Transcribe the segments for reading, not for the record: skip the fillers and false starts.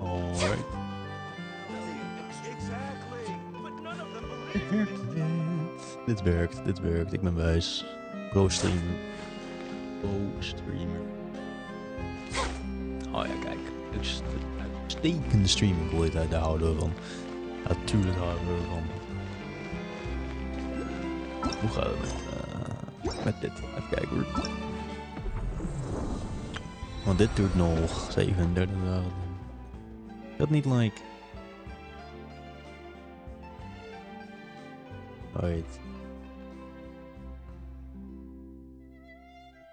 Alright. Dit werkt, dit werkt. Ik ben wijs. Pro-streamer. Pro-streamer. Oh ja, kijk. Uitstekende streaming kwaliteit, daar houden we van. Natuurlijk houden we ervan. Hoe gaat het met dit? Even kijken hoor. Want dit duurt nog 37 dagen. Dat niet like. Right.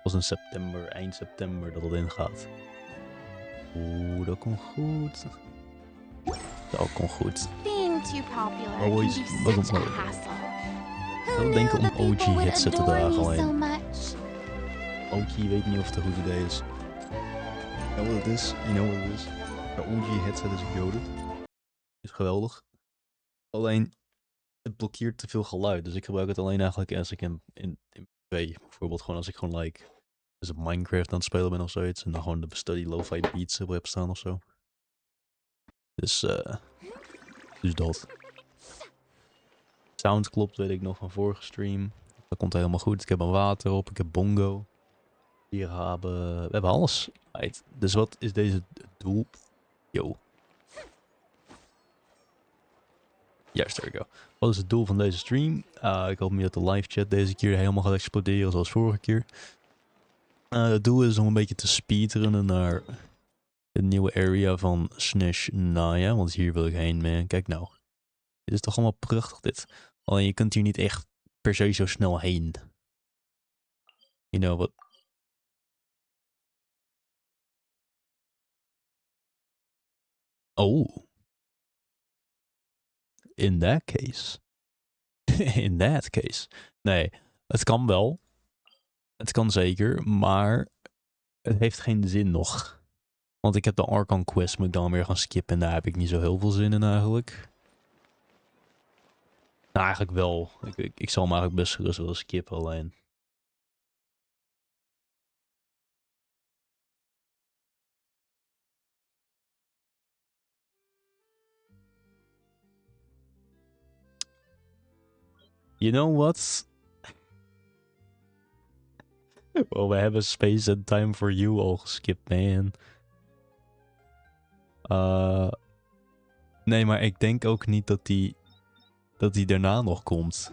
Was in september, eind september dat het ingaat. Oeh, dat komt goed. Dat komt goed. Boooys was ontnodigd. Ik denken om OG headset te dragen alleen. OG weet niet of het een goed idee is. You know what it is? You know what it is? De OG headset is goated. Is geweldig. Alleen, het blokkeert te veel geluid. Dus ik gebruik het alleen eigenlijk als ik in privé. Bijvoorbeeld gewoon als ik gewoon like... Dus op Minecraft aan het spelen ben of zoiets. En dan gewoon de study lo-fi beats op heb staan of zo. Dus dat. Sound klopt, weet ik nog van vorige stream. Dat komt helemaal goed. Ik heb een water op, ik heb bongo. Hier we hebben alles. Right. Dus wat is deze doel? Yo. Juist, there we go. Wat is het doel van deze stream? Ik hoop niet dat de live chat deze keer helemaal gaat exploderen zoals vorige keer. Het doel is om een beetje te speedrunnen naar de nieuwe area van Sneznaya. Want hier wil ik heen, man. Kijk nou. Dit is toch allemaal prachtig dit. Alleen je kunt hier niet echt per se zo snel heen. You know what? Oh. In that case. In that case. Nee, het kan wel. Het kan zeker, maar het heeft geen zin nog. Want ik heb de Achron Quest, moet ik dan weer gaan skippen. En daar heb ik niet zo heel veel zin in eigenlijk. Nou, eigenlijk wel. Ik zal hem eigenlijk best gerust willen skippen alleen. You know what? Well, we hebben Space and Time for You al geskipt, man. Nee, maar ik denk ook niet dat die daarna nog komt.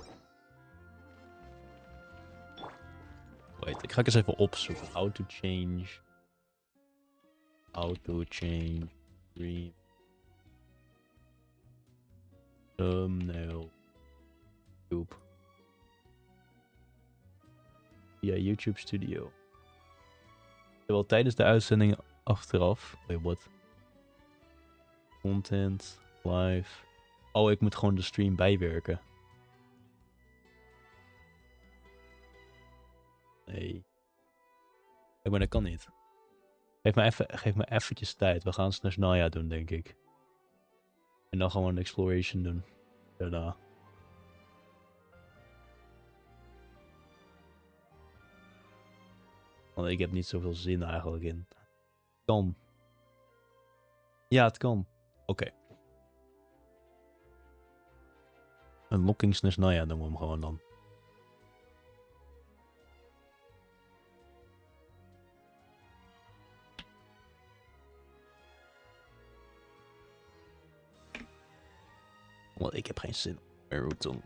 Wait, ik ga eens even opzoeken. How to change stream thumbnail. YouTube. Via YouTube Studio. Terwijl tijdens de uitzending achteraf. Wait, what? Content, live. Oh, ik moet gewoon de stream bijwerken. Nee. Ja, maar dat kan niet. Geef me eventjes tijd. We gaan Sneznaya doen, denk ik. En dan gewoon een exploration doen. Daarna. Want ik heb niet zoveel zin eigenlijk in. Kan. Ja, het kan. Oké. Unlocking Sneznaya doen we hem gewoon dan. Want ik heb geen zin meer hoe te doen.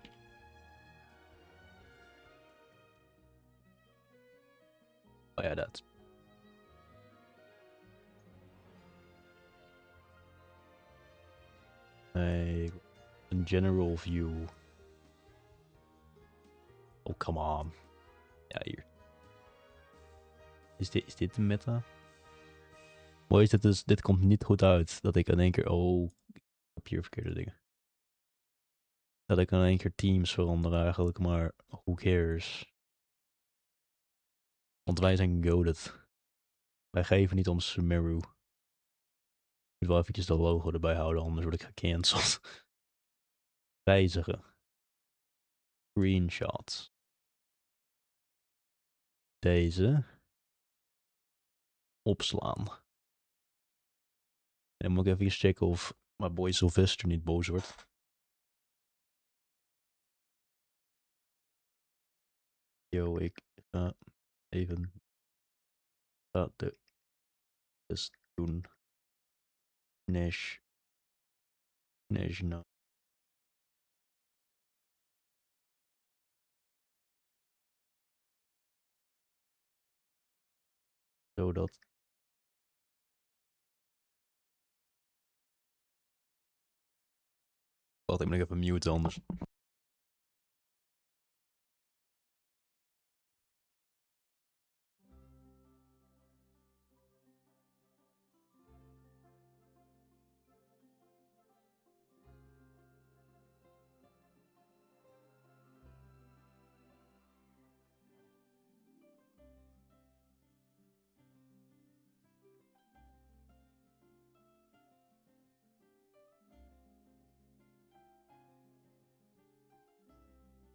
Oh ja, dat. Nee, een general view. Oh, come on. Ja, hier. Is dit een meta? Mooi is dit dus, dit komt niet goed uit. Dat ik in één keer, oh, ik heb hier verkeerde dingen. Dat ik in één keer teams verander eigenlijk, maar who cares? Want wij zijn goaded. Wij geven niet om Sumeru. Ik moet wel eventjes dat logo erbij houden, anders word ik gecanceld. Wijzigen. Screenshots. Deze. Opslaan. En dan moet ik even checken of mijn boy Sylvester niet boos wordt. Yo, ik ga even de test doen. Nou. Zodat. Wacht, ik moet even mute anders.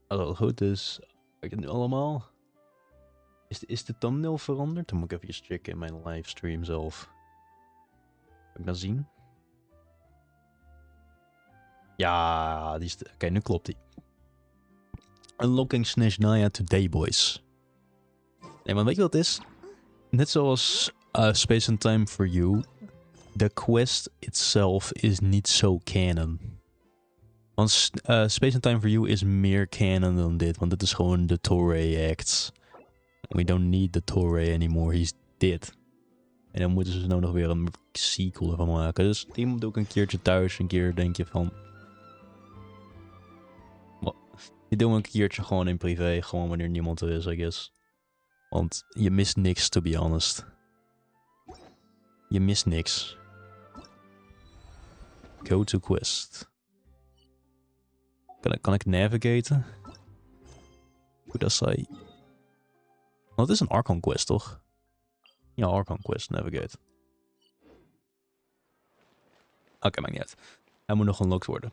Hallo, goed, dus ik het nu allemaal. Is de thumbnail veranderd? Dan moet ik even checken in mijn livestream zelf. Kan ik dat zien? Ja, die is. Oké, nu klopt die. Unlocking Sneznaya today, boys. Nee, maar weet je wat het is? Net zoals Space and Time for You. De quest itself is niet zo canon. Want Space and Time for You is meer canon dan dit. Want dit is gewoon de Toray Acts. We don't need the Toray anymore. He's dead. En dan moeten ze nou nog weer een sequel ervan maken. Dus die moet ook een keertje thuis. Een keer denk je van... Die doen we een keertje gewoon in privé. Gewoon wanneer niemand er is, I guess. Want je mist niks, to be honest. Je mist niks. Go to quest. Kan ik navigaten? Hoe dat zei. Want het is een Achron Quest, toch? Ja, Achron Quest, navigate. Oké, maakt niet uit. Hij moet nog unlocked worden.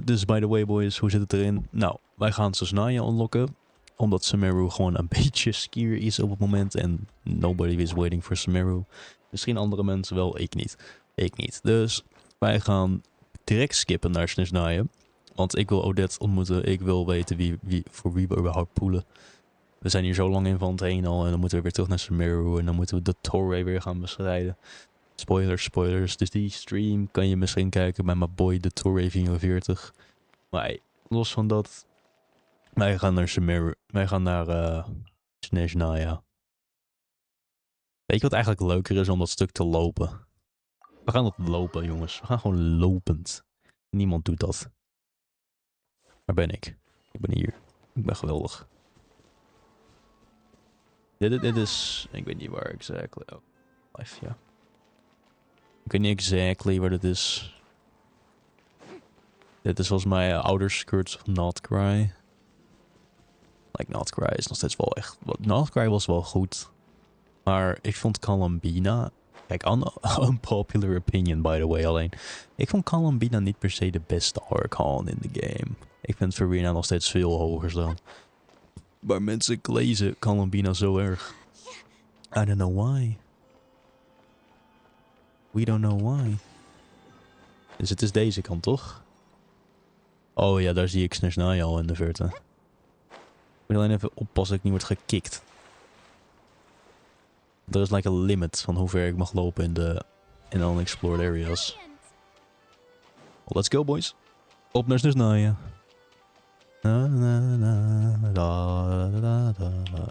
Dus by the way, boys, hoe zit het erin? Nou, wij gaan Sneznaya unlocken. Omdat Sumeru gewoon een beetje skier is op het moment. En nobody is waiting for Sumeru. Misschien andere mensen wel, ik niet. Ik niet. Dus wij gaan direct skippen naar Sneznaya. Want ik wil Odette ontmoeten. Ik wil weten voor wie we überhaupt poelen. We zijn hier zo lang in van het heen al. En dan moeten we weer terug naar Sumeru. En dan moeten we de Toray weer gaan bestrijden. Spoilers, spoilers. Dus die stream kan je misschien kijken bij mijn boy de Toray 44. Maar los van dat. Wij gaan naar Sumeru. Wij gaan naar Sneznaya. Weet je wat eigenlijk leuker is om dat stuk te lopen? We gaan dat lopen, jongens. We gaan gewoon lopend. Niemand doet dat. Waar ben ik? Ik ben hier. Ik ben geweldig. Dit is... Ik weet niet waar exactly. Oh, life, ja. Ik weet niet exactly waar dit is. Dit is volgens mij Outer Skirts of Not Cry. Like, Not Cry is nog steeds wel echt... Not Cry was wel goed. Maar ik vond Columbina... Kijk, unpopular opinion by the way alleen. Ik vond Columbina niet per se de beste Archon in de game. Ik vind Verena nog steeds veel hoger dan. Maar mensen lezen Columbina zo erg. I don't know why. We don't know why. Dus het is deze kant, toch? Oh ja, daar zie ik Sneznaya al in de verte. Ik moet alleen even oppassen dat ik niet word gekikt. Er is like een limit van hoe ver ik mag lopen in de unexplored areas. Well, let's go, boys. Op naar Sneznaya.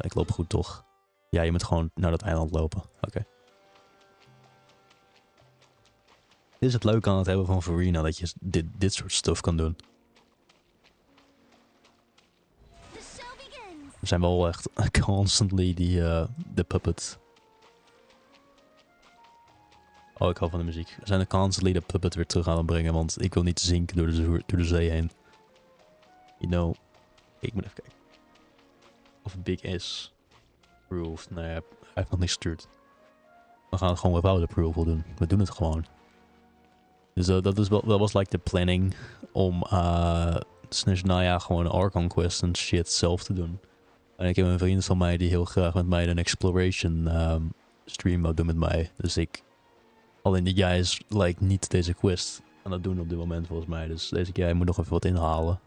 Ik loop goed, toch? Ja, je moet gewoon naar dat eiland lopen. Oké. Dit is het leuke aan het hebben van Verena, dat je dit soort stuff kan doen. We zijn wel echt constantly de puppet. Oh, ik hou van de muziek. We zijn er constantly de puppet weer terug aan het brengen, want ik wil niet zinken door de zee heen. You know, ik moet even kijken. Of Big is approved. Nee, hij heeft nog niet gestuurd. We gaan het gewoon without approval doen. We doen het gewoon. Dus dat was like de planning om Sneznaya gewoon Achron Quest en shit zelf te doen. En ik heb een vriend van mij die heel graag met mij een exploration stream wou doen met mij. Dus ik Alleen die guy is like, niet deze quest aan het doen op dit moment volgens mij. Dus deze guy moet nog even wat inhalen.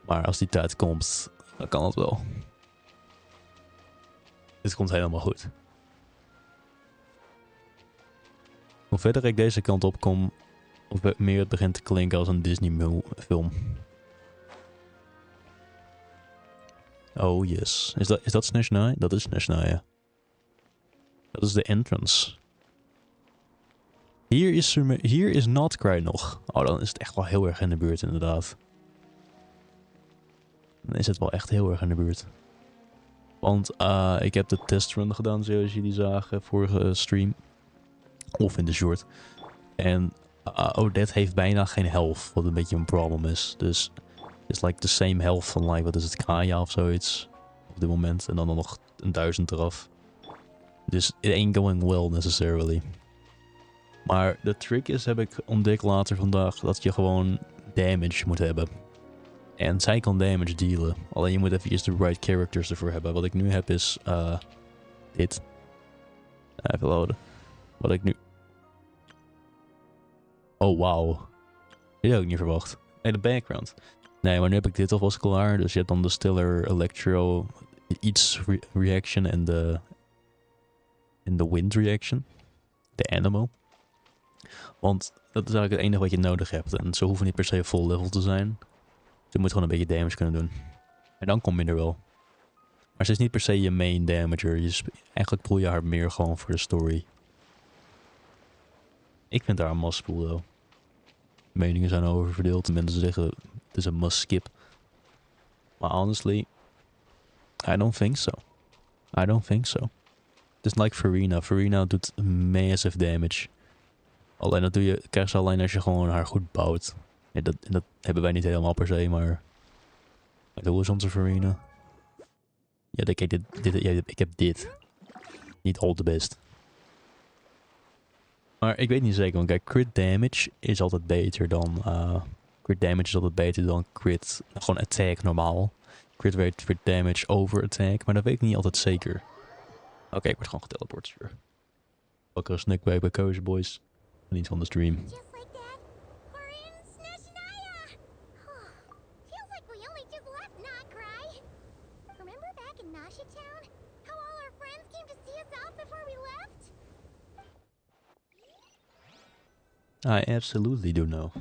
Maar als die tijd komt, dan kan het wel. Dit komt helemaal goed. Hoe verder ik deze kant op kom, hoe meer het begint te klinken als een Disney film. Oh yes. Is dat Sneznaya? Dat is Sneznaya. Dat is de entrance. Hier is Notcry nog. Oh, dan is het echt wel heel erg in de buurt inderdaad. Dan is het wel echt heel erg in de buurt. Want ik heb de testrun gedaan zoals jullie zagen vorige stream. Of in de short. En Odette heeft bijna geen health. Wat een beetje een problem is. Dus het is like the same health van like, wat is het, Kaya of zoiets. Op dit moment. En dan nog 1000 eraf. Dus it ain't going well necessarily. Maar de trick is, heb ik ontdekt later vandaag, dat je gewoon damage moet hebben. En zij kan damage dealen. Alleen je moet even de right characters ervoor hebben. Wat ik nu heb is dit. Even loaden. Wat ik nu... Oh, wauw. Dit had ik niet verwacht. Nee, de background. Nee, maar nu heb ik dit alvast klaar. Dus je hebt dan de Stiller, Electro, iets reaction en de wind reaction. De Animo. Want dat is eigenlijk het enige wat je nodig hebt. En ze hoeven niet per se full level te zijn. Ze moet gewoon een beetje damage kunnen doen. En dan kom je er wel. Maar ze is niet per se je main damager. Eigenlijk proel je haar meer gewoon voor de story. Ik vind haar een must spoel wel. Meningen zijn over verdeeld. Mensen zeggen het is een must skip. Maar honestly, I don't think so. I don't think so. Het is like Farina. Farina doet massive damage. Alleen dat krijg je alleen als je gewoon haar goed bouwt. Ja, dat hebben wij niet helemaal per se, maar... Hoe is onze Farina? Ja, kijk, ik heb dit. Niet al te best. Maar ik weet niet zeker, want kijk, crit damage is altijd beter dan... crit, gewoon attack normaal. Crit rate, crit damage over attack, maar dat weet ik niet altijd zeker. Oké, ik word gewoon geteleport, sure. Wakker snack bij keuze, boys. Niet van de stream. I absolutely do know.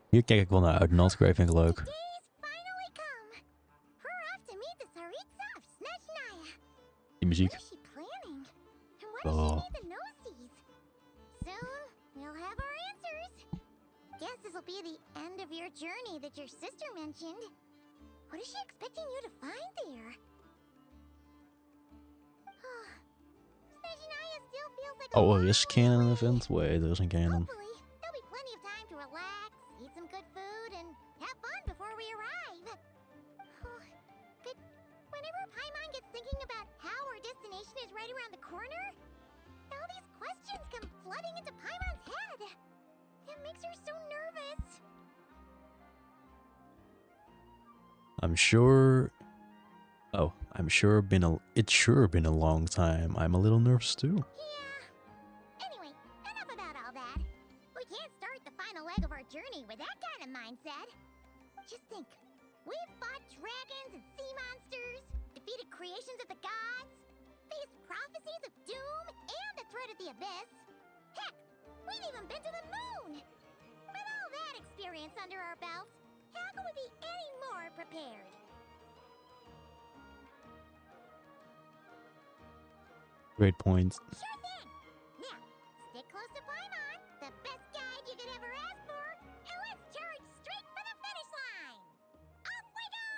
Hier kijk ik wel naar uit. Notcry vind ik leuk. Die muziek. Oh. Guess this will be the end of your journey that your sister mentioned. What is she expecting you to find there? Sneznaya still feels like oh, er is canon event? Wait, er is een canon. Hopefully, there'll be plenty of time to relax, eat some good food, and have fun before we arrive. But whenever Paimon gets thinking about how our destination is right around the corner, all these questions come flooding into Paimon's head. It makes her so nervous. I'm sure... Oh, it's sure been a long time. I'm a little nervous too. Yeah. Anyway, enough about all that. We can't start the final leg of our journey with that kind of mindset. Just think, we've fought dragons and sea monsters, defeated creations of the gods, faced prophecies of doom and the threat of the abyss. Heck, we've even been to the moon! With all that experience under our belts, how can we be any more prepared? Great point. Sure thing! Now, stick close to Paimon, the best guide you could ever ask for, and let's charge straight for the finish line! Off we go!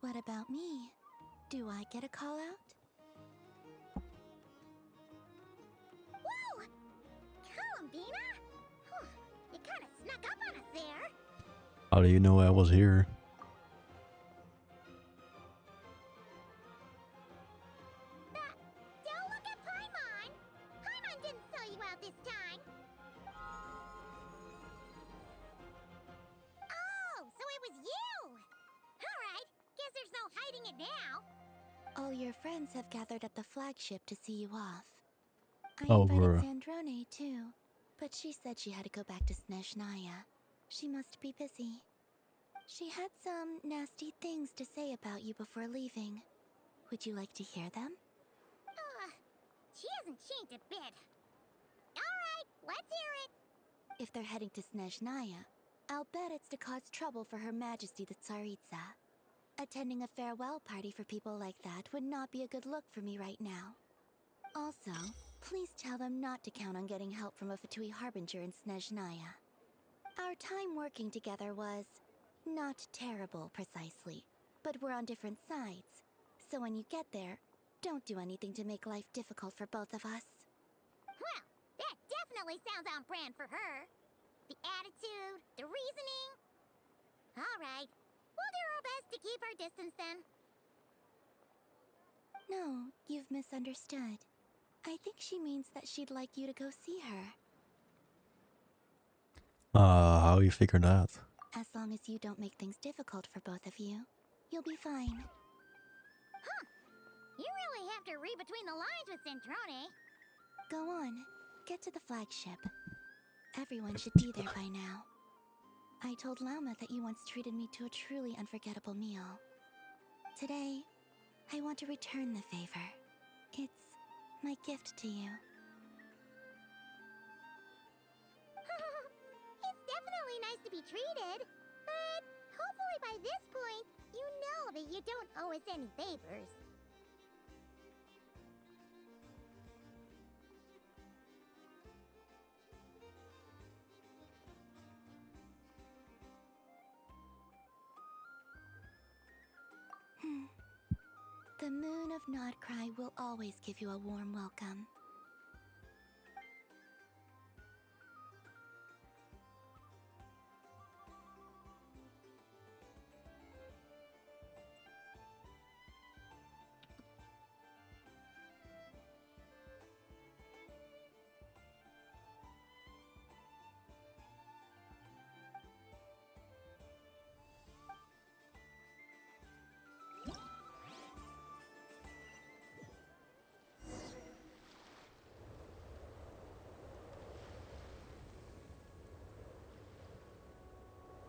What about me? Do I get a call out? Whoa! Columbina? You kind of snuck up on us there. How do you know I was here? Don't look at Paimon! Paimon didn't sell you out this time! Oh, so it was you! Alright, guess there's no hiding it now. All your friends have gathered at the flagship to see you off. I Oh, invited bruh. Sandrone too, but she said she had to go back to Sneznaya. She must be busy. She had some nasty things to say about you before leaving. Would you like to hear them? She hasn't changed a bit. Alright, let's hear it. If they're heading to Sneznaya, I'll bet it's to cause trouble for Her Majesty the Tsaritsa. Attending a farewell party for people like that would not be a good look for me right now. Also, please tell them not to count on getting help from a Fatui Harbinger in Sneznaya. Our time working together was not terrible, precisely, but we're on different sides. So when you get there, don't do anything to make life difficult for both of us. Well, that definitely sounds on brand for her. The attitude, the reasoning. Alright, we'll do our best to keep our distance then. No, you've misunderstood. I think she means that she'd like you to go see her. How you figure that? As long as you don't make things difficult for both of you, you'll be fine. Huh. You really have to read between the lines with Centrone. Go on, get to the flagship. Everyone should be there by now. I told Lama that you once treated me to a truly unforgettable meal. Today, I want to return the favor. It's my gift to you. It's definitely nice to be treated, but hopefully by this point, you know that you don't owe us any favors. The moon of Nodcry will always give you a warm welcome.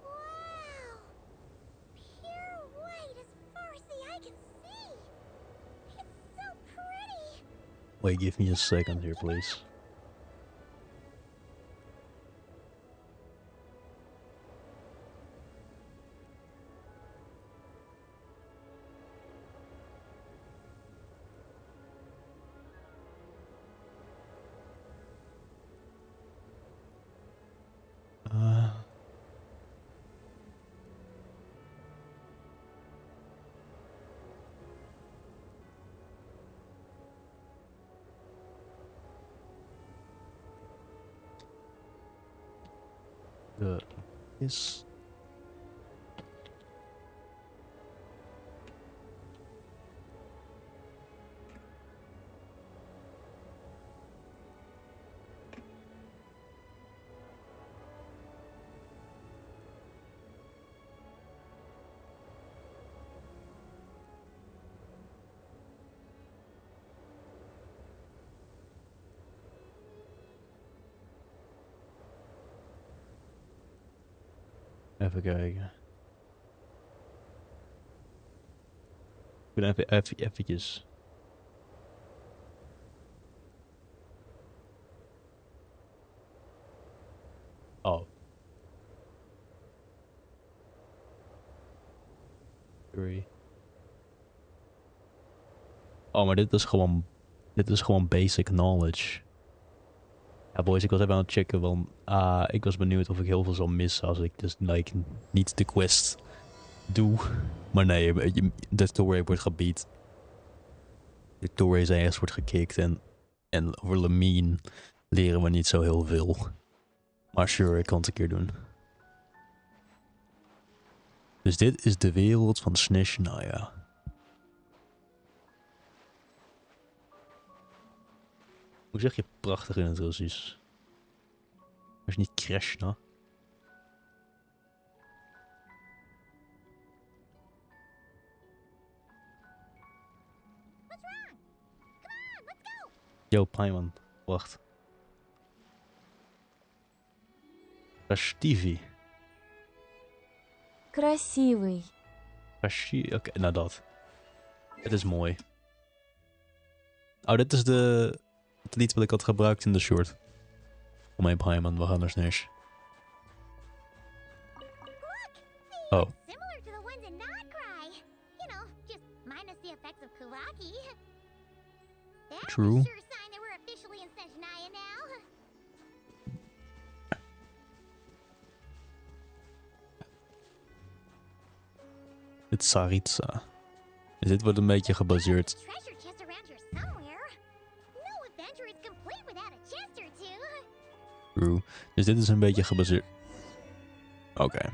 Wow! Pure white as far as the eye can see! It's so pretty! Wait, give me a second here, please. Is even kijken. Ik ben eventjes. Oh. Sorry. Oh, maar dit is gewoon basic knowledge. Ja, boys, ik was even aan het checken, want ik was benieuwd of ik heel veel zou missen als ik dus like, niet de quest doe. Maar nee, de Toray wordt gebeat. De Toray zijn eerst wordt gekikt en over Lamine leren we niet zo heel veel. Maar sure, ik kan het een keer doen. Dus dit is de wereld van Sneznaya. Hoe zeg je prachtig in het Russisch? Als je niet Krishna. Yo, Paimon. Wacht. Rastivi. Красивый. Oké, nou dat. Het is mooi. Oh, dit is het lied wat ik had gebruikt in de short. Kom mee, Paimon, we gaan naar Snesh. Oh. Similar to the ones in Notcry. You know, just minus the effects of Kuraki. That's True. a sure sign that we're officially in Sneznaya now. Het Tsaritsa. Dus dit wordt een beetje gebaseerd. Treasure chest around here somewhere. No adventure is complete without a chest or two. True. Dus dit is een beetje gebaseerd. Oké.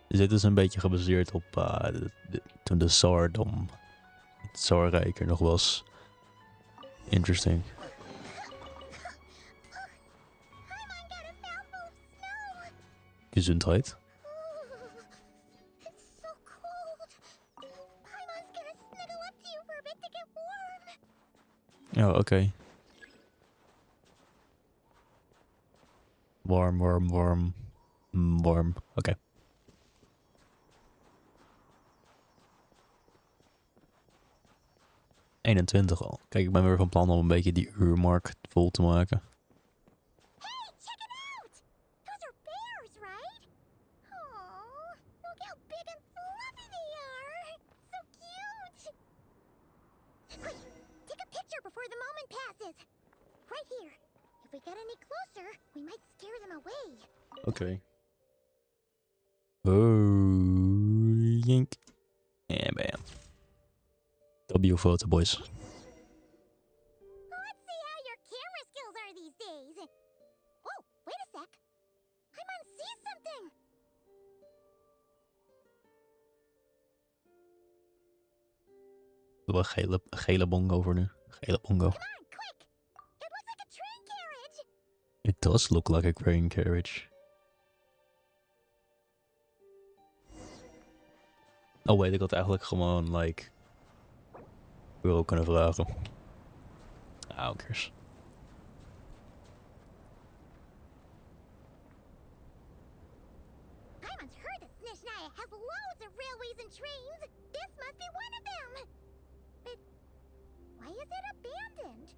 Dus dit is een beetje gebaseerd op toen de Tsardom. Het Tsarrijk er nog was. Interesting. Paimon got a mouthful of snow. Gezondheid. It's so cold. Paimon's gonna snuggle up to you for a bit to get warm. Ja, oké. Warm. Warm. Oké. ...21 al. Kijk, ik ben weer van plan om een beetje die uurmark vol te maken. Hey, check it out! Those are bears, right? Aww, look how big and fluffy they are. So cute. Quick, take a picture before the moment passes. Right here. If we get any closer, we might scare them away. Oké. Oh, jink. En bam. W foto, boys. Let's see how your camera skills are these days. Oh, wait a sec. Paimon sees something. Doe een gele bongo voor nu. Gele bongo. Come on, quick! It looks like a train carriage! It does look like a train carriage. Oh wait, ik had eigenlijk gewoon like... euro kunnen vragen. Ah, who cares? Paimon's heard that Sneznaya has loads of railways and trains. This must be one of them. But why is it abandoned?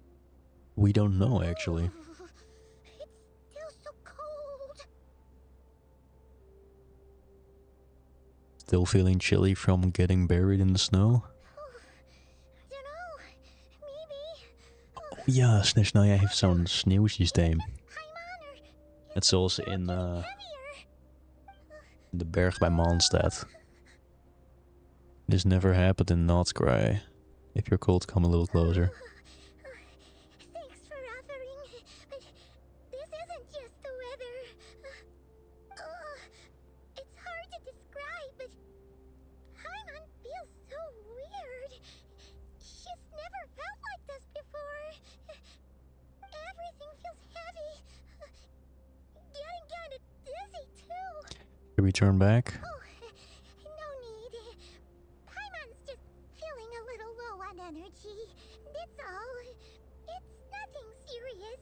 We don't know actually. It's still so cold. Still feeling chilly from getting buried in the snow? I don't know. Maybe. Ja, Sneznaya heeft zo'n sneeuwsysteem. Paimon or Net zoals in heavier. de berg bij Mondstadt. This never happened in Notcry. If you're cold, come a little closer. Thanks for offering, but this isn't just the weather. It's hard to describe, but Paimon feels so weird. She's never felt like this before. Everything feels heavy. Getting kind of dizzy, too. Can we turn back? Oh, no need. Paimon's just feeling a little low on energy. That's all. It's nothing serious.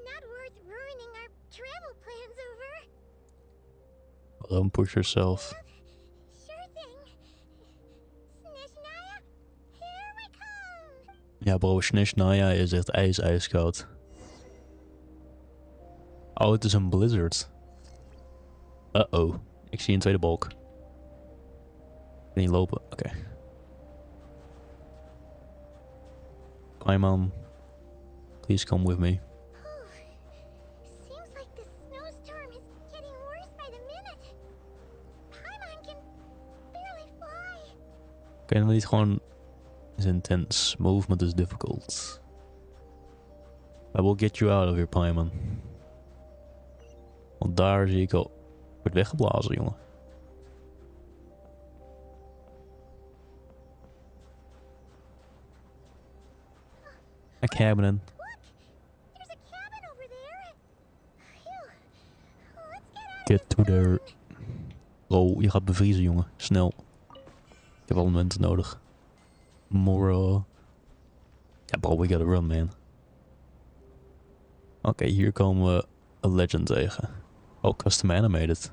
Not worth ruining our travel plans over. Don't push yourself. Sure thing. Sneznaya, here we come. Ja bro, Sneznaya is echt ijskoud. Oh, het is een blizzard. Uh-oh. Ik zie een tweede balk. Ik kan niet lopen. Oké. Paimon, please come with me. Seems like the snowstorm is getting worse by the minute. Paimon can barely fly. Kunnen we niet gewoon... is intense. Movement is difficult. I will get you out of here, Paimon. Want daar zie ik al... wordt weggeblazen, jongen. A cabin. Look, there's a cabin over there. Phew. Let's Get to there. Oh, je gaat bevriezen, jongen. Snel. Ik heb al momenten nodig. Moro. Ja, bro, we gotta run, man. Oké, hier komen we een legend tegen. Oh, custom animated.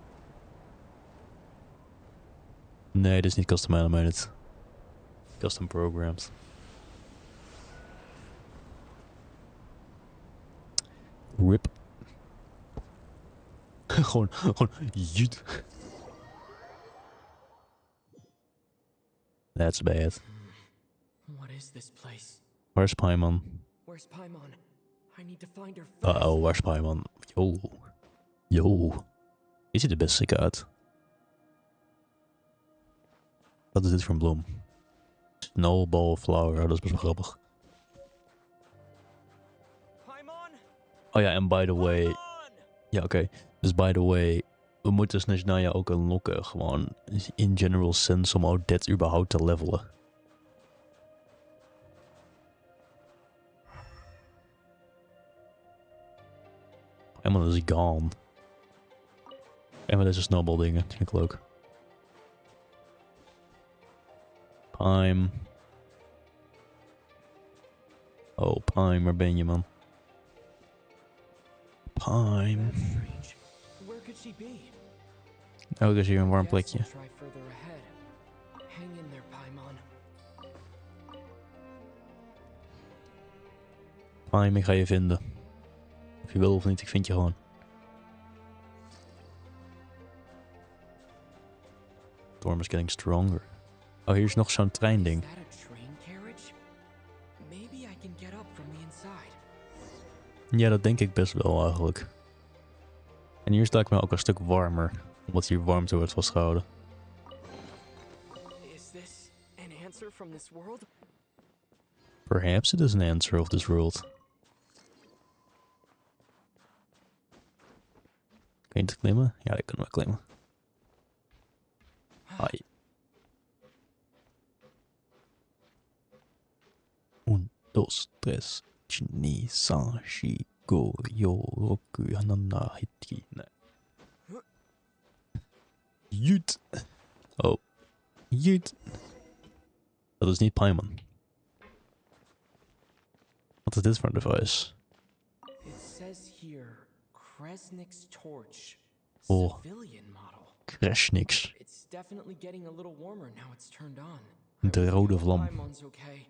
Nee, dit is niet custom animated. Custom programmed. Rip. gewoon, jut. That's bad. What is this place? Where's Paimon? Where's Paimon? I need to find her first. Uh-oh, where's Paimon? Yo. Yo. Die ziet er best sick uit. Wat is dit voor een bloem? Snowball flower, dat is best wel grappig. Paimon? Oh ja, en by the way... Paimon! Ja, oké. Dus by the way, we moeten Sneznaya ook unlocken. Gewoon in general sense om Odette überhaupt te levelen. Helemaal is gone. En met deze snowball dingen, vind ik leuk. Paim. Oh, Paim, waar ben je, man? Paim. That's strange. Where could she be? Oh, er is hier een warm Guess plekje. I'll try further ahead. Hang in there, Paimon. Paim, ik ga je vinden. Of je wil of niet, ik vind je gewoon. Storm is getting stronger. Oh, hier is nog zo'n treinding. Is that a train carriage? Maybe I can get up from the inside. Ja, dat denk ik best wel eigenlijk. En hier sta ik me ook een stuk warmer. Omdat hier warmte wordt vastgehouden. Is this an answer from this world? Perhaps it is an answer of this world. Kun je het klimmen? Ja, die kunnen we klimmen. Ai. 1, 2, 3, 4, 5, 6, 7, 8, 9, 10. Nee. Jut. Oh. Jut. Dat is niet Paimon. Wat is dit voor een device? It says here, Kresnik's torch. Oh. Civilian model. Crash niks. It's definitely getting a little warmer now it's turned on. De rode vlam. Paimon's okay.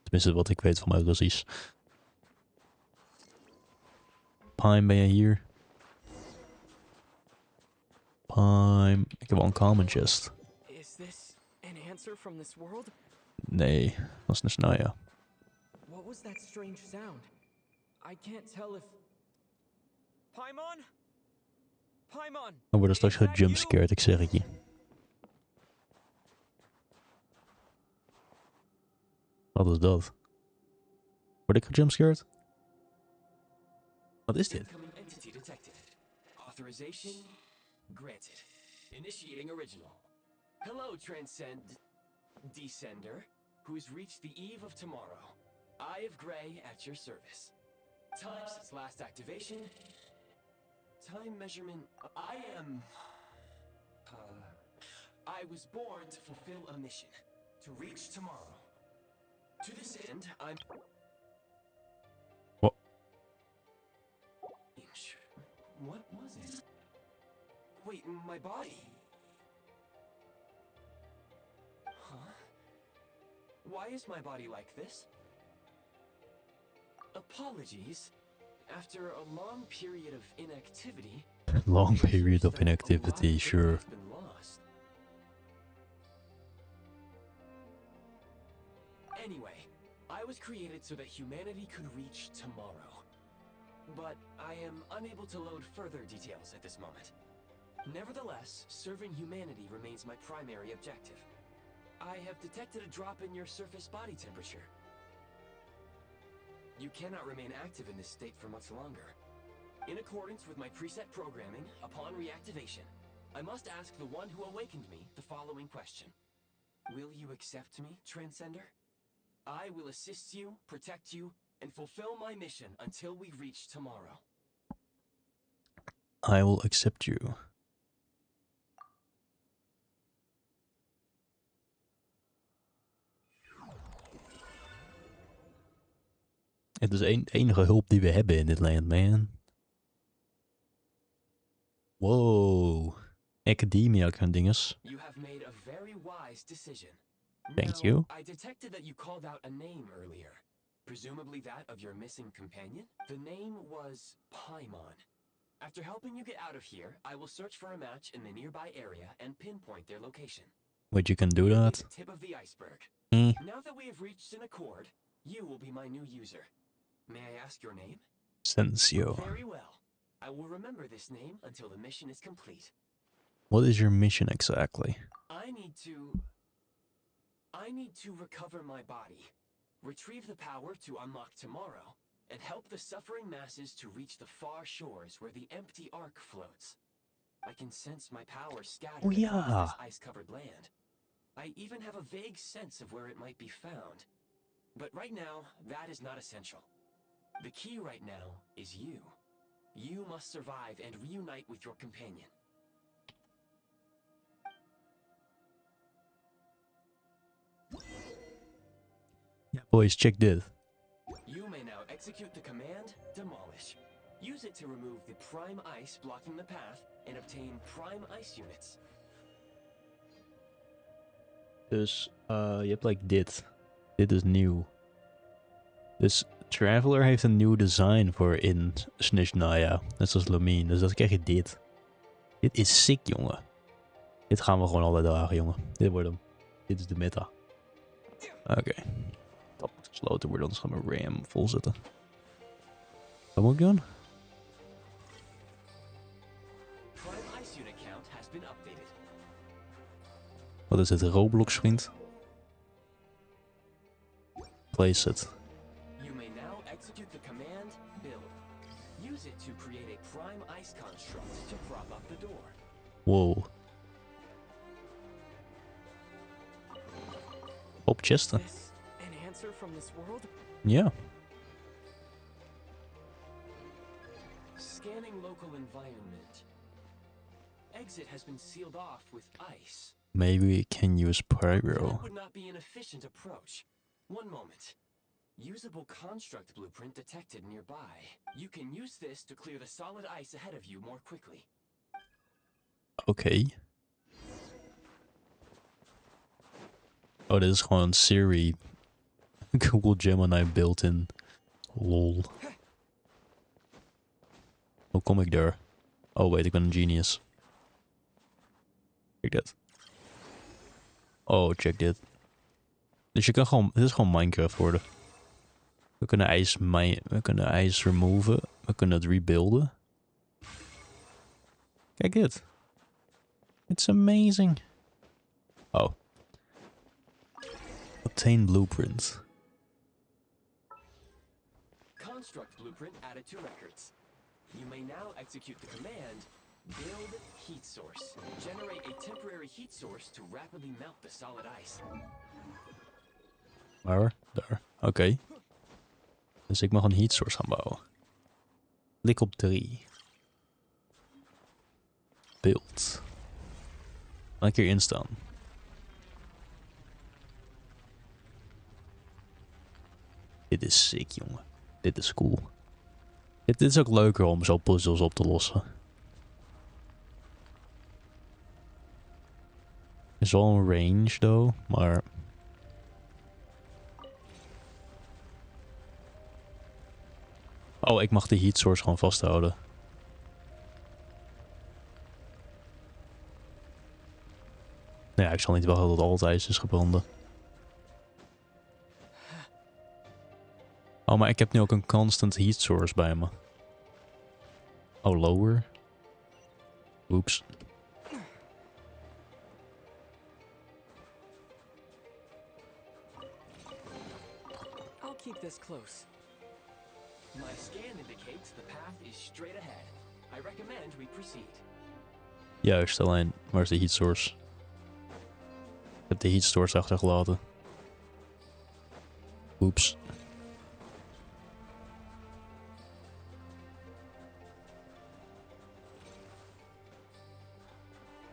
Tenminste, wat ik weet van mijn Russisch. Paim, ben je hier? Paim. Ik heb wel een common chest. Is this an answer from this world? Nee, dat is een Sneznaya. What was that strange sound? I can't tell if... Paimon? Paimon! We worden straks Is that gejumpscared, ik zeg het je. Wat is dat? Word ik gejumpscared? Wat is dit? Incoming entity detected. Authorization granted. Initiating original. Hello, Descender, who's reached the eve of tomorrow. Eye of Grey at your service. Time since last activation. Time measurement. I was born to fulfill a mission. To reach tomorrow. To this end, I'm... What? What was it? Wait, my body? Huh? Why is my body like this? Apologies. After a long period of inactivity... Long period of inactivity, sure. Been lost. Anyway, I was created so that humanity could reach tomorrow. But I am unable to load further details at this moment. Nevertheless, serving humanity remains my primary objective. I have detected a drop in your surface body temperature. You cannot remain active in this state for much longer. In accordance with my preset programming, upon reactivation, I must ask the one who awakened me the following question. Will you accept me, Transcender? I will assist you, protect you, and fulfill my mission until we reach tomorrow. I will accept you. Het is de enige hulp die we hebben in dit land, man. Wow. Academia kan dinges. You have made a very wise decision. Thank Now, you. I detected that you called out a name earlier. Presumably that of your missing companion? The name was Paimon. After helping you get out of here, I will search for a match in the nearby area and pinpoint their location. Wait, you can do Merely that? the tip of the iceberg. Hmm. Now that we have reached an accord, you will be my new user. May I ask your name? Sensio. Very well. I will remember this name until the mission is complete. What is your mission exactly? I need to recover my body, retrieve the power to unlock tomorrow, and help the suffering masses to reach the far shores where the empty ark floats. I can sense my power scattered across this ice-covered land. I even have a vague sense of where it might be found. But right now, that is not essential. The key right now is you. You must survive and reunite with your companion. Yeah, boys, check this. You may now execute the command, Demolish. Use it to remove the prime ice blocking the path and obtain prime ice units. Dus, je hebt like dit. Dit is nieuw. Dus Traveler heeft een nieuw design voor in Sneznaya. Net zoals Lumine. Dus dan krijg je dit. Dit is sick, jongen. Dit gaan we gewoon alle dagen, jongen. Dit wordt hem. Dit is de meta. Oké. Dat moet gesloten worden, anders gaan we RAM volzetten. Wat moet ik doen? Prime ice unit count has been updated. Wat is het? Roblox, vriend? Place it. You may now execute the command, Build. Use it to create a prime ice construct to prop up the door. Wow. Op chesten. Is an answer from this world? Ja. Scanning local environment. Exit has been sealed off with ice. Maybe we can use Pyro. That would not be an efficient approach. One moment. Usable construct blueprint detected nearby. You can use this to clear the solid ice ahead of you more quickly. Oké. Oh, dit is gewoon Siri. Google Gemini built-in. Lol. Hoe kom ik daar? Oh, wait, ik ben een genius. Kijk dit. Oh, check dit. Dus je kan gewoon... Dit is gewoon Minecraft worden. We kunnen ijs removen. We kunnen het rebuilden. Kijk dit. It's amazing. Oh. Obtain blueprint. Construct blueprint added to records. You may now execute the command, Build Heat Source. Generate a temporary heat source to rapidly melt the solid ice. Waar? Daar. Oké. Dus ik mag een heat source gaan bouwen. Klik op 3. Build. Kan ik hierin staan? Dit is sick, jongen. Dit is cool. Dit is ook leuker om zo puzzels op te lossen. Is wel een range, though, maar... Oh, ik mag de heat source gewoon vasthouden. Nou ja, ik zal niet wachten tot al het ijs is gebranden. Oh, maar ik heb nu ook een constant heat source bij me. Oh, lower. Oeps. I'll keep this close. My scan indicates the path is straight ahead. I recommend we proceed. Juist, alleen, waar is de heat source? Ik heb de heat source achtergelaten. Oeps.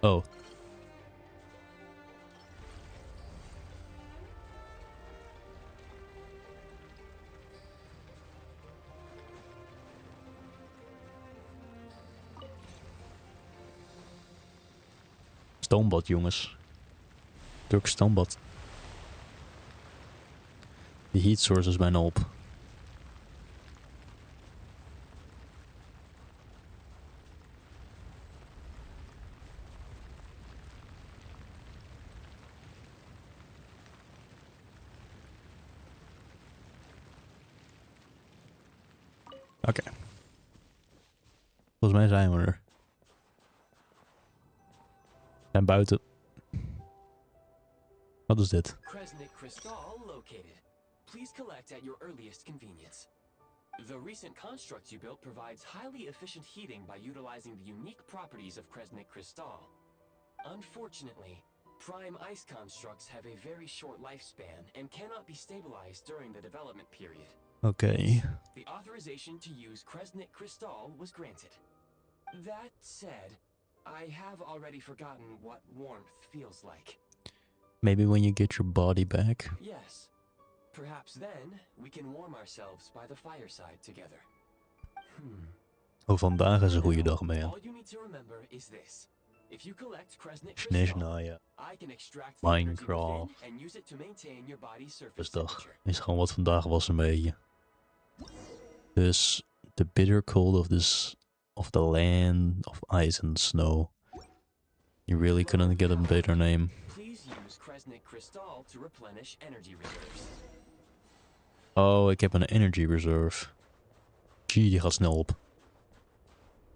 Oh. Stoombad, jongens. Turks stoombad. Die heat source is bijna op. Oké. Volgens mij zijn we er. We zijn buiten. Wat is dit? Kresnik crystal located. Please collect at your earliest convenience. The recent construct you built provides highly efficient heating by utilizing the unique properties of Kresnik crystal. Unfortunately, prime ice constructs have a very short lifespan and cannot be stabilized during the development period. Oké. The authorization to use Kresnik crystal was granted. That said, I have already forgotten what warmth feels like. Maybe when you get your body back. Yes. Perhaps then we can warm ourselves by the fireside together. Oh, vandaag is een goede dag, man. All you need to remember is this. If you collect Kresnik crystal, Sneznaya. I can extract the energy within Minecraft. and use it to maintain your body's surface Dus dat temperature. is gewoon wat vandaag was een beetje. Dus the bitter cold of the land of ice and snow. You really couldn't get a better name. Please use Kresnik crystal to replenish energy reserves. Oh, ik heb een energy reserve. Gee, die gaat snel op.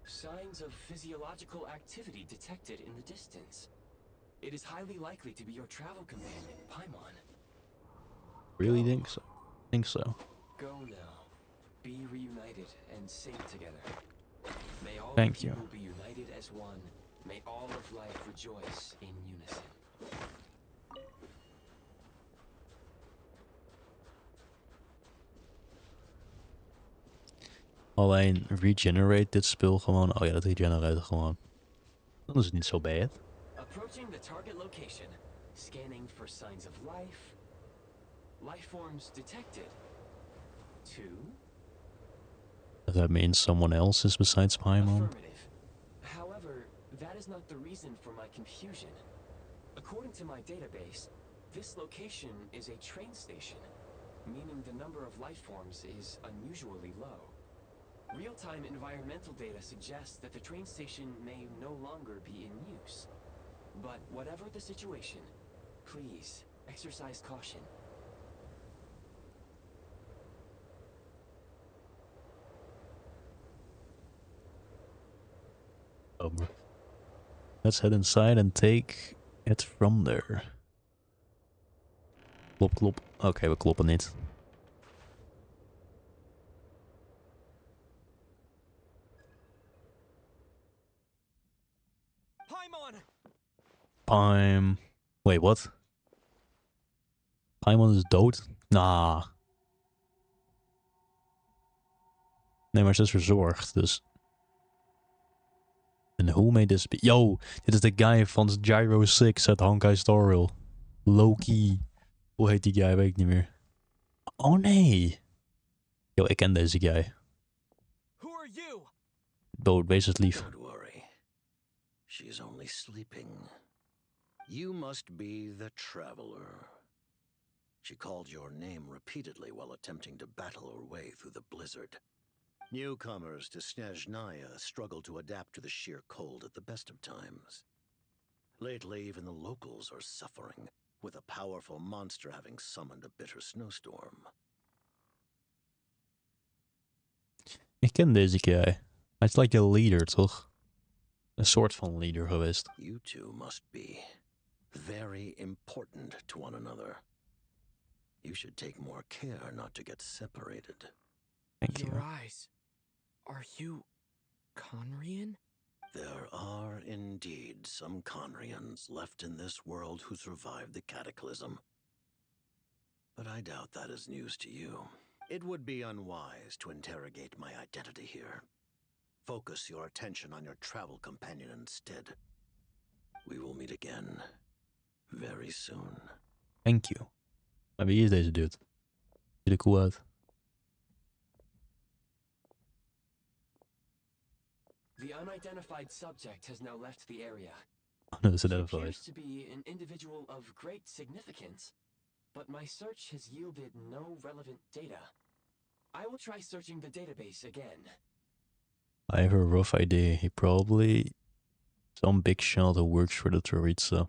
Signs of physiological activity detected in the distance. It is highly likely to be your travel companion, Paimon. Really think so. Go now. Be reunited and sing together. May all Thank of you. be united as one. May all of life rejoice in unison. Alleen regenerate dit spul gewoon. Oh ja, dat regenerate gewoon. Dan is het niet zo bad. Approaching the target location. Scanning for signs of life. Life forms detected. 2. That means someone else is besides Paimon. Affirmative. However, that is not the reason for my confusion. According to my database, this location is a train station, meaning the number of life forms is unusually low. Real-time environmental data suggests that the train station may no longer be in use. But whatever the situation, please exercise caution. Let's head inside and take it from there. Klop, klop. Oké, we kloppen niet. Paimon. Wait, what? Paimon is dood? Nah. Nee, maar ze is verzorgd, dus... En who made this... Yo, dit is de guy van Gyro 6 uit Honkai Star Rail. Loki. Hoe heet die guy? Weet ik niet meer. Oh nee. Yo, ik ken deze guy. Who are you? Dood, wees het lief. Don't worry. She is only sleeping. You must be the traveler. She called your name repeatedly while attempting to battle her way through the blizzard. Newcomers to Sneznaya struggle to adapt to the sheer cold at the best of times. Lately, even the locals are suffering, with a powerful monster having summoned a bitter snowstorm. Ik ken deze guy. Hij is like a leader, toch? Een soort van leader geweest. You two must be very important to one another. You should take more care not to get separated. Thank you. Your eyes. Are you Conrian? There are indeed some Conrians left in this world who survived the cataclysm. But I doubt that is news to you. It would be unwise to interrogate my identity here. Focus your attention on your travel companion instead. We will meet again very soon. Thank you. Maar wie is deze dude? Ziet er cool uit. The unidentified subject has now left the area. No, it's She an appears invite. to be an individual of great significance, but my search has yielded no relevant data. I will try searching the database again. I have a rough idea. He probably some big shot who works for the Tsaritsa.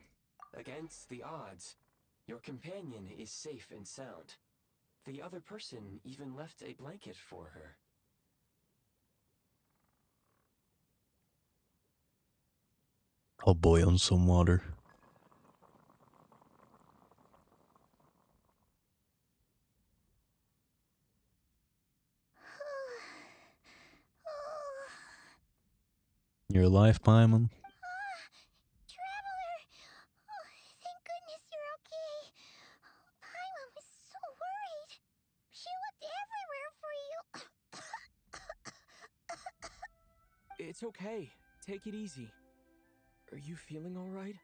Against the odds, your companion is safe and sound. The other person even left a blanket for her. I'll boil on some water. You're alive, Paimon? Traveler! Oh, thank goodness you're okay. Paimon was so worried. She looked everywhere for you. It's okay. Take it easy. Are you feeling alright?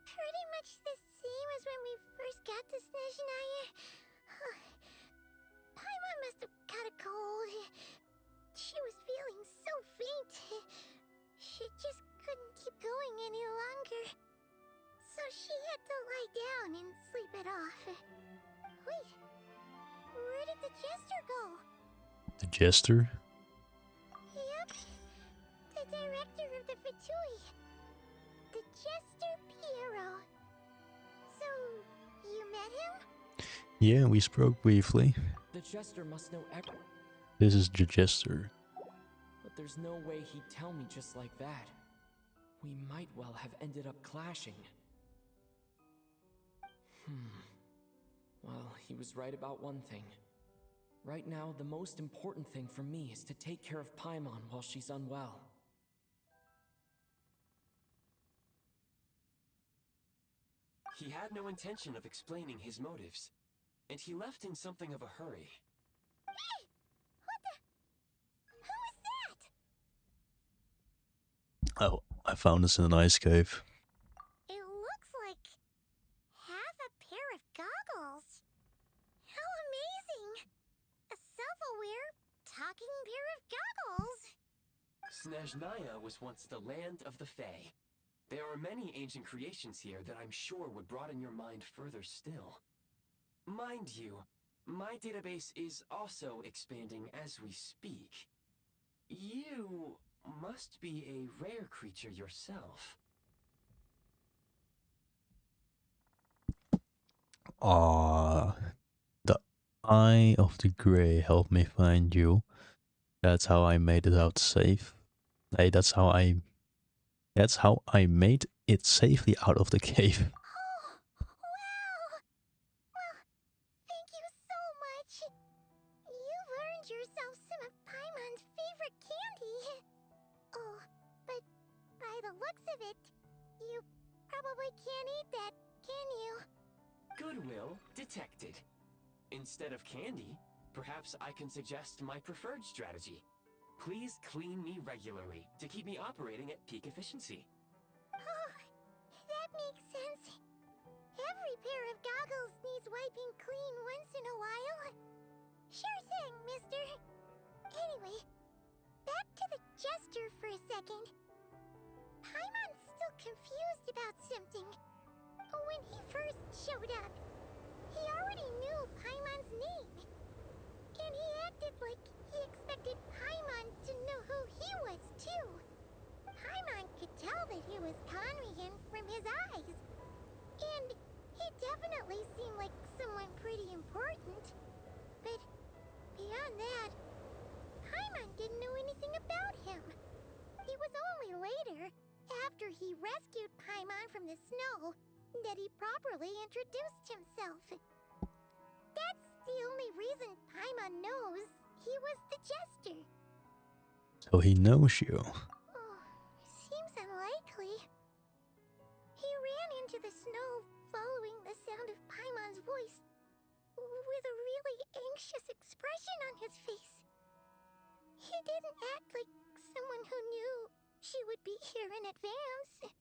Pretty much the same as when we first got to Sneznaya. Paimon must have caught a cold. She was feeling so faint. She just couldn't keep going any longer. So she had to lie down and sleep it off. Wait, where did the jester go? The jester? Yep, the director of the Fatui. The jester Piero. So, you met him? Yeah, we spoke briefly. The jester must know everything. This is the jester. But there's no way he'd tell me just like that. We might well have ended up clashing. Well, he was right about one thing. Right now, the most important thing for me is to take care of Paimon while she's unwell. He had no intention of explaining his motives, and he left in something of a hurry. Hey! What the? Who is that? Oh, I found this in an ice cave. It looks like half a pair of goggles. How amazing! A self-aware, talking pair of goggles. Sneznaya was once the land of the Fae. There are many ancient creations here that I'm sure would broaden your mind further still. Mind you, my database is also expanding as we speak. You must be a rare creature yourself. The Eye of the Grey helped me find you. That's how I made it out safe. Hey, that's how I made it safely out of the cave. Oh, wow! Well, thank you so much. You've earned yourself some of Paimon's favorite candy. Oh, but by the looks of it, you probably can't eat that, can you? Goodwill detected. Instead of candy, perhaps I can suggest my preferred strategy. Please clean me regularly to keep me operating at peak efficiency. Oh, that makes sense. Every pair of goggles needs wiping clean once in a while. Sure thing, mister. Anyway, back to the jester for a second. Paimon's still confused about something. When he first showed up, he already knew Paimon's name. And he acted like he expected Paimon to know who he was, too. Paimon could tell that he was Conrian from his eyes. And he definitely seemed like someone pretty important. But beyond that, Paimon didn't know anything about him. It was only later, after he rescued Paimon from the snow, that he properly introduced himself. That's the only reason Paimon knows he was the jester. So he knows you. Oh, seems unlikely. He ran into the snow following the sound of Paimon's voice, with a really anxious expression on his face. He didn't act like someone who knew she would be here in advance.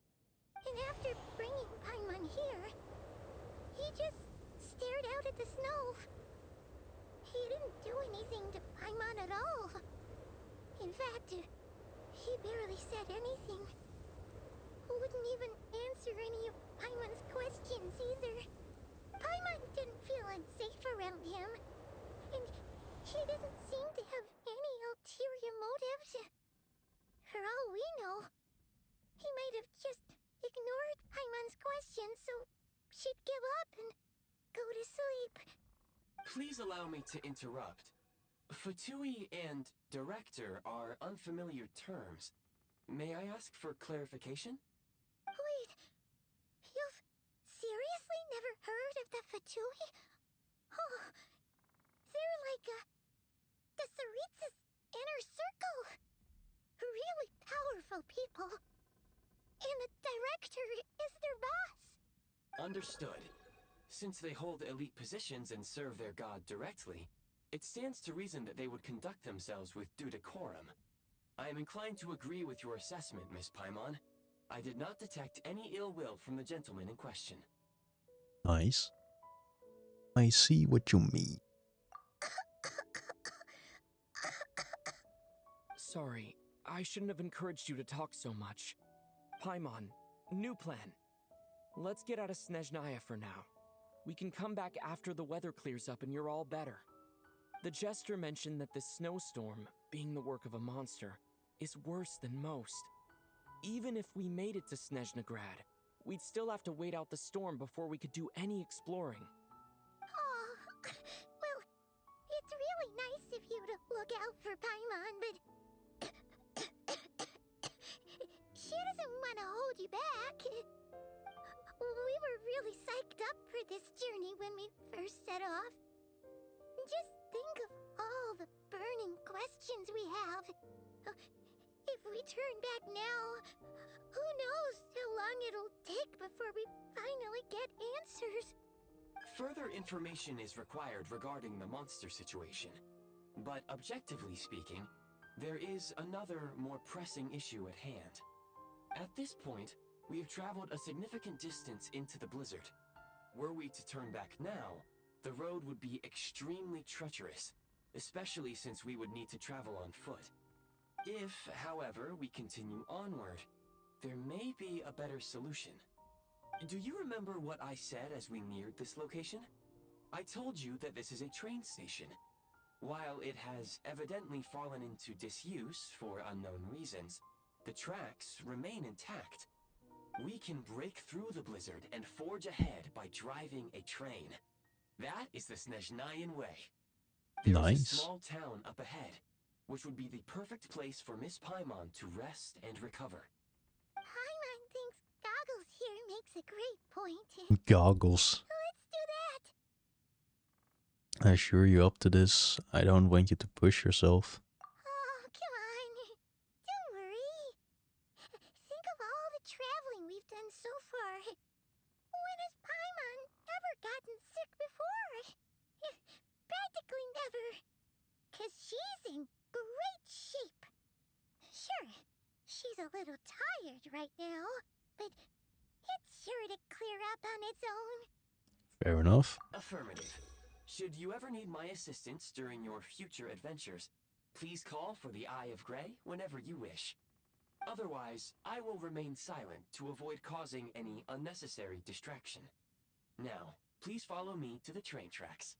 And after bringing Paimon here, he just stared out at the snow. He didn't do anything to Paimon at all. In fact, he barely said anything. wouldn't even answer any of Paimon's questions either. Paimon didn't feel unsafe around him, and he didn't seem to have any ulterior motives. For all we know, he might have just ignored Paimon's questions so she'd give up and go to sleep. Please allow me to interrupt. Fatui and director are unfamiliar terms. May I ask for clarification? Wait, you've seriously never heard of the Fatui? Oh, they're like the Tsaritsa's inner circle. Really powerful people. And the director is their boss. Understood. Since they hold elite positions and serve their god directly, it stands to reason that they would conduct themselves with due decorum. I am inclined to agree with your assessment, Miss Paimon. I did not detect any ill will from the gentleman in question. Nice. I see what you mean. Sorry, I shouldn't have encouraged you to talk so much. Paimon, new plan. Let's get out of Sneznaya for now. We can come back after the weather clears up and you're all better. The jester mentioned that this snowstorm, being the work of a monster, is worse than most. Even if we made it to Snezhnegrad, we'd still have to wait out the storm before we could do any exploring. Oh, well, it's really nice of you to look out for Paimon, but she doesn't want to hold you back. We were really psyched up for this journey when we first set off. Just think of all the burning questions we have. If we turn back now, who knows how long it'll take before we finally get answers. Further information is required regarding the monster situation. But objectively speaking, there is another, more pressing issue at hand. At this point, we have traveled a significant distance into the blizzard. Were we to turn back now, the road would be extremely treacherous, especially since we would need to travel on foot. If, however, we continue onward, there may be a better solution. Do you remember what I said as we neared this location? I told you that this is a train station. While it has evidently fallen into disuse for unknown reasons, the tracks remain intact. We can break through the blizzard and forge ahead by driving a train. That is the Sneznayan way. There is a small town up ahead, which would be the perfect place for Miss Paimon to rest and recover. Paimon thinks Goggles here makes a great point. Goggles. Let's do that. I assure you up to this. I don't want you to push yourself. Oh, come on. Don't worry. Think of all the traveling we've done so far. When has Paimon ever gotten sick before? Practically never. 'Cause she's in great shape. Sure, she's a little tired right now, but it's sure to clear up on its own. Fair enough. Affirmative. Should you ever need my assistance during your future adventures, please call for the Eye of Grey whenever you wish. Otherwise, I will remain silent to avoid causing any unnecessary distraction. Now, please follow me to the train tracks.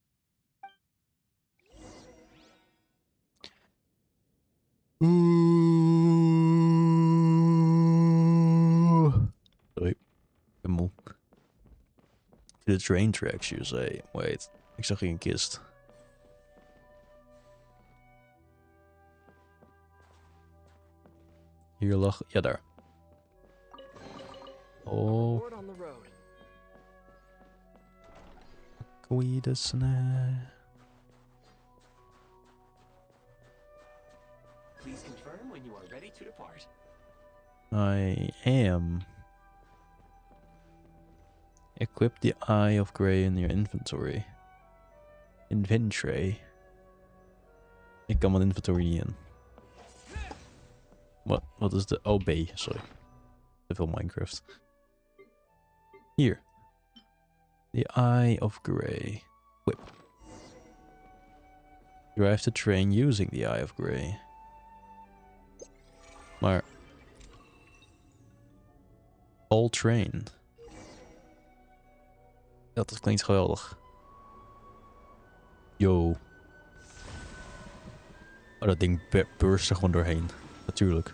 Sorry, ik ben moe. To the train tracks, you say. Wait, ik zag hier een kist. Hier lag... Ja, daar. Oh. Word on the road. Please confirm when you are ready to depart. I am. Equip the Eye of Grey in your inventory. Inventory. Ik kan mijn inventory niet in. Wat is de... Oh, B, sorry. Te veel Minecraft. Hier. The Eye of Grey. Whip. Drive the train using the Eye of Grey. Maar... All train. Dat klinkt geweldig. Yo. Oh, dat ding burst er gewoon doorheen. Natuurlijk.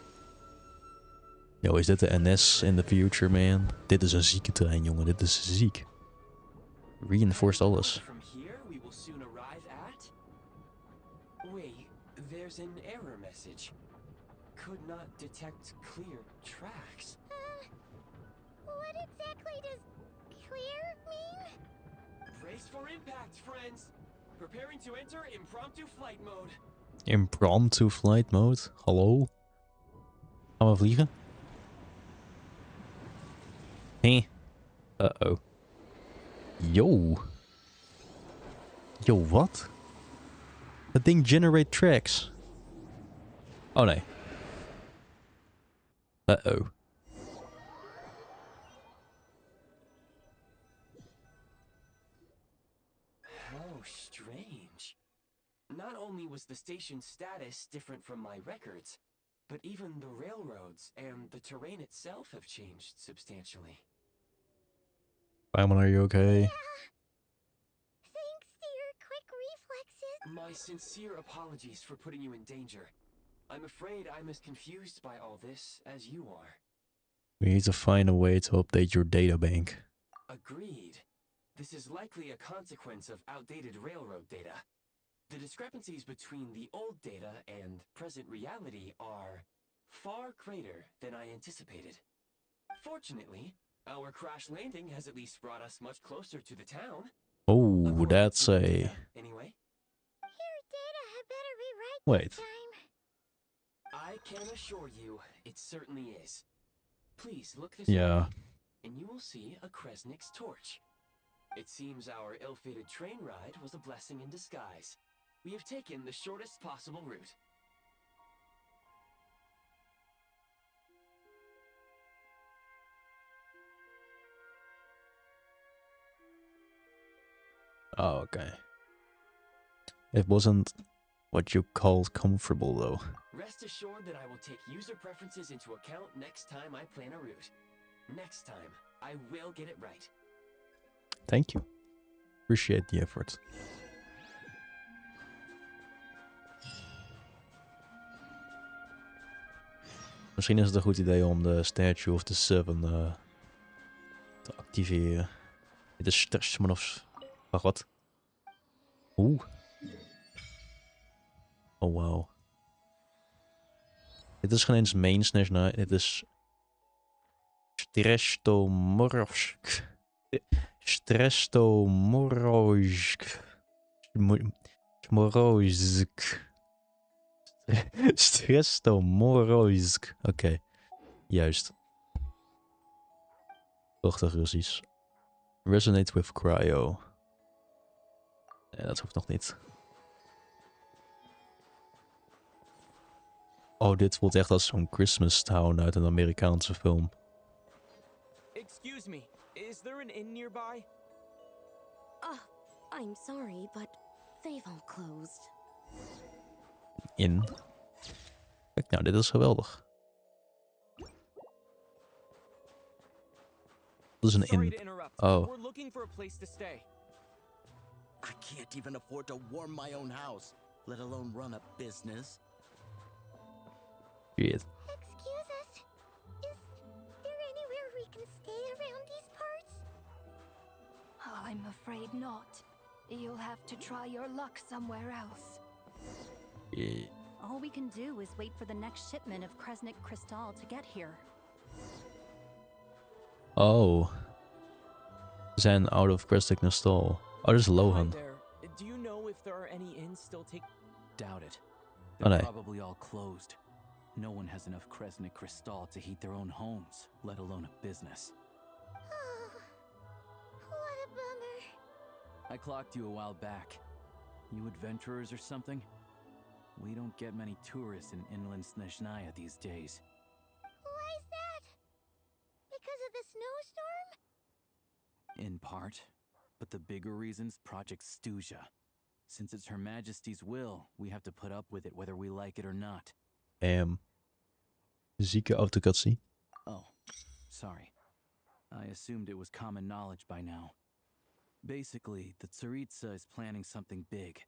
Yo, is dit de NS in the future, man? Dit is een zieke trein, jongen. Dit is ziek. Reinforced alles. From here, we will soon arrive at... Wait, there's an error message. Could not detect clear tracks. What exactly does clear mean? Brace for impact, friends! Preparing to enter impromptu flight mode. Impromptu flight mode? Hallo? Gaan we vliegen? Hé. Uh-oh. Yo. Yo, wat? Dat ding generate tracks. Oh nee. Uh-oh. How strange. Not only was the station's status different from my records, but even the railroads and the terrain itself have changed substantially. Paimon, are you okay? Thanks to your quick reflexes. My sincere apologies for putting you in danger. I'm afraid I'm as confused by all this as you are. We need to find a way to update your data bank. Agreed. This is likely a consequence of outdated railroad data. The discrepancies between the old data and present reality are far greater than I anticipated. Fortunately, our crash landing has at least brought us much closer to the town. Oh, According that's to the a... data, anyway. Your data had better be right Wait. this time. I can assure you, it certainly is. Please look this Yeah. way, and you will see a Kresnik's torch. It seems our ill-fated train ride was a blessing in disguise. We have taken the shortest possible route. Oh, okay. It wasn't what you called comfortable, though. Rest assured that I will take user preferences into account next time I plan a route. Next time, I will get it right. Thank you. Appreciate the effort. Misschien is het een goed idee om de Statue of the Seven te activeren. Dit is stressmanofs. Wacht, wat? Oeh. Oh, wow. Dit is geen eens main Sneznaya. Dit is... Strestomorsk. Strestomorsk. Smorozk. Strestomorozk. Oké. Juist. Prachtig Russisch. Resonate with cryo. Nee, dat hoeft nog niet. Oh, dit voelt echt als zo'n Christmas Town uit een Amerikaanse film. Excuse me, is there an inn nearby? I'm sorry, but they've all closed. In. Kijk nou, dit is geweldig. Dat is een Sorry inn. to interrupt. Oh. We're looking for a place to stay. I can't even afford to warm my own house, let alone run a business. Shit. Excuse us. Is there anywhere we can stay around these parts? I'm afraid not. You'll have to try your luck somewhere else. Yeah. All we can do is wait for the next shipment of Kresnik Crystal to get here. Oh. We zijn out of Kresnik Crystal. Oh, dat is Hi Lohan. there. Do you know if there are any inns still Doubt it. Oh, They're nee. probably all closed. No one has enough Kresnik Crystal to heat their own homes, let alone a business. Oh, what a bummer. I clocked you a while back. You adventurers or something? We don't get many tourists in inland Sneznaya these days. Why is that? Because of the snowstorm? In part. But the bigger reason's Project Stuja. Since it's Her Majesty's will, we have to put up with it whether we like it or not. Zieke autocratie. Oh, sorry. I assumed it was common knowledge by now. Basically, the Tsaritsa is planning something big.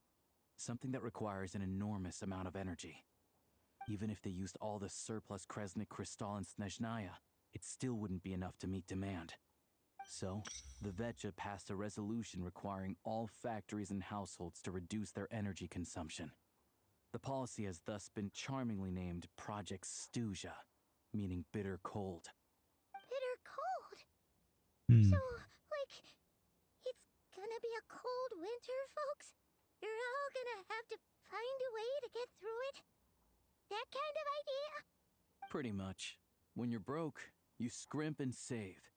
Something that requires an enormous amount of energy. Even if they used all the surplus Kresnik crystal in Sneznaya, it still wouldn't be enough to meet demand. So, the Vetja passed a resolution requiring all factories and households to reduce their energy consumption. The policy has thus been charmingly named Project Stuja, meaning bitter cold. Bitter cold? Hmm. So, like, it's gonna be a cold winter, folks? You're all gonna have to find a way to get through it? That kind of idea? Pretty much. When you're broke, you scrimp and save.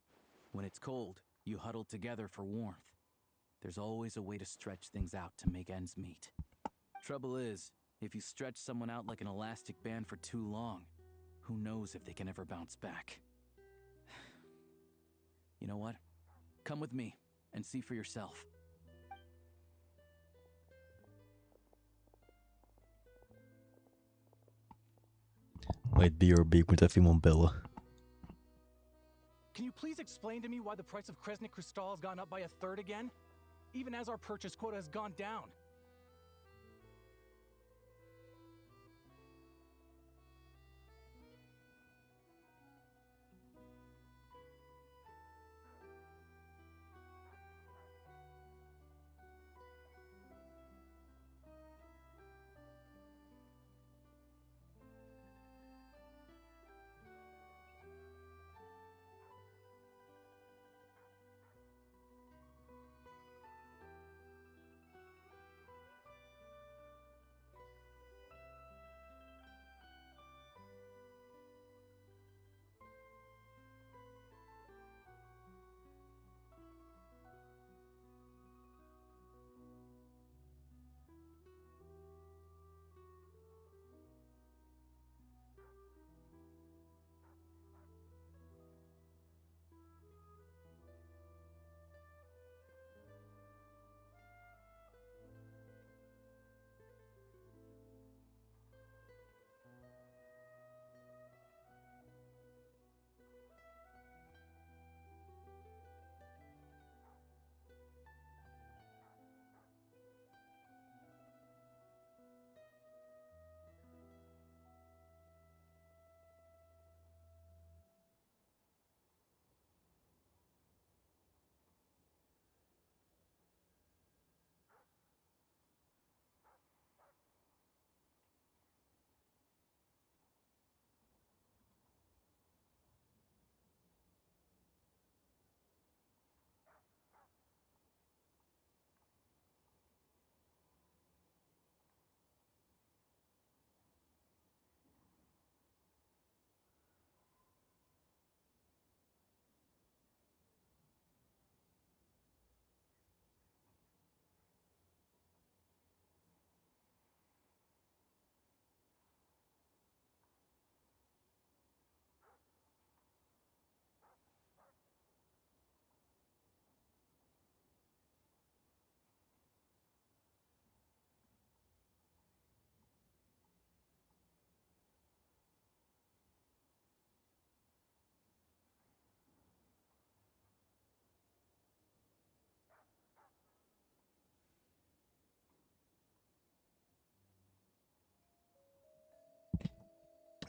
When it's cold, you huddle together for warmth. There's always a way to stretch things out to make ends meet. Trouble is, if you stretch someone out like an elastic band for too long, who knows if they can ever bounce back. You know what? Come with me and see for yourself. Wait, BRB, ik moet even iemand bellen. Can you please explain to me why the price of Kresnik crystal has gone up by a third again? Even as our purchase quota has gone down.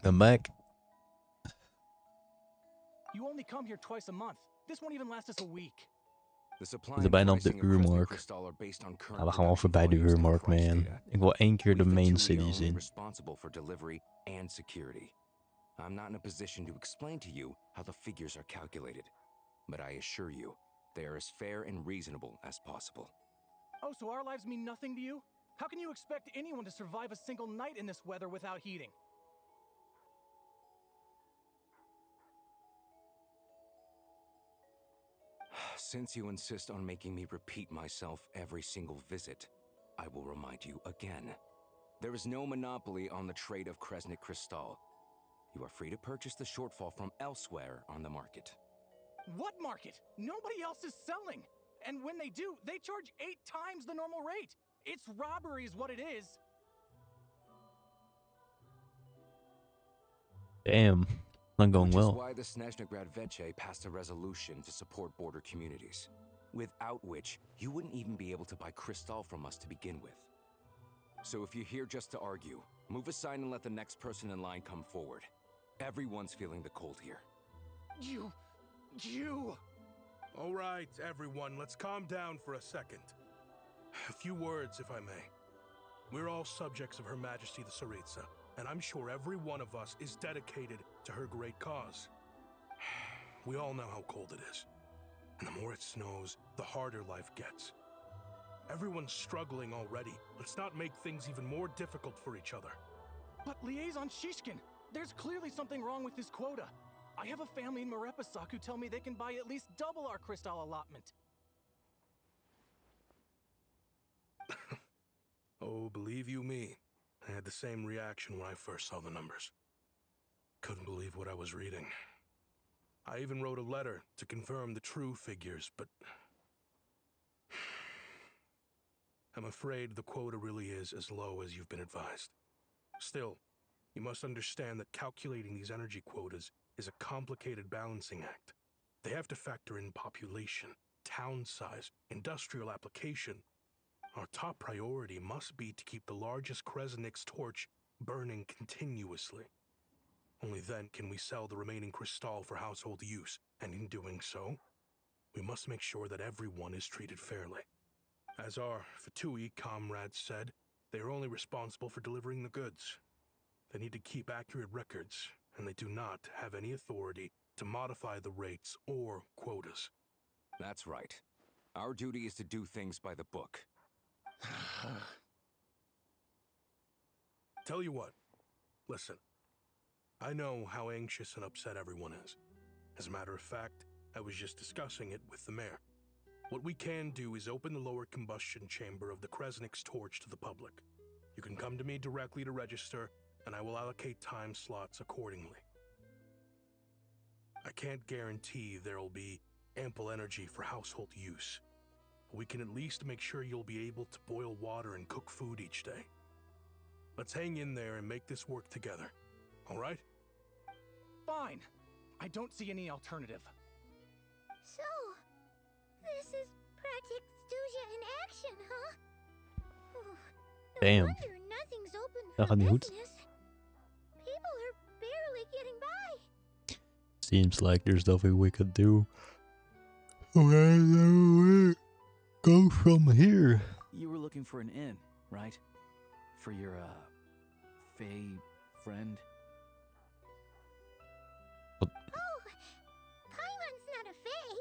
I'm back. You only come here twice a month. This won't even last us a week. We zijn bijna op de uurmark. Ja, we gaan wel voorbij de uurmark, man. Ik wil 1 keer de main city zien. Responsible for delivery and security. I'm not in a position to explain to you how the figures are calculated, but I assure you, they are as fair and reasonable as possible. Oh, so our lives mean nothing to you? How can you expect anyone to survive a single night in this weather without heating? Since you insist on making me repeat myself every single visit, I will remind you again. There is no monopoly on the trade of Kresnik crystal. You are free to purchase the shortfall from elsewhere on the market. What market? Nobody else is selling. And when they do, they charge 8 times the normal rate. It's robbery is what it is. Damn. Not going Which is well. why the Snezhnegrad Veche passed a resolution to support border communities, without which you wouldn't even be able to buy crystal from us to begin with. So if you're here just to argue, move aside and let the next person in line come forward. Everyone's feeling the cold here. You... All right, everyone, let's calm down for a second. A few words, if I may. We're all subjects of Her Majesty the Tsaritsa, and I'm sure every one of us is dedicated to her great cause. We all know how cold it is. And the more it snows, the harder life gets. Everyone's struggling already. Let's not make things even more difficult for each other. But Liaison Shishkin, there's clearly something wrong with this quota. I have a family in Marepasak who tell me they can buy at least double our crystal allotment. Oh, believe you me, I had the same reaction when I first saw the numbers. Couldn't believe what I was reading. I even wrote a letter to confirm the true figures, but I'm afraid the quota really is as low as you've been advised. Still, you must understand that calculating these energy quotas is a complicated balancing act. They have to factor in population, town size, industrial application. Our top priority must be to keep the largest Kresnik's torch burning continuously. Only then can we sell the remaining crystal for household use, and in doing so, we must make sure that everyone is treated fairly. As our Fatui comrades said, they are only responsible for delivering the goods. They need to keep accurate records, and they do not have any authority to modify the rates or quotas. That's right. Our duty is to do things by the book. Tell you what, listen. I know how anxious and upset everyone is. As a matter of fact, I was just discussing it with the mayor. What we can do is open the lower combustion chamber of the Kresnik's torch to the public. You can come to me directly to register, and I will allocate time slots accordingly. I can't guarantee there'll be ample energy for household use. We can at least make sure you'll be able to boil water and cook food each day. Let's hang in there and make this work together. All right? Fine. I don't see any alternative. So, this is Project Stuja in action, huh? No Damn. wonder nothing's open Dat for gaat niet goed. business. People are barely getting by. Seems like there's nothing we can do. Where do we go from here? You were looking for an inn, right? For your, Fae friend? Oh, Paimon's not a fae.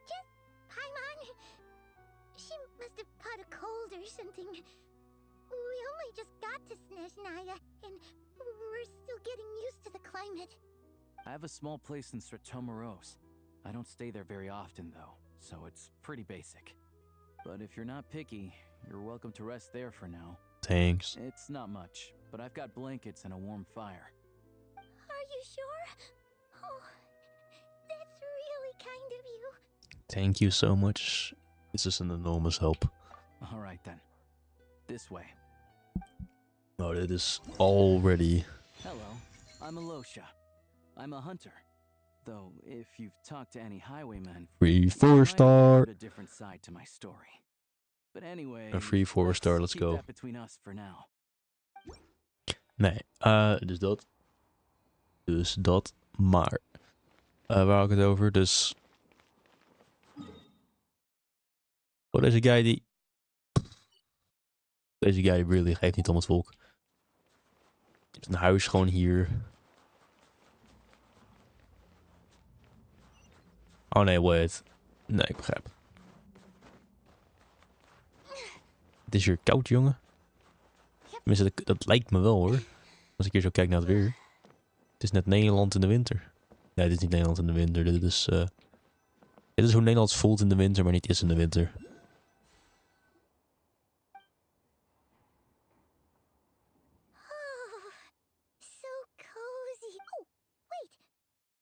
Just Paimon. She must have caught a cold or something. We only just got to Sneznaya, and we're still getting used to the climate. I have a small place in Stratomaros. I don't stay there very often, though, so it's pretty basic. But if you're not picky, you're welcome to rest there for now. Thanks. It's not much, but I've got blankets and a warm fire. Are you sure? Oh, that's really kind of you. Thank you so much. This is an enormous help. All right, then. This way. Oh, dit is already... Hello, I'm Alosha. I'm a hunter. Though, if you've talked to any highwaymen, Free 4-star. a different side to my story. But anyway, Een free 4-star, let's keep go. that between us for now. Nee, dus dat. Dus dat, maar. Waar had ik het over? Dus... Oh, deze guy die... Deze guy really geeft niet om het volk. Je hebt een huis gewoon hier. Oh nee, wait. Nee, ik begrijp. Het is hier koud, jongen. Tenminste, dat lijkt me wel, hoor. Als ik hier zo kijk naar het weer. Het is net Nederland in de winter. Nee, dit is niet Nederland in de winter. Dit is hoe Nederland voelt in de winter, maar niet is in de winter. Oh, so cozy. Oh, wait.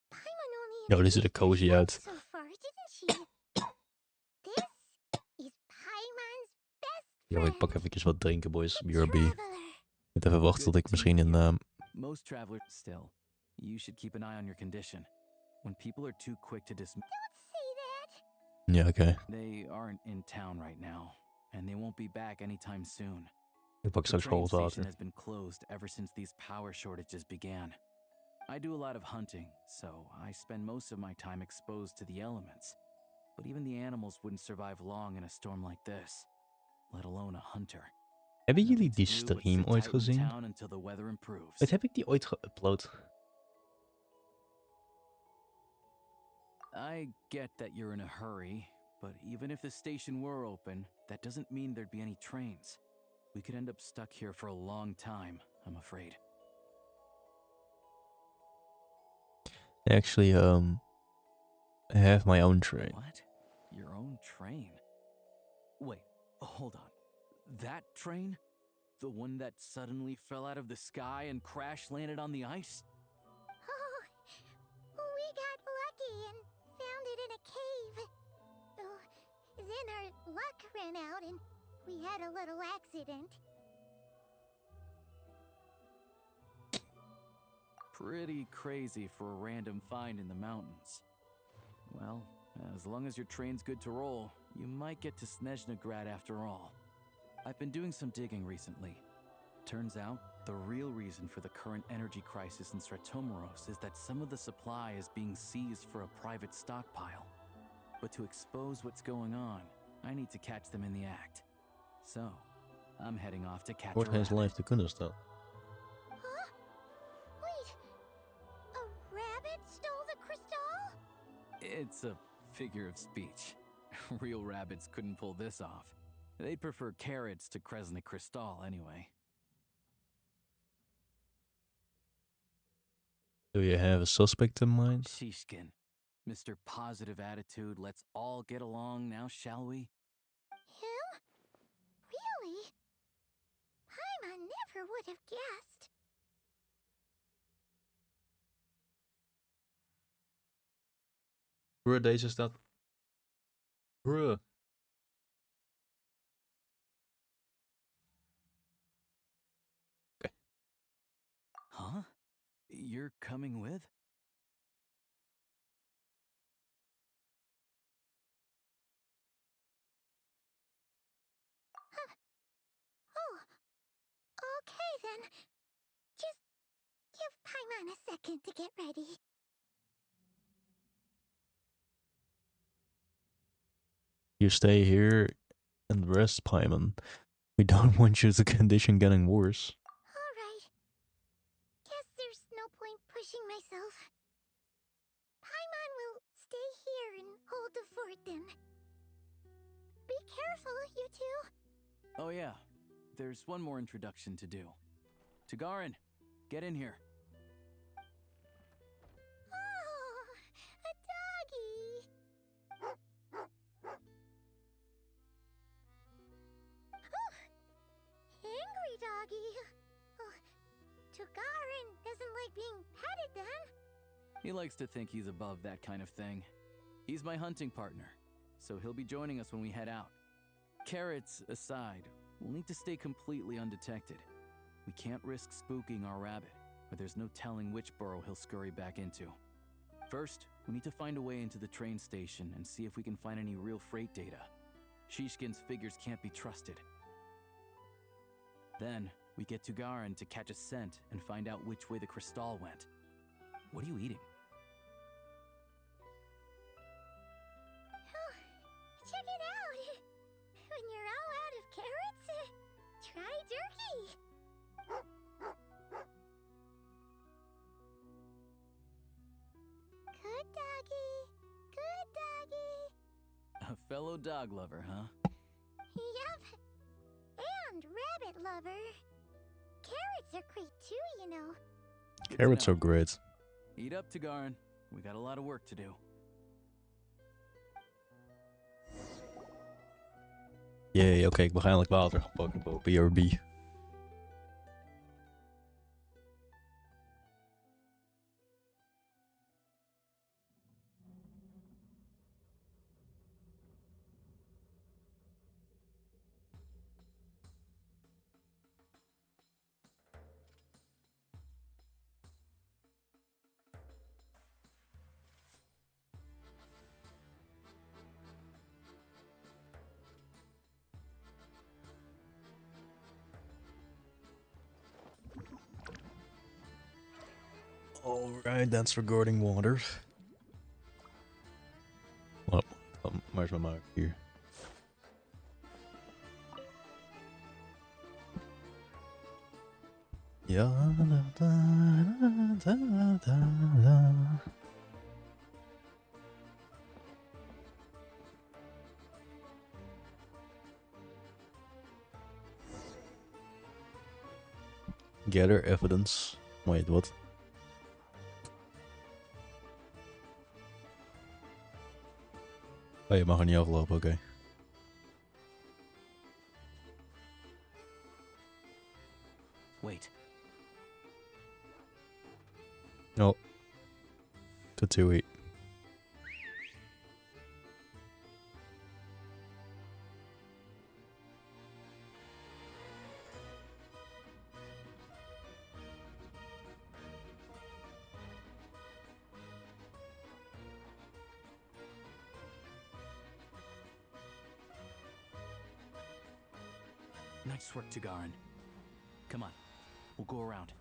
Paimon only Ja, dit ziet er cozy uit. so far, didn't she? This is Paimon's best Ja, friend. ik pak eventjes wat drinken, boys. the BRB. traveler. Moet even wachten tot ik misschien in... Most travelers still. You should keep an eye on your condition. When people are too quick to dismiss... Don't say that! Yeah, okay. They aren't in town right now, and they won't be back anytime soon. Ik pak The straks train cold station water. has been closed ever since these power shortages began. I do a lot of hunting, so I spend most of my time exposed to the elements. But even the animals wouldn't survive long in a storm like this, let alone a hunter. Hebben jullie Nothing die to do but stream sit ooit tight in gezien? town until the weather improves. Wat heb ik die ooit geüpload? I get that you're in a hurry, but even if the station were open, that doesn't mean there'd be any trains. We could end up stuck here for a long time, I'm afraid. Actually, I have my own train. What? Your own train? Wait, hold on. That train? The one that suddenly fell out of the sky and crash landed on the ice? Oh, we got lucky and found it in a cave. Oh, then our luck ran out and we had a little accident. Pretty crazy for a random find in the mountains. Well, as long as your train's good to roll, you might get to Sneznaya after all. I've been doing some digging recently. Turns out, the real reason for the current energy crisis in Stratomeros is that some of the supply is being seized for a private stockpile. But to expose what's going on, I need to catch them in the act. So, I'm heading off to catch a Hoort hij eens rabbit. live te kunnen staan. Huh? Wait, a rabbit stole the crystal? It's a figure of speech. Real rabbits couldn't pull this off. They'd prefer carrots to Crystal anyway. Do you have a suspect in mind? Shishkin, Mr. Positive Attitude, let's all get along now, shall we? Him? Really? Paimon never would have guessed. Bruh, deze staat... Bruh. Okay. Huh? You're coming with? Oh, okay then. Just give Paimon a second to get ready. You stay here and rest, Paimon. We don't want your condition getting worse. Alright. Guess there's no point pushing myself. Paimon will stay here and hold the fort then. Be careful, you two. Oh yeah, there's one more introduction to do. Tagarin, get in here. Oh, a doggy. Angry doggy. Oh, Tagarin doesn't like being petted then. He likes to think he's above that kind of thing. He's my hunting partner, so he'll be joining us when we head out. Carrots aside, we'll need to stay completely undetected. We can't risk spooking our rabbit, or there's no telling which burrow he'll scurry back into. First, we need to find a way into the train station and see if we can find any real freight data. Shishkin's figures can't be trusted. Then, we get Tagarin to catch a scent and find out which way the crystal went. What are you eating? Oh, check it out. When you're all out of carrots, try jerky. Good doggy. Good doggy. A fellow dog lover, huh? Yep. And rabbit lover. Carrots are great too, you know. Good to Carrots know. are great. Eat up, Tagarin. We got a lot of work to do. Jee, oké, ik mag eindelijk water gaan pakken. BRB. Alright, that's regarding water. Well, where's my mark here? Ja, da. Gather evidence. Wait, what? Oh, je mag er niet aflopen, oké. Wait. Oh. Tatooie. Nice work, Tagarin. Come on, we'll go around.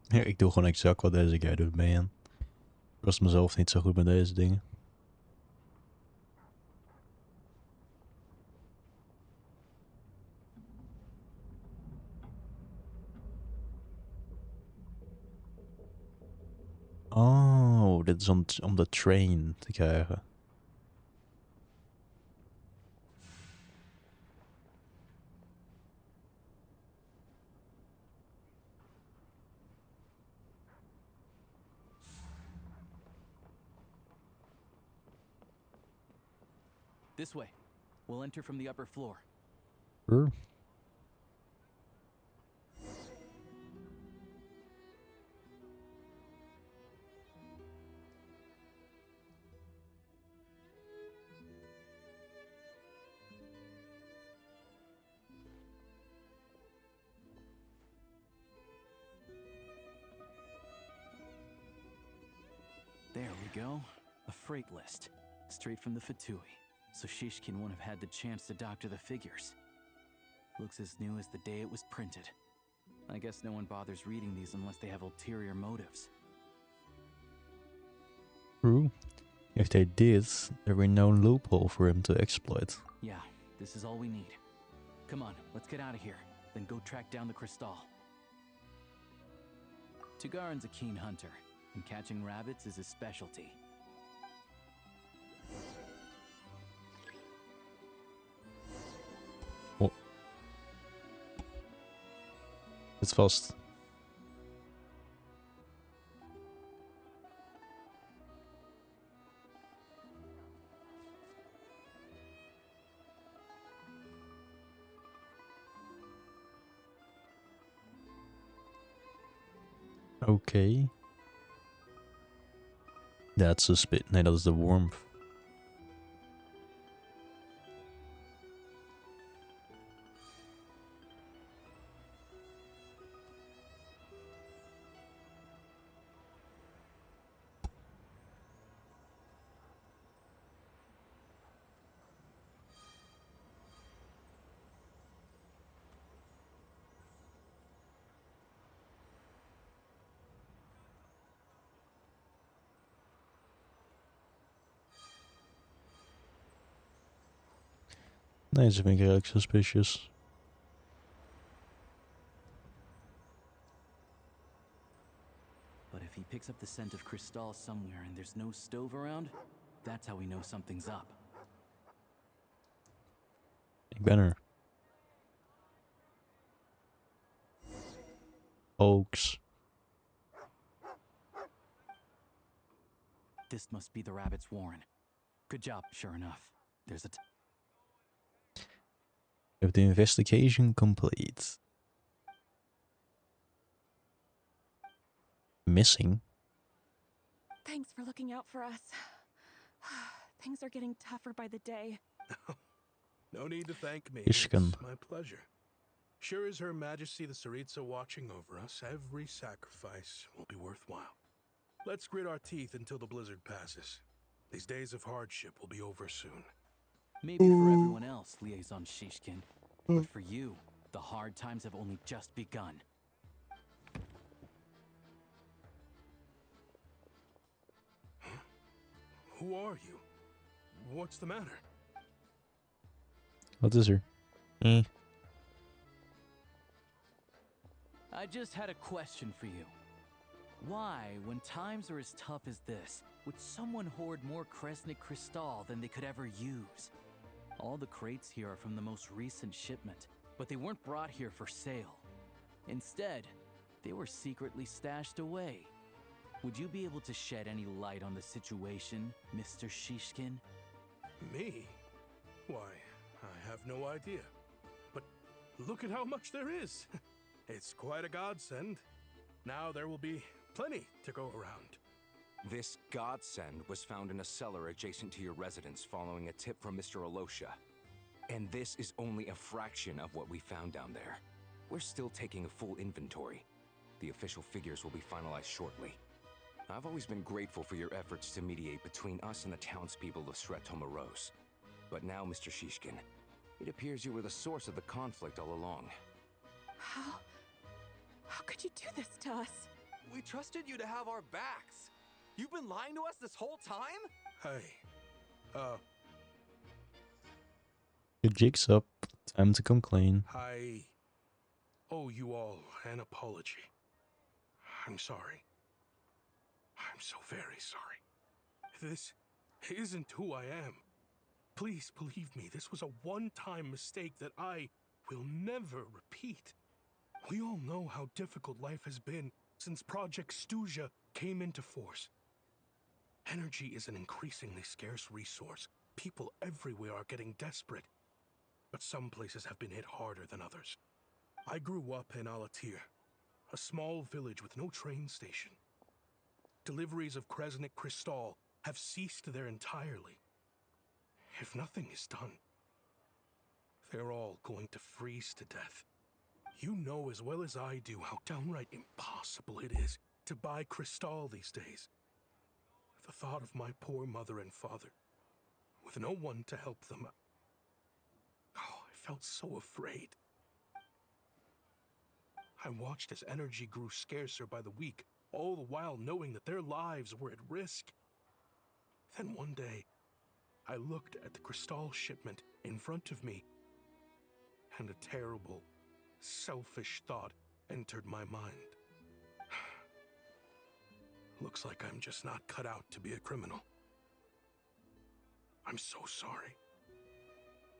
Ja, ik doe gewoon exact wat deze guy doet, man. Ik was mezelf niet zo goed met deze dingen. Oh, dit is om de train te krijgen. This way. We'll enter from the upper floor. Sure. There we go. A freight list. Straight from the Fatui. So Shishkin won't have had the chance to doctor the figures. Looks as new as the day it was printed. I guess no one bothers reading these unless they have ulterior motives. True. If they did, there would be no loophole for him to exploit. Yeah, this is all we need. Come on, let's get out of here. Then go track down the crystal. Tagarin's a keen hunter, and catching rabbits is his specialty. Oh. It's vast. Okay. That's a spit. Nee, dat is de worm. Nee, ze vind ik redelijk suspicious. But if he picks up the scent of crystal somewhere and there's no stove around, that's how we know something's up. Ik ben er. Oaks. This must be the rabbit's warren. Good job, sure enough. There's a... If the investigation complete. missing. Thanks for looking out for us. Things are getting tougher by the day. No need to thank me. Ishkan. It's my pleasure. Sure as Her Majesty the Tsaritsa watching over us, every sacrifice will be worthwhile. Let's grit our teeth until the blizzard passes. These days of hardship will be over soon. Maybe for everyone else, Liaison Shishkin, but for you, the hard times have only just begun. Huh? Who are you? What's the matter? What is er? I just had a question for you. Why, when times are as tough as this, would someone hoard more Kresnik Crystal than they could ever use? All the crates here are from the most recent shipment, but they weren't brought here for sale. Instead, they were secretly stashed away. Would you be able to shed any light on the situation, Mr. Shishkin? Me? Why, I have no idea. But look at how much there is. It's quite a godsend. Now there will be plenty to go around. This godsend was found in a cellar adjacent to your residence following a tip from Mr. Alosha. And this is only a fraction of what we found down there. We're still taking a full inventory. The official figures will be finalized shortly. I've always been grateful for your efforts to mediate between us and the townspeople of Sretomaros. But now, Mr. Shishkin, it appears you were the source of the conflict all along. How could you do this to us? We trusted you to have our backs. You've been lying to us this whole time? Hey, Your jig's up. Time to come clean. I owe you all an apology. I'm sorry. I'm so very sorry. This isn't who I am. Please believe me, this was a one-time mistake that I will never repeat. We all know how difficult life has been since Project Stuja came into force. Energy is an increasingly scarce resource. People everywhere are getting desperate. But some places have been hit harder than others. I grew up in Alatir, a small village with no train station. Deliveries of Kresnik Crystal have ceased there entirely. If nothing is done, they're all going to freeze to death. You know as well as I do how downright impossible it is to buy Crystal these days. The thought of my poor mother and father, with no one to help them, I felt so afraid. I watched as energy grew scarcer by the week, all the while knowing that their lives were at risk. Then one day, I looked at the Crystal shipment in front of me, and a terrible, selfish thought entered my mind. Looks like I'm just not cut out to be a criminal. I'm so sorry.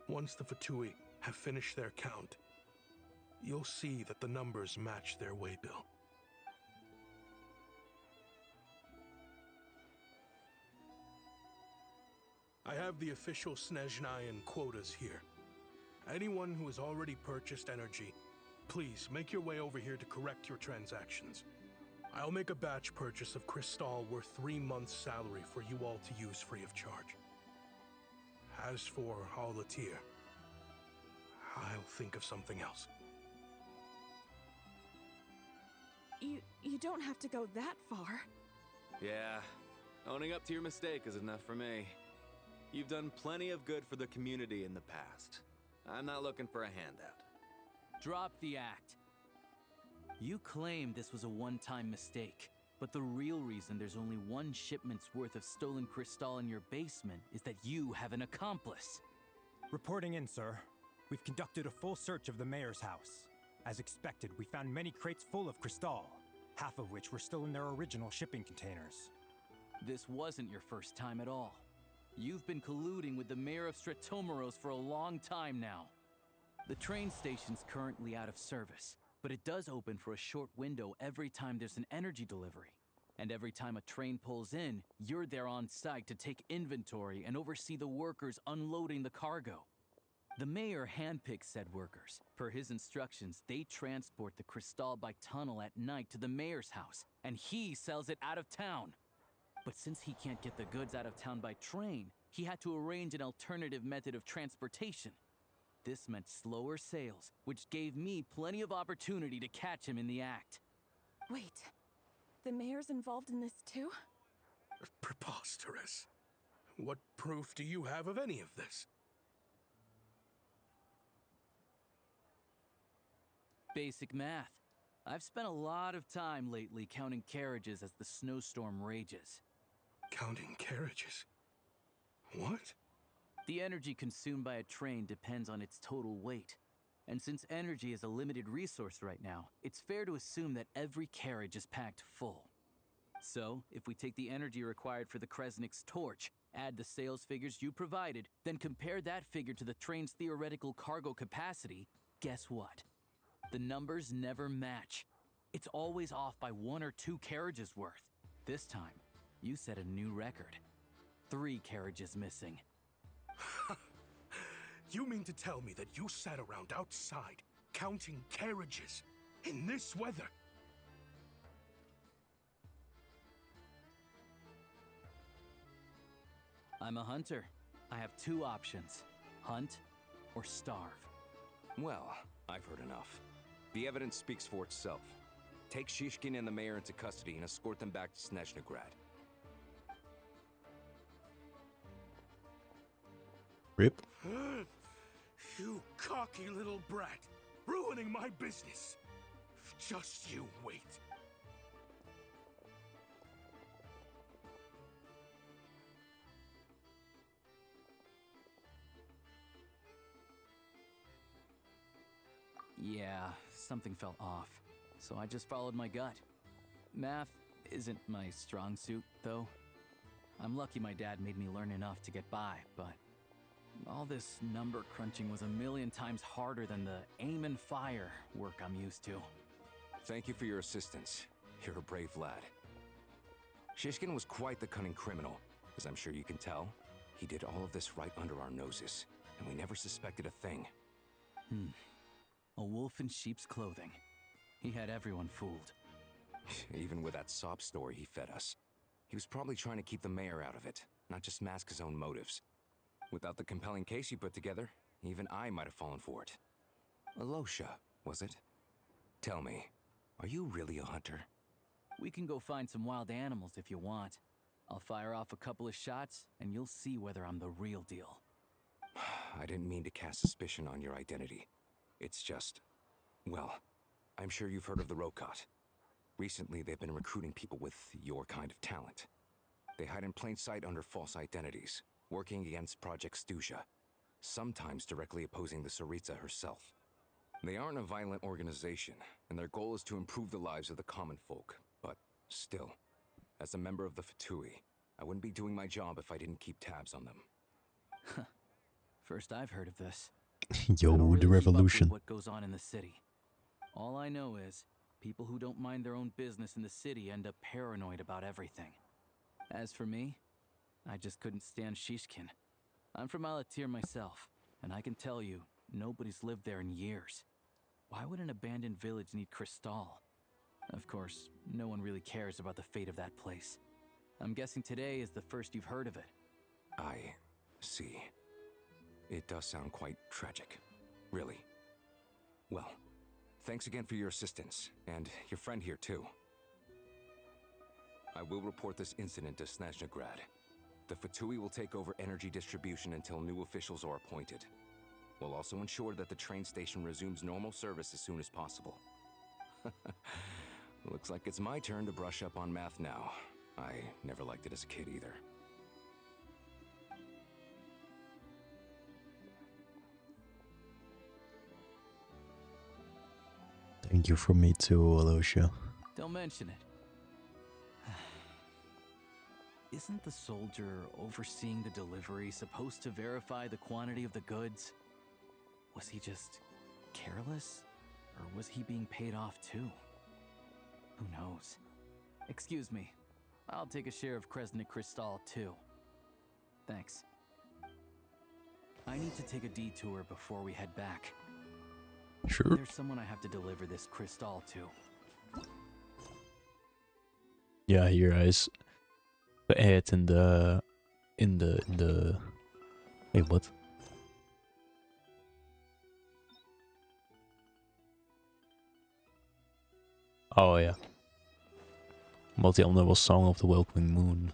Once the Fatui have finished their count, you'll see that the numbers match their waybill. I have the official Sneznayan quotas here. Anyone who has already purchased energy, please make your way over here to correct your transactions. I'll make a batch purchase of Crystal worth 3 months' salary for you all to use free of charge. As for Alatir, I'll think of something else. You don't have to go that far. Yeah, owning up to your mistake is enough for me. You've done plenty of good for the community in the past. I'm not looking for a handout. Drop the act. You claim this was a one-time mistake, but the real reason there's only one shipment's worth of stolen crystal in your basement is that you have an accomplice. Reporting in, sir. We've conducted a full search of the mayor's house. As expected, we found many crates full of crystal, half of which were still in their original shipping containers. This wasn't your first time at all. You've been colluding with the mayor of Sretomaros for a long time now. The train station's currently out of service, but it does open for a short window every time there's an energy delivery. And every time a train pulls in, you're there on site to take inventory and oversee the workers unloading the cargo. The mayor handpicks said workers. Per his instructions, they transport the crystal by tunnel at night to the mayor's house, and he sells it out of town. But since he can't get the goods out of town by train, he had to arrange an alternative method of transportation. This meant slower sales, which gave me plenty of opportunity to catch him in the act. Wait, the mayor's involved in this too? Preposterous. What proof do you have of any of this? Basic math. I've spent a lot of time lately counting carriages as the snowstorm rages. Counting carriages? What? The energy consumed by a train depends on its total weight. And since energy is a limited resource right now, it's fair to assume that every carriage is packed full. So, if we take the energy required for the Kresnik's torch, add the sales figures you provided, then compare that figure to the train's theoretical cargo capacity, guess what? The numbers never match. It's always off by 1 or 2 carriages worth. This time, you set a new record. 3 carriages missing. You mean to tell me that you sat around outside, counting carriages, in this weather? I'm a hunter. I have 2 options. Hunt or starve. Well, I've heard enough. The evidence speaks for itself. Take Shishkin and the mayor into custody and escort them back to Sneznaya. Rip. You cocky little brat, ruining my business. Just you wait. Yeah, something felt off, so I just followed my gut. Math isn't my strong suit, though. I'm lucky my dad made me learn enough to get by, but all this number crunching was a million times harder than the aim and fire work I'm used to. Thank you for your assistance. You're a brave lad. Shishkin was quite the cunning criminal, as I'm sure you can tell. He did all of this right under our noses, and we never suspected a thing. A wolf in sheep's clothing. He had everyone fooled. Even with that sob story he fed us. He was probably trying to keep the mayor out of it, not just mask his own motives. Without the compelling case you put together, even I might have fallen for it. Alosha, was it? Tell me, are you really a hunter? We can go find some wild animals if you want. I'll fire off a couple of shots, and you'll see whether I'm the real deal. I didn't mean to cast suspicion on your identity. It's just... well, I'm sure you've heard of the Rokot. Recently, they've been recruiting people with your kind of talent. They hide in plain sight under false identities, working against Project Stuja, sometimes directly opposing the Tsaritsa herself. They aren't a violent organization, and their goal is to improve the lives of the common folk. But still, as a member of the Fatui, I wouldn't be doing my job if I didn't keep tabs on them. First I've heard of this. Yo, the revolution. What goes on in the city? All I know is, people who don't mind their own business in the city end up paranoid about everything. As for me, I just couldn't stand Shishkin. I'm from Alatir myself, and I can tell you, nobody's lived there in years. Why would an abandoned village need crystal? Of course, no one really cares about the fate of that place. I'm guessing today is the first you've heard of it. I see. It does sound quite tragic. Really. Well, thanks again for your assistance, and your friend here too. I will report this incident to Sneznaya. The Fatui will take over energy distribution until new officials are appointed. We'll also ensure that the train station resumes normal service as soon as possible. Looks like it's my turn to brush up on math now. I never liked it as a kid either. Thank you from me too, Alosha. Don't mention it. Isn't the soldier overseeing the delivery supposed to verify the quantity of the goods? Was he just careless? Or was he being paid off too? Who knows? Excuse me. I'll take a share of Kresnik Crystal too. Thanks. I need to take a detour before we head back. Sure. There's someone I have to deliver this crystal to. Ja, hier, hij is geëd in de... Hey, wat? Oh ja. Omdat die andere was Song of the Welcoming Moon.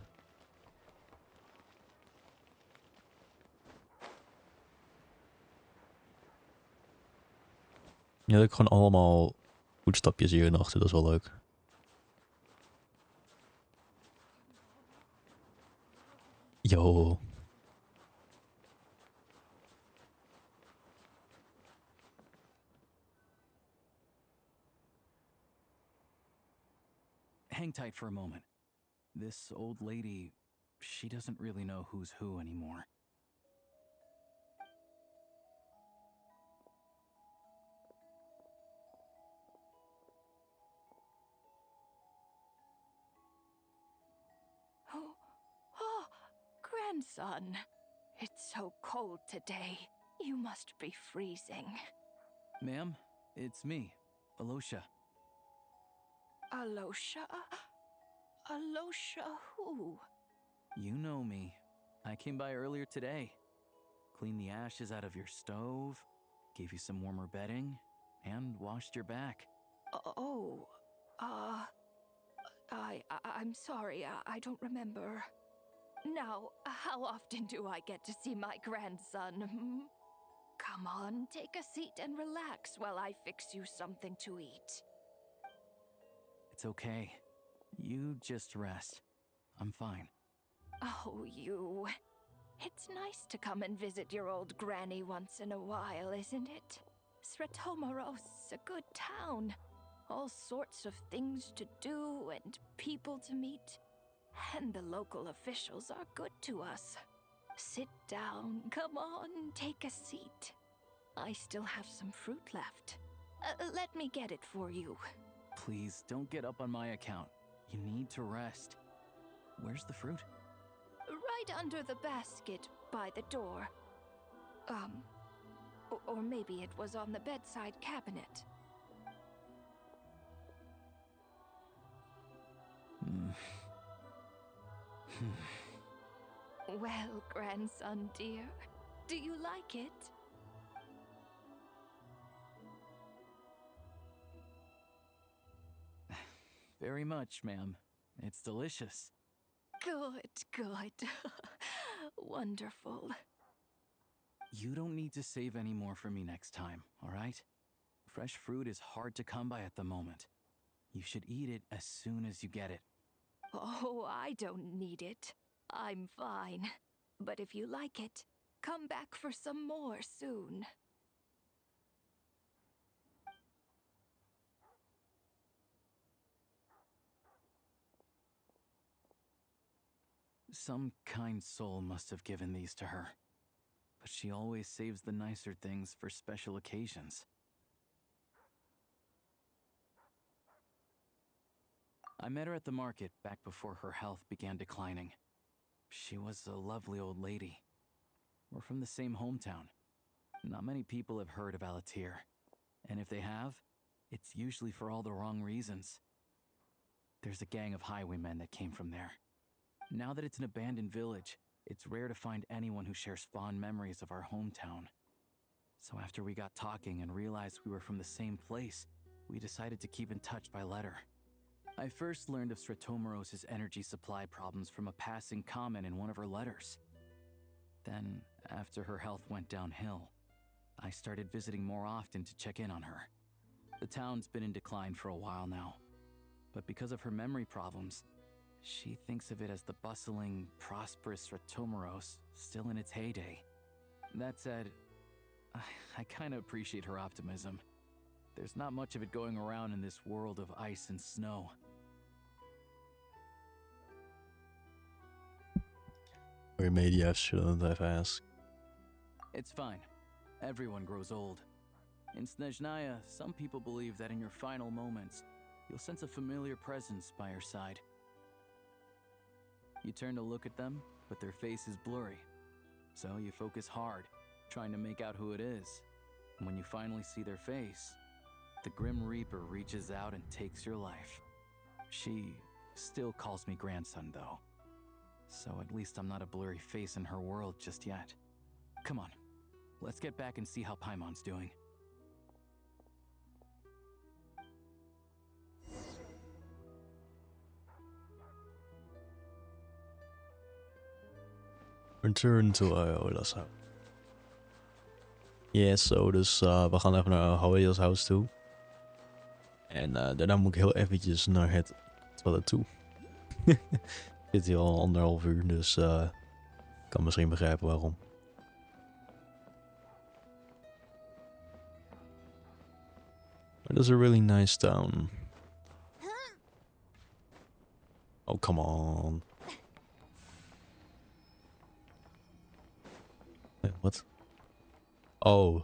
Ja, dat ik gewoon allemaal voetstapjes hier en achter, dat is wel leuk. Yo. Hang tight for a moment. This old lady, she doesn't really know who's who anymore. Oh, grandson. It's so cold today. You must be freezing. Ma'am, it's me, Alosha. Alosha? Alosha who? You know me. I came by earlier today. Cleaned the ashes out of your stove, gave you some warmer bedding, and washed your back. Oh, I'm sorry, I don't remember. Now, how often do I get to see my grandson, hmm? Come on, take a seat and relax while I fix you something to eat. It's okay. You just rest. I'm fine. Oh, you. It's nice to come and visit your old granny once in a while, isn't it? Sretomaros, a good town. All sorts of things to do and people to meet. And the local officials are good to us. Sit down, come on, take a seat. I still have some fruit left. Let me get it for you. Please, don't get up on my account. You need to rest. Where's the fruit? Right under the basket by the door. Or maybe it was on the bedside cabinet. Well, grandson dear, do you like it? Very much, ma'am. It's delicious. Good. Wonderful. You don't need to save any more for me next time, all right? Fresh fruit is hard to come by at the moment. You should eat it as soon as you get it. Oh, I don't need it. I'm fine. But if you like it, come back for some more soon. Some kind soul must have given these to her. But she always saves the nicer things for special occasions. I met her at the market back before her health began declining. She was a lovely old lady. We're from the same hometown. Not many people have heard of Alatir. And if they have, it's usually for all the wrong reasons. There's a gang of highwaymen that came from there. Now that it's an abandoned village, it's rare to find anyone who shares fond memories of our hometown. So after we got talking and realized we were from the same place, we decided to keep in touch by letter. I first learned of Sretomaros' energy supply problems from a passing comment in one of her letters. Then, after her health went downhill, I started visiting more often to check in on her. The town's been in decline for a while now, but because of her memory problems, she thinks of it as the bustling, prosperous Sretomaros still in its heyday. That said, I kinda appreciate her optimism. There's not much of it going around in this world of ice and snow. Or maybe I shouldn't have asked. It's fine. Everyone grows old. In Sneznaya, some people believe that in your final moments, you'll sense a familiar presence by your side. You turn to look at them, but their face is blurry. So you focus hard, trying to make out who it is. And when you finally see their face, the Grim Reaper reaches out and takes your life. She still calls me grandson, though. So at least I'm not a blurry face in her world just yet. Come on, let's get back and see how Paimon's doing. Return to Iola's house. Yes, dus we gaan even naar Iola's house toe. En daarna moet ik heel eventjes naar het toilet toe. Ik zit hier al 1,5 uur, dus kan misschien begrijpen waarom. But it's a really nice town. Oh, come on. What? Oh.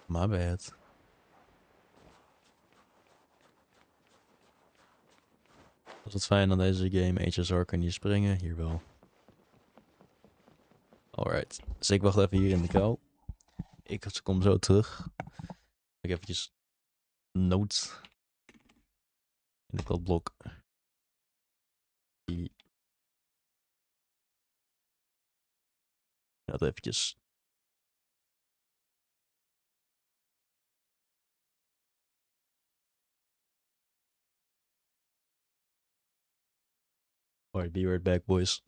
My bad. Was het fijn aan deze game? HSR kan niet springen? Hier wel. Alright. Dus ik wacht even hier in de kou. Ik kom zo terug. Ik eventjes notes in het kladblok. Dat eventjes. Alright, be right back, boys.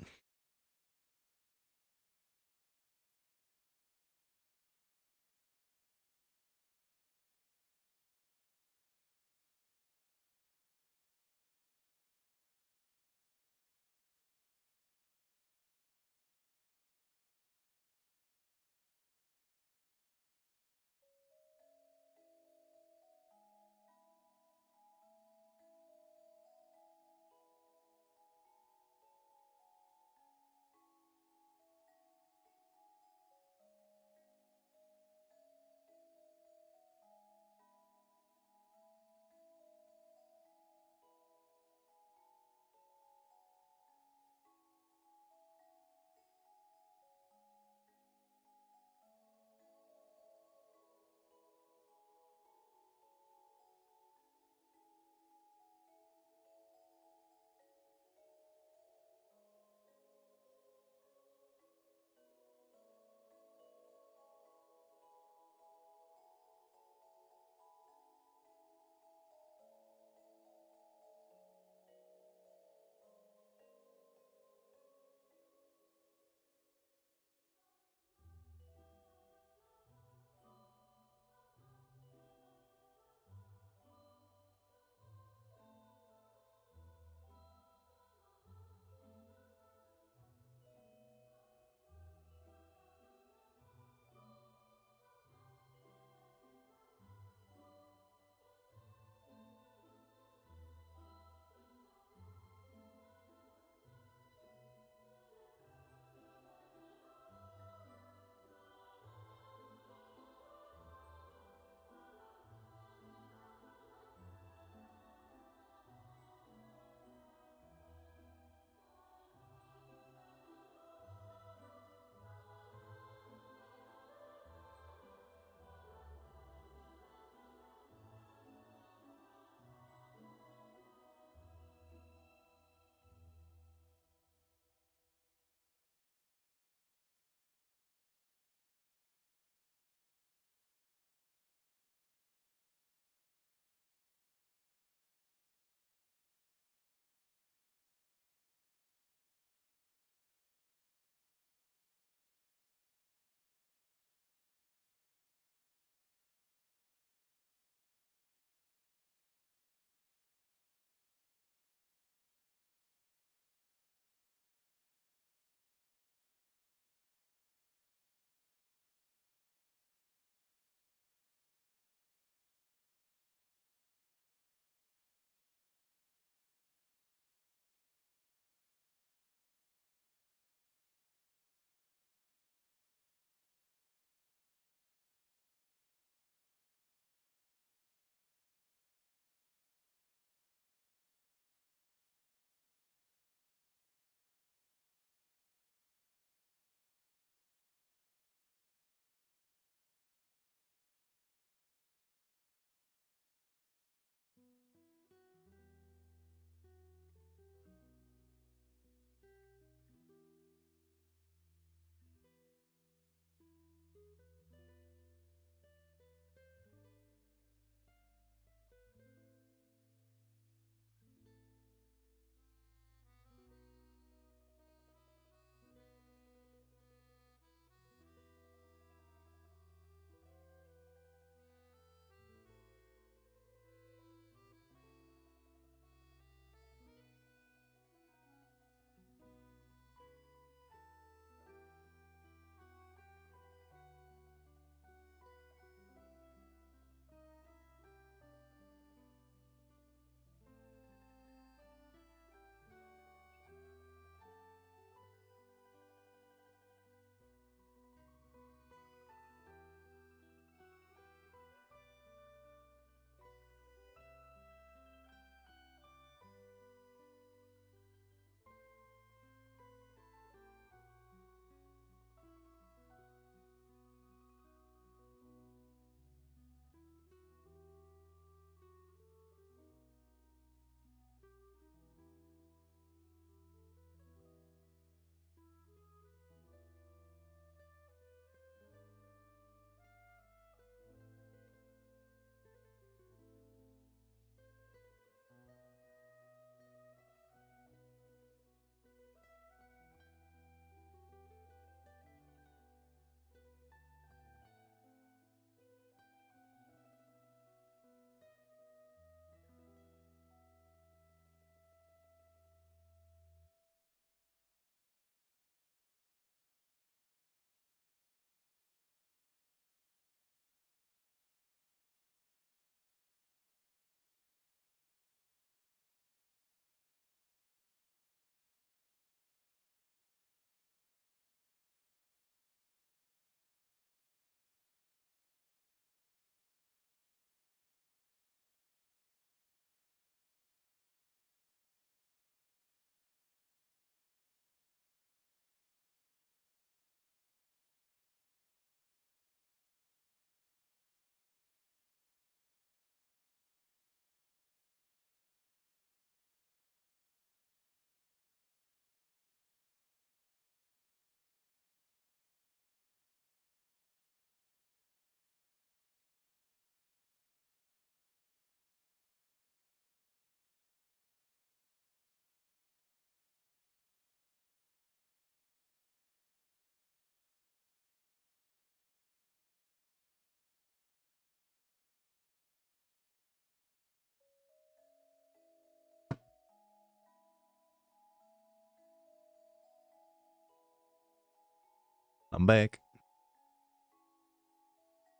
I'm back.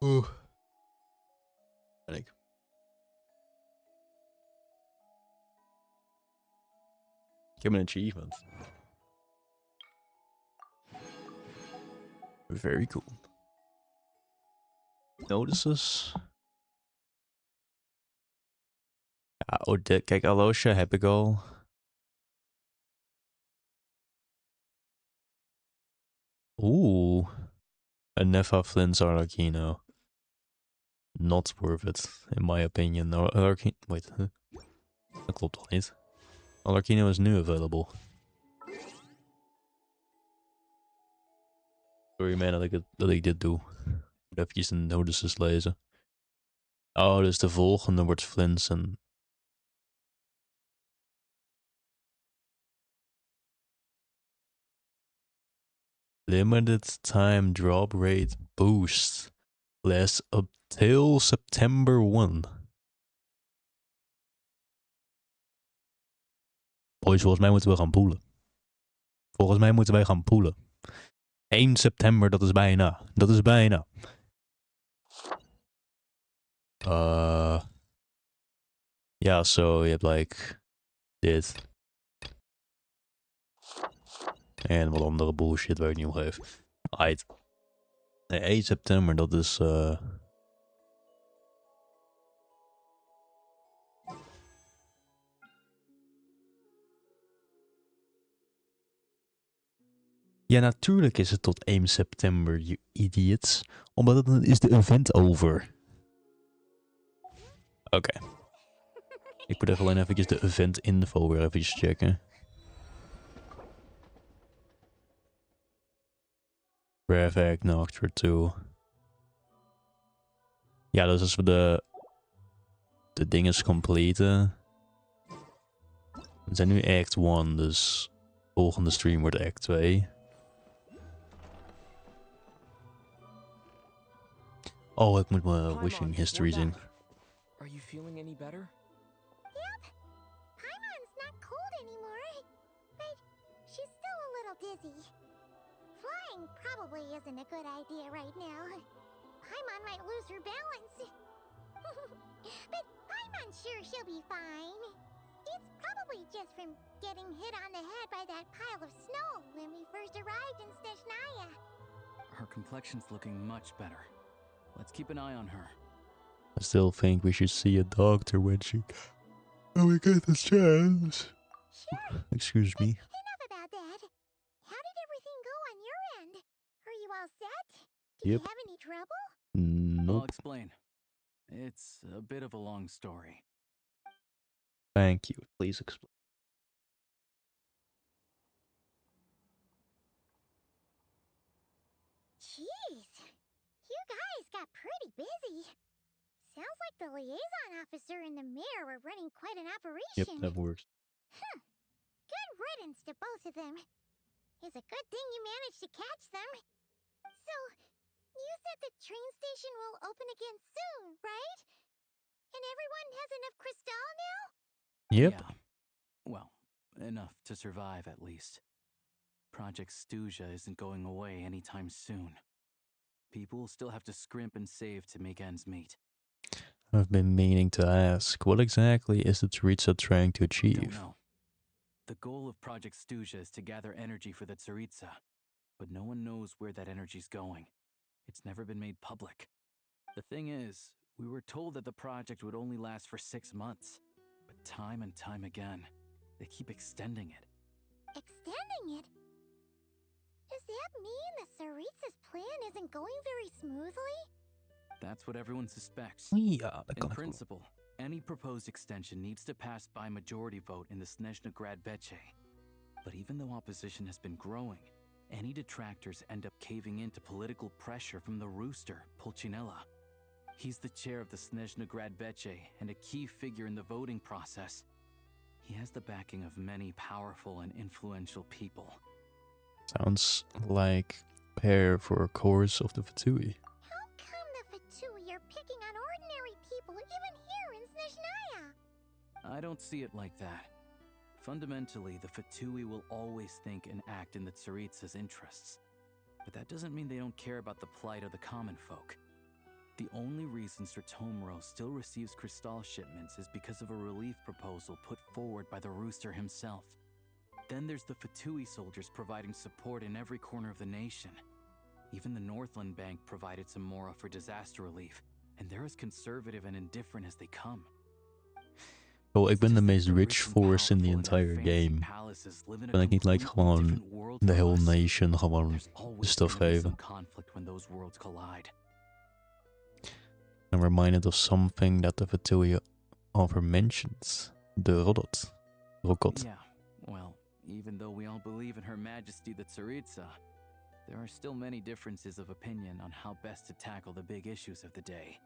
Oeh. Ben ik. Ik heb een achievement. Very cool. Notices. Ja, ondeken. Kijk, Alosha heb ik al. Oeh. Een Nefa Flint's Arlecchino. Not worth it, in my opinion. No, wait, huh? Dat klopt toch niet? Arlecchino is nu available. Sorry man dat ik dit doe. Ik moet even de notices lezen. Oh, dus de volgende wordt Flint's en... Limited time drop rate boost. Lasts up till September 1. Boys, volgens mij moeten we gaan poelen. Volgens mij moeten wij gaan poelen. 1 september, dat is bijna. Dat is bijna. Ja, zo, je hebt like... dit. En wat andere bullshit waar ik niet om geef. Aight. Nee, 1 september, dat is... Ja, natuurlijk is het tot 1 september, you idiots. Omdat dan is de event over. Oké. Ik moet even alleen eventjes de event info weer eventjes checken. Perfect, no Achter 2. Ja, dus als we de dinges completen. We zijn nu Act 1, dus volgende stream wordt Act 2. Oh, ik moet mijn wishing history zien. Are you feeling any better? Yep. Paimon's not cold anymore, but she's still a little dizzy. Flying probably isn't a good idea right now. Paimon might lose her balance. But Paimon's sure she'll be fine. It's probably just from getting hit on the head by that pile of snow when we first arrived in Sneznaya. Her complexion's looking much better. Let's keep an eye on her. I still think we should see a doctor when we get this chance. Sure. Excuse me. Enough about that. How did everything go on your end? Are you all set? Did Yep. you have any trouble? I'll Nope. explain. It's a bit of a long story. Thank you. Please explain. Jeez. You guys got pretty busy. Sounds like the liaison officer and the mayor were running quite an Yep, operation. that works. Good riddance to both of them. It's a good thing you managed to catch them. So, you said the train station will open again soon, right? And everyone has enough crystal now? Yep. Yeah. Well, enough to survive at least. Project Stuja isn't going away anytime soon. People will still have to scrimp and save to make ends meet. I've been meaning to ask, what exactly is the Tsaritsa trying to Don't achieve? know. The goal of Project Stuja is to gather energy for the Tsaritsa, but no one knows where that energy's going. It's never been made public. The thing is, we were told that the project would only last for 6 months, but time and time again, they keep extending it. Extending it? Does that mean the Tsaritsa's plan isn't going very smoothly? That's what everyone suspects. Ja, dat In kan ik wel. principle, any proposed extension needs to pass by majority vote in the Sneznaya Veche. But even though opposition has been growing, any detractors end up caving in to political pressure from the rooster, Pulcinella. He's the chair of the Sneznaya Veche and a key figure in the voting process. He has the backing of many powerful and influential people. Sounds like pair for a course of the Fatui. How come the Fatui are picking on ordinary people even here in Sneznaya? I don't see it like that. Fundamentally, the Fatui will always think and act in the Tsaritsa's interests. But that doesn't mean they don't care about the plight of the common folk. The only reason Tomoro still receives Crystal shipments is because of a relief proposal put forward by the Rooster himself. Then there's the Fatui soldiers providing support in every corner of the nation. Even the Northland Bank provided some mora for disaster relief, and they're as conservative and indifferent as they come. Oh, ik ben de meest rich force in the entire game. Ben ik niet like gewoon de hele nation gewoon stuff geven. I'm reminded of something that the Fatui offer mentions. The Rokot. Yeah, well, even though we all believe in Her Majesty the Tsaritsa, there are still many differences of opinion on how best to tackle the big issues of the day.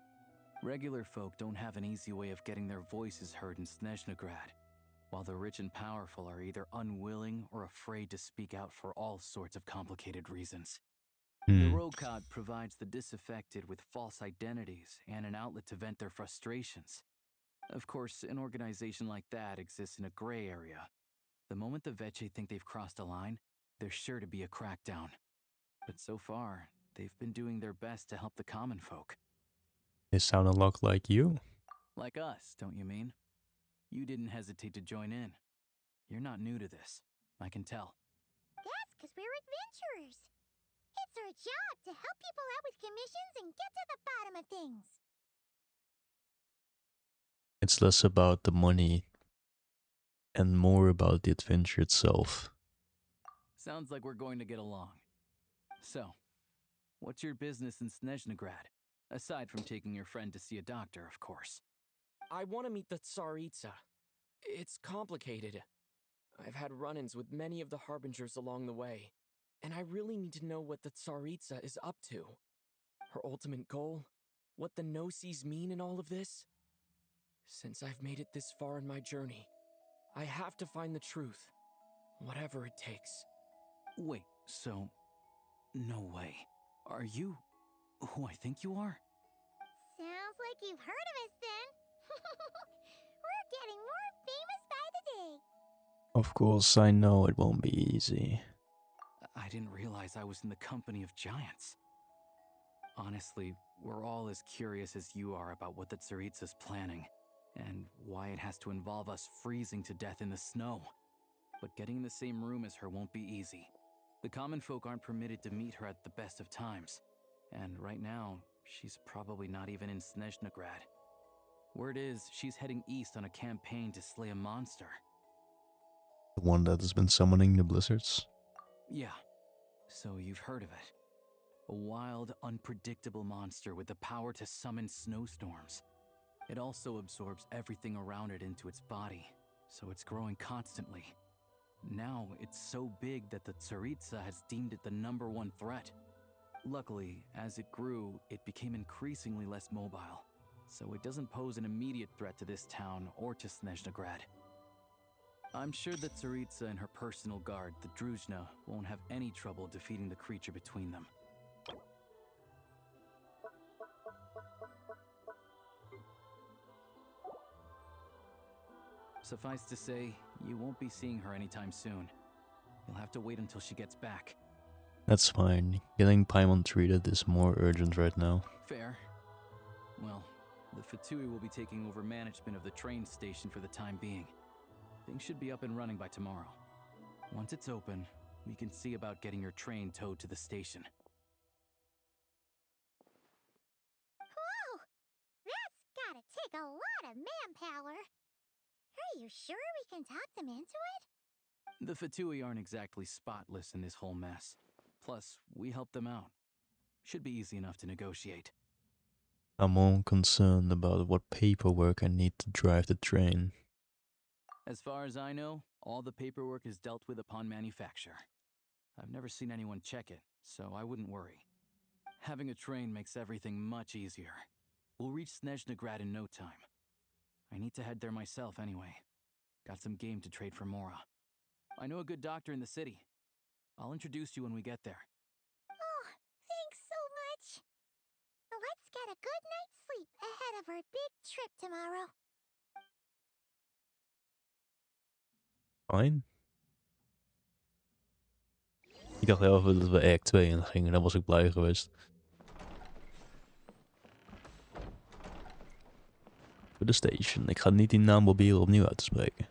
Regular folk don't have an easy way of getting their voices heard in Sneznaya, while the rich and powerful are either unwilling or afraid to speak out for all sorts of complicated reasons. The Rokot provides the disaffected with false identities and an outlet to vent their frustrations. Of course, an organization like that exists in a gray area. The moment the Veche think they've crossed a line, there's sure to be a crackdown. But so far, they've been doing their best to help the common folk. They sound a lot like you. Like us, don't you mean? You didn't hesitate to join in. You're not new to this, I can tell. That's because we're adventurers. It's our job to help people out with commissions and get to the bottom of things. It's less about the money and more about the adventure itself. Sounds like we're going to get along. So, what's your business in Sneznaya? Aside from taking your friend to see a doctor, of course. I want to meet the Tsaritsa. It's complicated. I've had run-ins with many of the Harbingers along the way, and I really need to know what the Tsaritsa is up to. Her ultimate goal, what the no-sees mean in all of this. Since I've made it this far in my journey, I have to find the truth, whatever it takes. Wait, so... no way. Are you who I think you are? Sounds like you've heard of us then. We're getting more famous by the day. Of course, I know it won't be easy. I didn't realize I was in the company of giants. Honestly, we're all as curious as you are about what the Tsaritsa's planning, and why it has to involve us freezing to death in the snow. But getting in the same room as her won't be easy. The common folk aren't permitted to meet her at the best of times, and right now, she's probably not even in Sneznaya. Word is, she's heading east on a campaign to slay a monster. The one that has been summoning the blizzards? Yeah, so you've heard of it. A wild, unpredictable monster with the power to summon snowstorms. It also absorbs everything around it into its body, so it's growing constantly. Now, it's so big that the Tsaritsa has deemed it the #1 threat. Luckily, as it grew, it became increasingly less mobile, so it doesn't pose an immediate threat to this town or to Sneznaya. I'm sure that Tsaritsa and her personal guard, the Druzhna, won't have any trouble defeating the creature between them. Suffice to say, you won't be seeing her anytime soon. You'll have to wait until she gets back. That's fine. Getting Paimon treated is more urgent right now. Fair. Well, the Fatui will be taking over management of the train station for the time being. Things should be up and running by tomorrow. Once it's open, we can see about getting your train towed to the station. Whoa! That's gotta take a lot of manpower. Are you sure we can talk them into it? The Fatui aren't exactly spotless in this whole mess. Plus, we helped them out. Should be easy enough to negotiate. I'm more concerned about what paperwork I need to drive the train. As far as I know, all the paperwork is dealt with upon manufacture. I've never seen anyone check it, so I wouldn't worry. Having a train makes everything much easier. We'll reach Sneznaya in no time. I need to head there myself anyway. Got some game to trade for Mora. I know a good doctor in the city. I'll introduce you when we get there. Oh, thanks so much. Let's get a good night's sleep ahead of our big trip tomorrow. Fine. Ik dacht heel even dat we Act 2 in gingen. Dan was ik blij geweest. Voor de station. Ik ga niet die naam proberen opnieuw uit te spreken.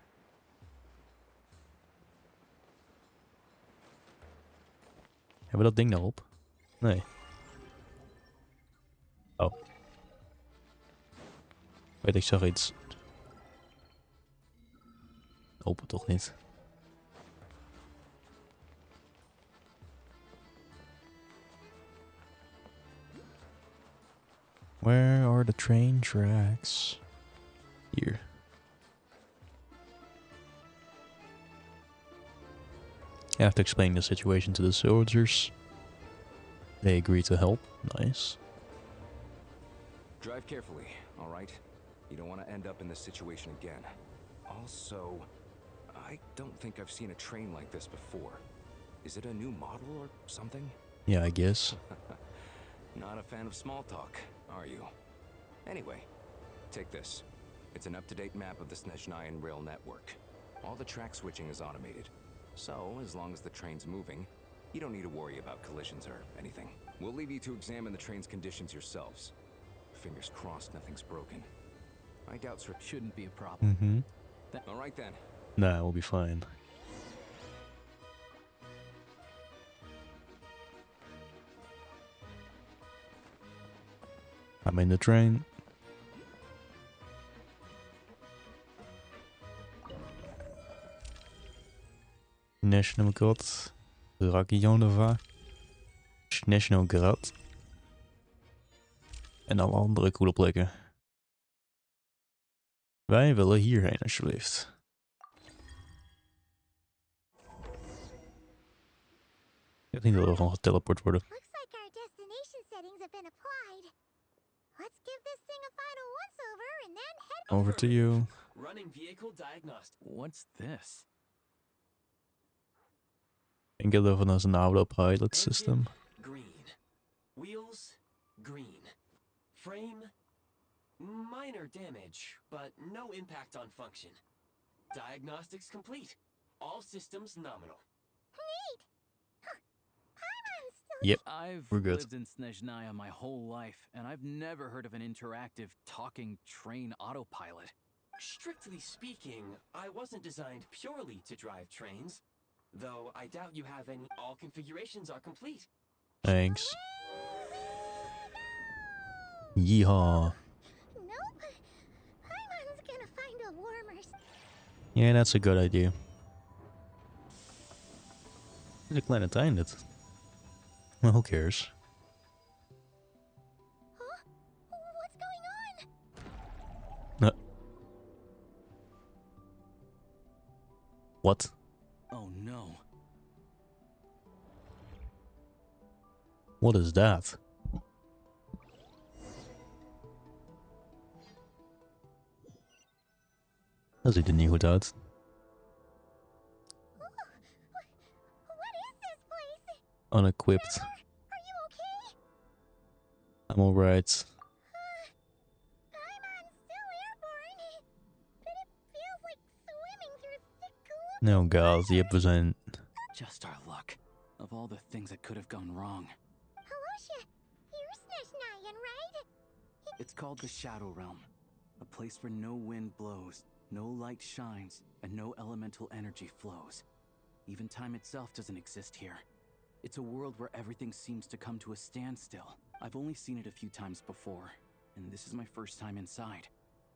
Hebben we dat ding nou op? Nee. Oh. Weet ik zag iets. Open toch niet. Where are the train tracks? Hier. I have to explain the situation to the soldiers. They agree to help. Nice. Drive carefully, all right? You don't want to end up in this situation again. Also, I don't think I've seen a train like this before. Is it a new model or something? Yeah, I guess. Not a fan of small talk, are you? Anyway, take this. It's an up-to-date map of the Sneznayan rail network. All the track switching is automated. So, as long as the train's moving, you don't need to worry about collisions or anything. We'll leave you to examine the train's conditions yourselves. Fingers crossed nothing's broken. I doubt it shouldn't be a problem. Mm-hmm. All right then. Nah, we'll be fine. I'm in the train. National Grad. Rakionova. National Grad. En alle andere coole plekken. Wij willen hierheen alsjeblieft. Ik denk niet dat we gewoon geteleport worden. Looks like our destination settings have been applied. Let's give this thing a final once-over and then head Over to you. Running vehicle diagnostic. What's this? Think of it as an autopilot system. Green. Wheels, green. Frame, minor damage, but no impact on function. Diagnostics complete. All systems nominal. Neat! Huh. Paimon's still... Yep, I've we're good. lived in Sneznaya my whole life, and I've never heard of an interactive talking train autopilot. Strictly speaking, I wasn't designed purely to drive trains, though I doubt you have any. All configurations are complete. Thanks. Yeehaw. Nope. Paimon's gonna find a warmer... Yeah, that's a good idea. Is een kleine trein dit. Well, who cares? Huh? What's going on? What? Oh no. What is that? Dat ziet er niet goed uit. What is this place? Unequipped. Are you okay? I'm alright. Paimon's still airborne, but it feels like swimming through thick glue. No god, yep, we zijn... Just our luck. Of all the things that could have gone wrong. Halosha, you're Sneznayan, right? It's called the Shadow Realm. A place where no wind blows, no light shines, and no elemental energy flows. Even time itself doesn't exist here. It's a world where everything seems to come to a standstill. I've only seen it a few times before, and this is my first time inside.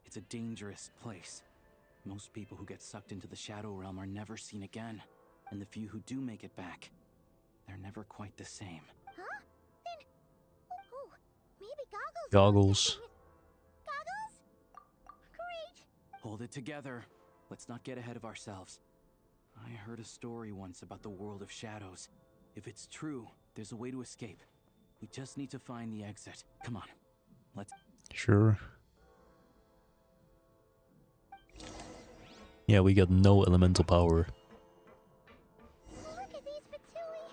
It's a dangerous place. Most people who get sucked into the Shadow Realm are never seen again, and the few who do make it back, they're never quite the same. Huh? Then... Oh, maybe Goggles... Goggles. Goggles? Great. Hold it together. Let's not get ahead of ourselves. I heard a story once about the world of shadows. If it's true, there's a way to escape. We just need to find the exit. Come on. Let's... Sure. Yeah, we got no elemental power. Look at these Fatui.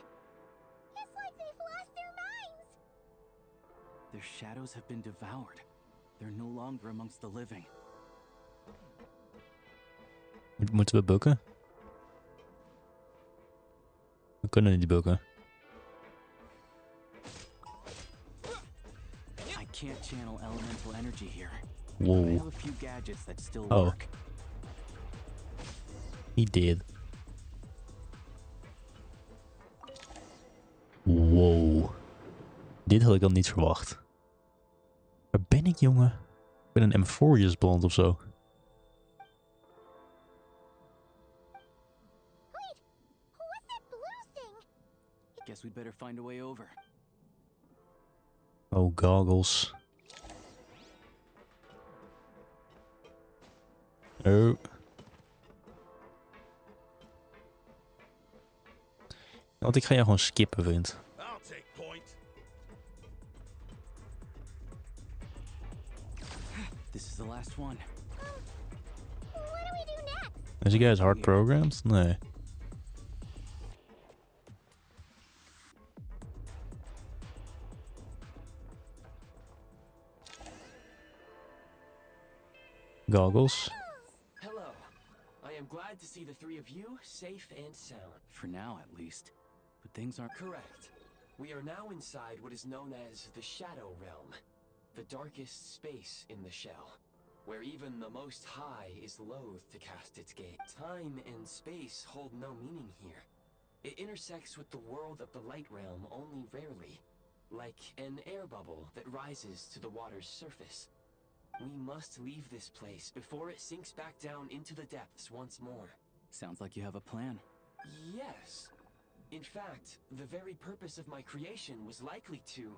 It's like they've lost their minds. Their shadows have been devoured. They're no longer amongst the living. Moeten we bukken? We kunnen niet bukken. can't channel elemental energy here. Whoa. I have a few gadgets that still Oh. work. He did. Wow. Dit had ik al niet verwacht. Waar ben ik, jongen? Ik ben een Amphorius beland of zo. Guess we'd better find a way over. Oh, goggles. Oh. Want ik ga jou gewoon skippen, vriend. This is the last one. What do we do next? Is you guys hard programmed? Nee. Goggles. Hello. I am glad to see the three of you safe and sound. For now, at least. But things aren't... Correct. We are now inside what is known as the Shadow Realm, the darkest space in the shell, where even the Most High is loath to cast its gaze. Time and space hold no meaning here. It intersects with the world of the Light Realm only rarely, like an air bubble that rises to the water's surface. We must leave this place before it sinks back down into the depths once more. Sounds like you have a plan. Yes. In fact, the very purpose of my creation was likely to...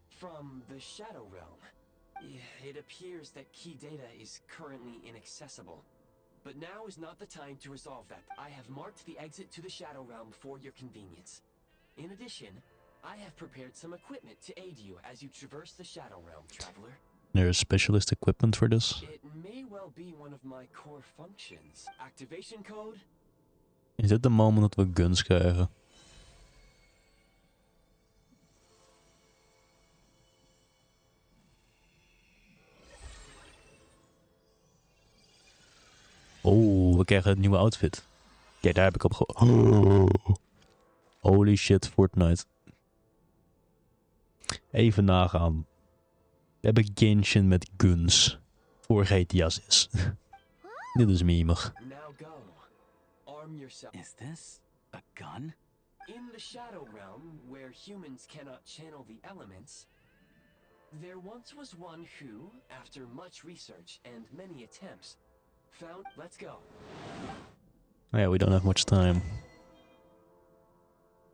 From the Shadow Realm. It appears that key data is currently inaccessible. But now is not the time to resolve that. I have marked the exit to the Shadow Realm for your convenience. In addition, I have prepared some equipment to aid you as you traverse the Shadow Realm, traveler. There's specialist equipment for this. It may well be one of my core functions. Activation code? Is dit de moment dat we guns krijgen? Oh, we krijgen een nieuwe outfit. Kijk, daar heb ik op Holy shit, Fortnite. Even nagaan. We hebben Genshin met guns. Voor GTA 6. Dit is memig. Now go. Arm yourself. Is this a gun? In the Shadow Realm, where humans cannot channel the elements, there once was one who, after much research and many attempts, found... Let's go. Oh yeah, we don't have much time.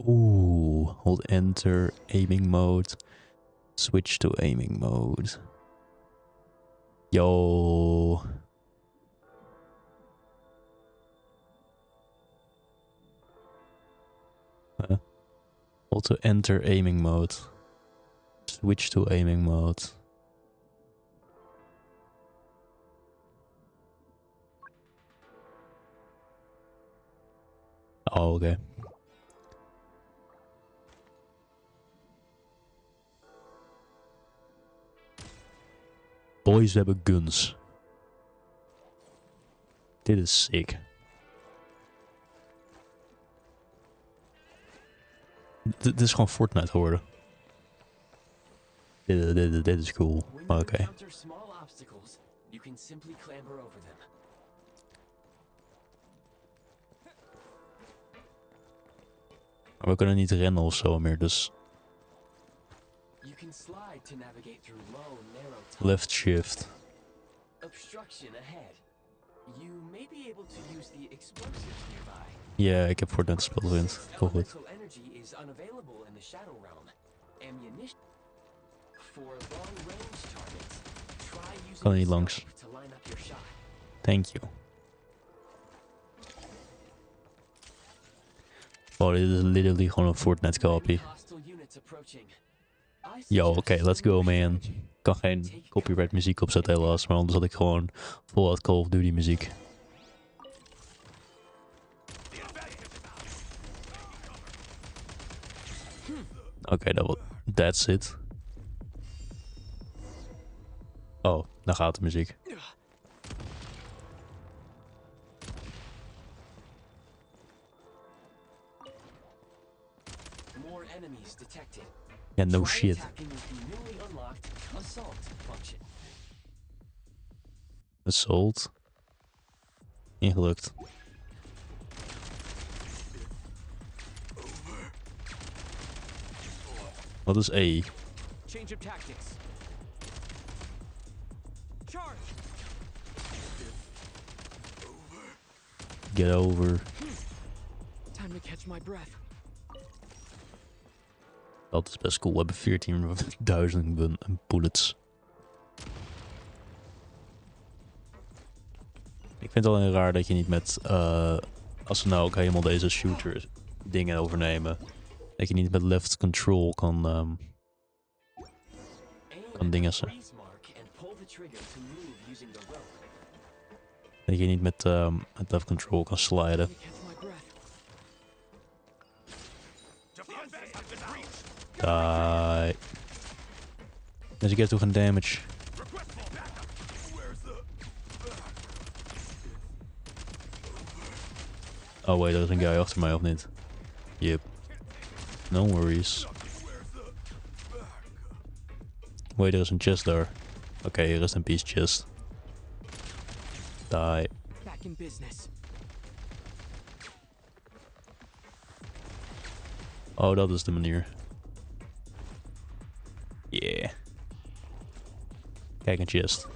Ooh, hold enter, aiming mode. Switch to aiming mode. Yo. Hold to enter aiming mode. Switch to aiming mode. Oh, okay. Boys, we hebben guns. Dit is sick. Dit is gewoon Fortnite geworden. Dit is cool. Oké. Okay. Maar we kunnen niet rennen of zo meer, dus... Left shift. Ja, ik heb Fortnite gespeeld, vriend. Heel goed. Kan er niet langs. Thank you. Oh, dit is literally gewoon een Fortnite copy. Yo, oké, let's go, man. Ik kan geen copyright muziek opzetten helaas, maar anders had ik gewoon voluit Call of Duty muziek. Oké, that's it. Oh, daar gaat de muziek. Ja, no shit. assault function. Assault. Ingelukt. Wat is E? Change of tactics. Charge. Get over. Time to catch my breath. Dat is best cool. We hebben 14.000 bullets. Ik vind het alleen raar dat je niet met... als we nou ook helemaal deze shooter dingen overnemen... Dat je niet met left control kan... kan dingen zijn. Dat je niet met left control kan sliden. Die. Dus ik heb toch een damage. Oh wait, er is een guy achter mij of niet? Yep. No worries. Wait, er is een chest daar. Oké, hier is een peace chest. Die. Back in business. Oh, dat is de manier. Yeah. Kijk, een chest.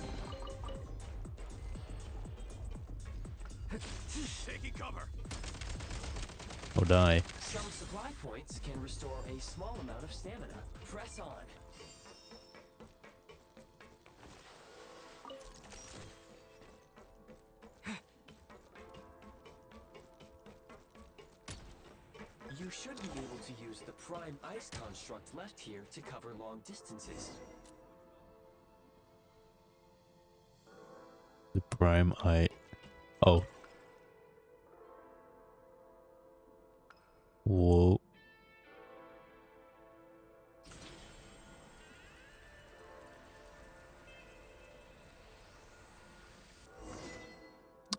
Oh, die. Some supply points can restore a small amount of stamina. Press on. You should be able to use the prime ice construct left here to cover long distances. The prime eye. Oh. Whoa.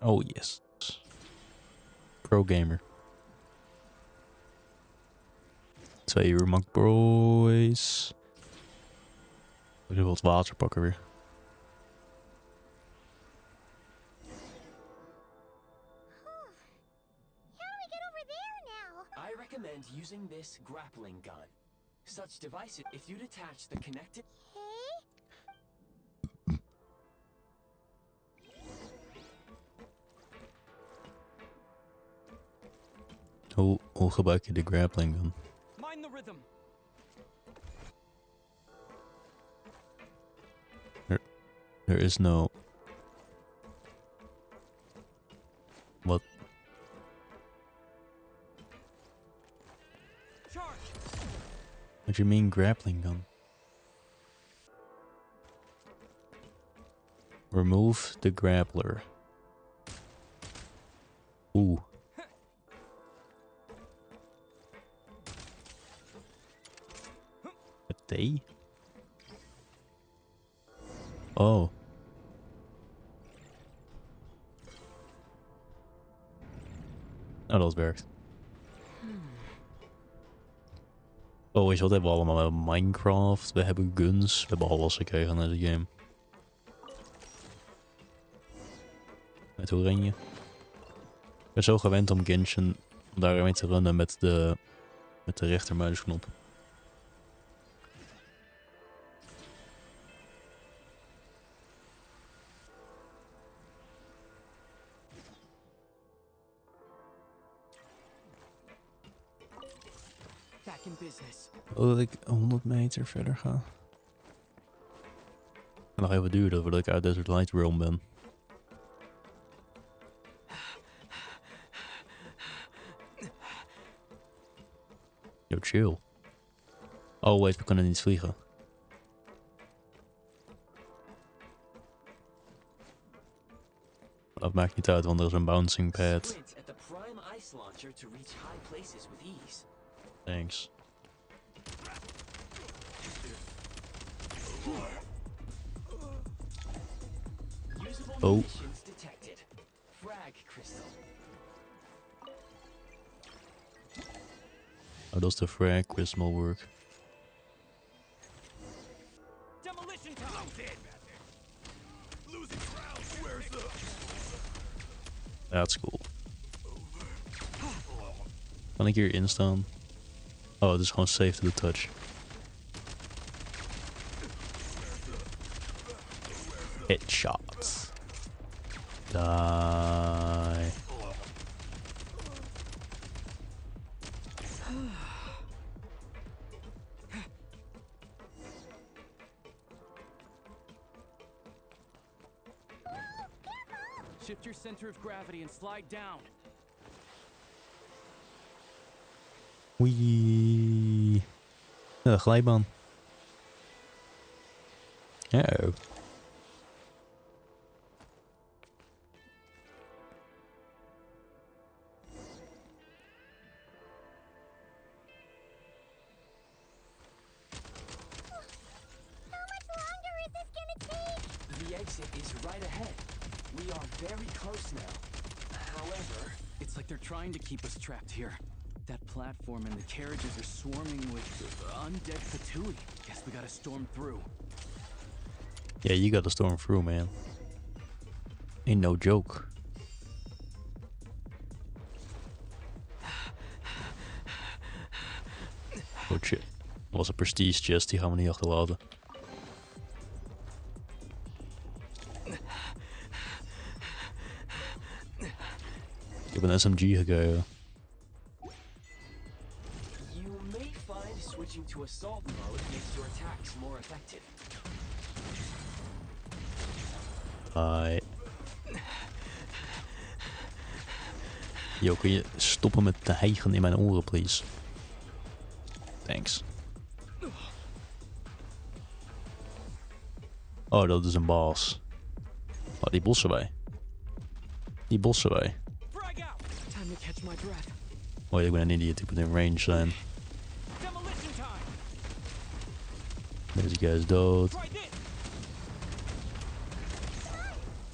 Oh yes. Pro gamer. 2 uur mak boys. Ik wil wat water pakken weer. I recommend using this grappling gun. Such devices, if you detach the connected... Hoe gebruik je de grappling gun? Mind the rhythm. There is no... What? What do you mean grappling gun? Remove the grappler. Oeh. Met T? Oh. Nou, dat werkt. Oh, weet je wat hebben we allemaal? We hebben Minecraft, we hebben guns, we hebben alles gekregen in deze game. Met hoe ren je? Ik ben zo gewend om Genshin, om daarmee te runnen met de rechtermuisknop. Back in business. Oh, dat ik 100 meter verder ga. Het nog even duren voordat ik uit Desert Light Realm ben. Yo, chill. Oh, wait, we kunnen niet vliegen. Dat maakt niet uit, want er is een bouncing pad. Thanks. Oh. Oh, dat is de frag crystal work. Demolition time. Losing ground. Where's the... That's cool. Kan ik hierin staan? Oh, het is gewoon safe to the touch. Headshots. Die. Shift your center of gravity and slide down. Wee. Ja, glijbaan. Oh. The exit is right ahead. We are very close now. However... It's like they're trying to keep us trapped here. That platform and the carriages are swarming with undead Fatui. Guess we gotta storm through. Yeah, you gotta storm through, man. Ain't no joke. Oh shit. Dat was een prestige chest, die gaan we niet achterlaten. Ik heb een SMG gekregen. You may find switching to assault mode makes your attacks more effective. Hi. Yo, kun je stoppen met te hijgen in mijn oren, please? Thanks. Oh, dat is een boss. Oh, die bossen wij. Die bossen wij. Oh, ik ben een idiot. Ik moet in range zijn. Deze guy is dood.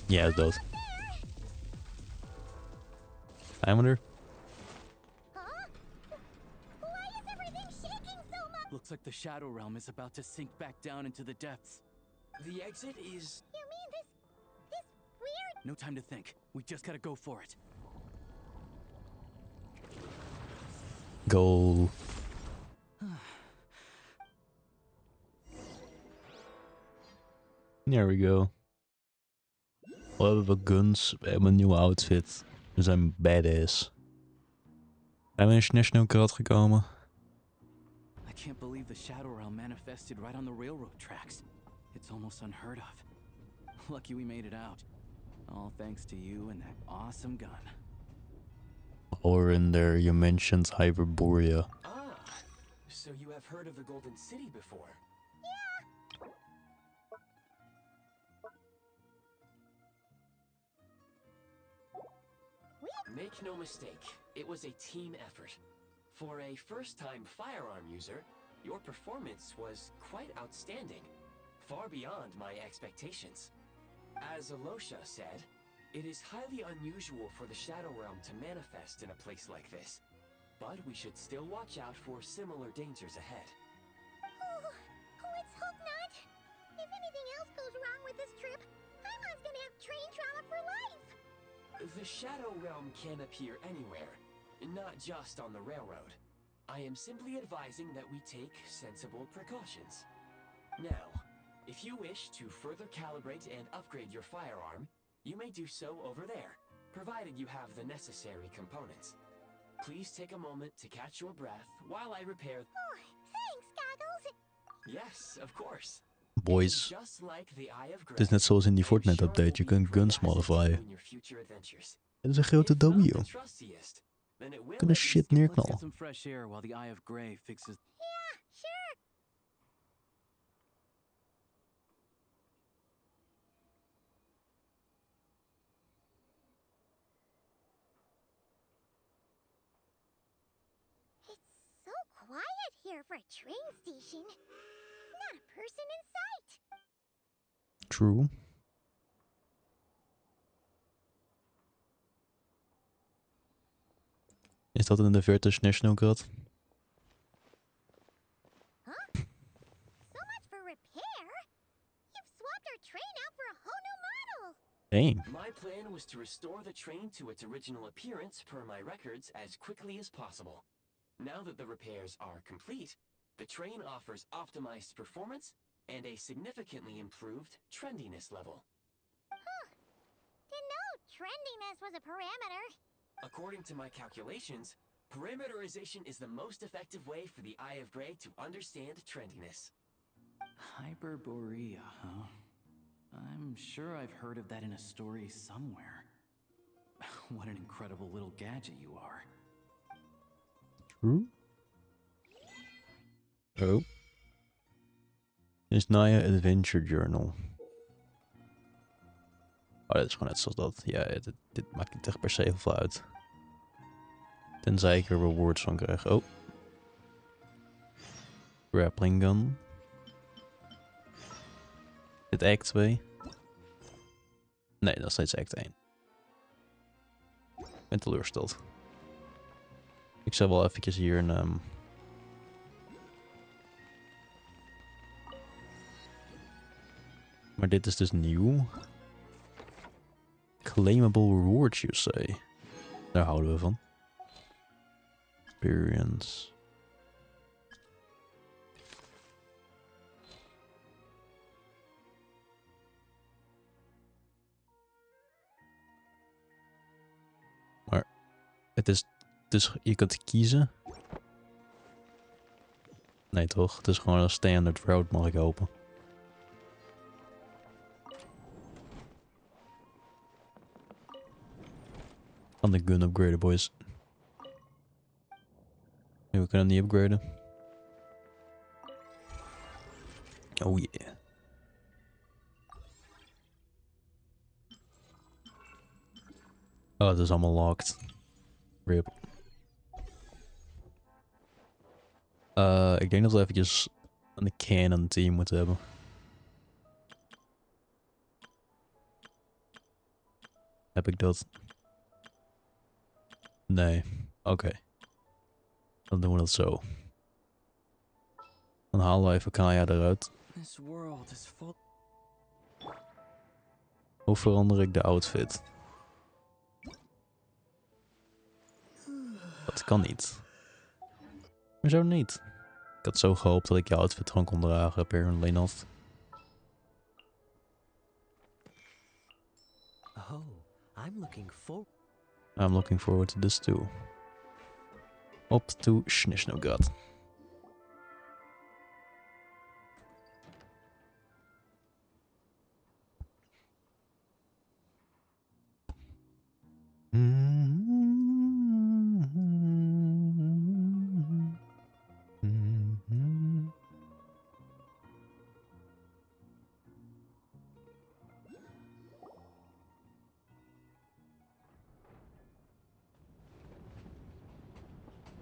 Ja, hij is dood. Zijn we er? Looks like the Shadow Realm is about to sink back down into the depths. The exit is... You mean this weird... No time to think. We just gotta go for it. Go. There we go. We hebben we guns. We hebben een nieuwe outfit. We zijn badass. Zijn we in Sneznaya gekomen? I can't believe the Shadow Realm manifested right on the railroad tracks. It's almost unheard of. Lucky we made it out. All thanks to you and that awesome gun. Or in there you mentioned Hyperborea. Ah, so you have heard of the Golden City before? Yeah. Make no mistake, it was a team effort. For a first-time firearm user, your performance was quite outstanding, far beyond my expectations. As Alosha said, it is highly unusual for the Shadow Realm to manifest in a place like this, but we should still watch out for similar dangers ahead. Oh, let's hope not. If anything else goes wrong with this trip, Paimon's gonna have train trauma for life. The Shadow Realm can appear anywhere, not just on the railroad. I am simply advising that we take sensible precautions. Now, if you wish to further calibrate and upgrade your firearm, you may do so over there, provided you have the necessary components. Please take a moment to catch your breath while I repair... Oh, thanks, Goggles. Yes, of course. Boys. Just like the Eye of Het is net zoals in die Fortnite update. Je kunt guns modifyen. Het is een grote W. We kunnen shit neerknallen. Let's get some fresh air while the Eye of Grey fixes... Yeah, sure. It's so quiet here for a train station. Not a person in sight. True. Is dat in de verte Sneznaya? Huh? So much for repair. your train out for a whole new model. Dang. My plan was to restore the train to its original appearance per my records as quickly as possible. Now that the repairs are complete, the train offers optimized performance and a significantly improved trendiness level. Huh. Didn't know trendiness was a parameter. According to my calculations, parameterization is the most effective way for the Eye of Grey to understand trendiness. Hyperborea, huh? I'm sure I've heard of that in a story somewhere. What an incredible little gadget you are. True. Oh. Sneznaya Adventure Journal. Oh, dat is gewoon net zoals dat. Ja, dit maakt niet echt per se heel veel uit. Tenzij ik er rewards van krijg. Oh. Grappling gun. Dit act 2. Nee, dat is steeds act 1. Ik ben teleurgesteld. Ik zal wel eventjes hier een... Maar dit is dus nieuw. Claimable rewards, you say. Daar houden we van. Experience. Maar het is dus je kunt kiezen. Nee toch? Het is gewoon een standard route, mag ik hopen. Van de gun upgraden, boys. Nee, we kunnen niet upgraden. Oh yeah. Oh, het is allemaal locked. Rip. Ik denk dat we eventjes een cannon team moeten hebben. Heb ik dat? Nee. Oké. Dan doen we dat zo. Dan halen we even Kaya eruit. Hoe verander ik de outfit? Dat kan niet. Hoezo niet? Ik had zo gehoopt dat ik je outfit gewoon kon dragen, apparently not. Oh, I'm looking forward to this too. Op to Sneznaya.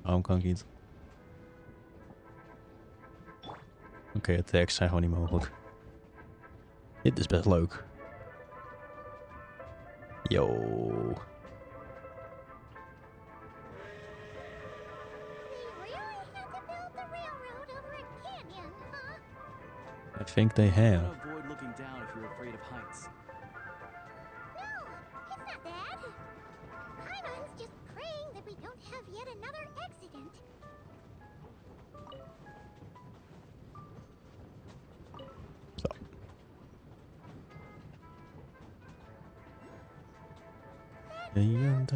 Waarom kan ik niet? Oké, attacks zijn gewoon niet mogelijk. Dit is best leuk. Yo. I think they have. Avoid looking down if you're afraid of heights. No, it's not that. Paimon's just praying that we don't have yet another accident. Zo. Reminds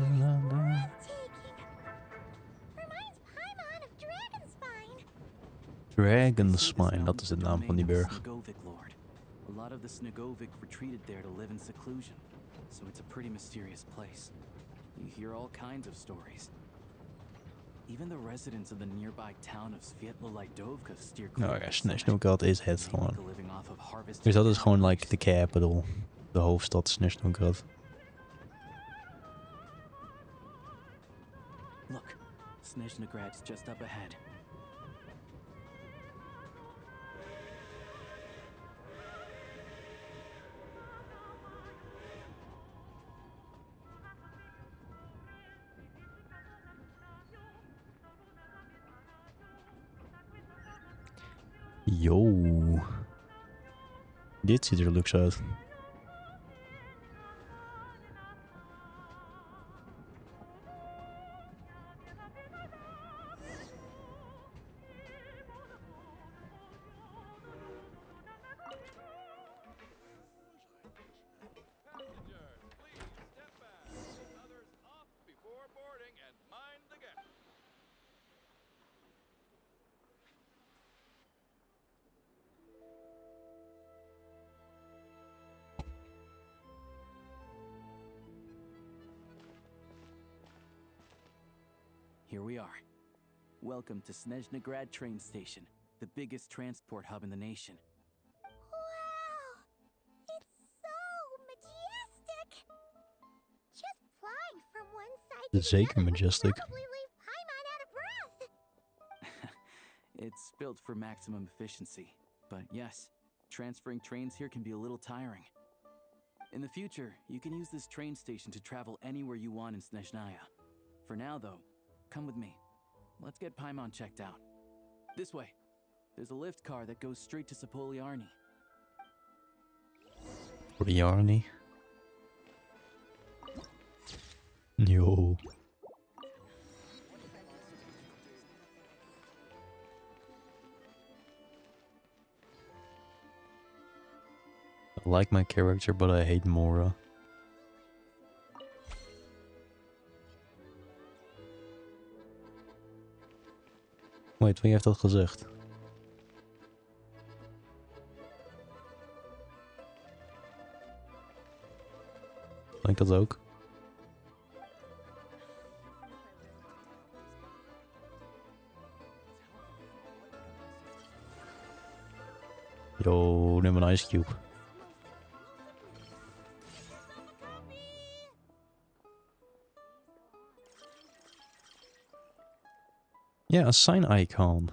Paimon of Dragonspine. Dragonspine, dat is de naam van die berg. A lot of the Snegovic retreated there to live in seclusion, so it's a pretty mysterious place. You hear all kinds of stories. Even the residents of the nearby town of Svietlo-Lidovka steer clear. Nou ja, Sneznaya is het gewoon. Dus dat is gewoon like the capital, de hoofdstad Sneznaya. Look, Sneznayagrad's just up ahead. Yo. Dit ziet er luxe uit. Here we are. Welcome to Sneznaya train station, the biggest transport hub in the nation. Wow! It's so majestic! Just flying from one side to the Zeker other majestic. would probably leave Paimon out of breath! It's built for maximum efficiency, but yes, transferring trains here can be a little tiring. In the future, you can use this train station to travel anywhere you want in Sneznaya. For now, though, come with me. Let's get Paimon checked out. This way. There's a lift car that goes straight to Sapoliarni. Poliarni. Yo. I like my character, but I hate Mora. Wait, wie heeft dat gezegd? Denk dat ook? Yo, neem een ice cube. Ja, een sign icon.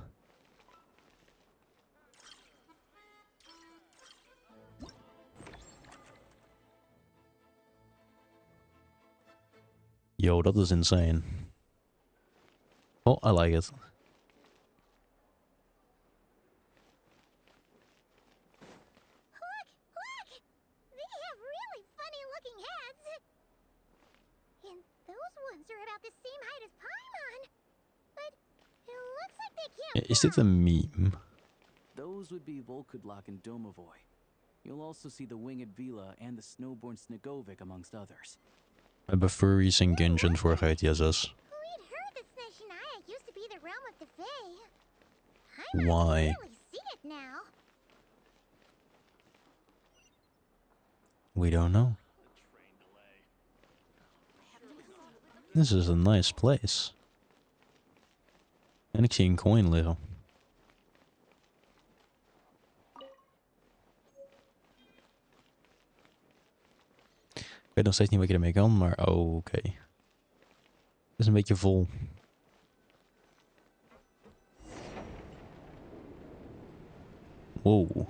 Yo, dat is insane. Oh, I like it. Look! Look! They have really funny looking heads! And those ones are about the same height as Paimon! But it looks like they can't Is dit een meme? Those would be Volkudlak and Domovoy. You'll also see the winged Vila and the snowborn Snegovic amongst others. We hebben furries in Genshin voor GTSS. We'd heard that Sneznaya used to be the realm of the Fae. Why? Really see it now. We don't know. This is a nice place. En ik zie een coin liggen. Ik weet nog steeds niet wat je ermee kan, maar oh, oké. Het is een beetje vol. Wow.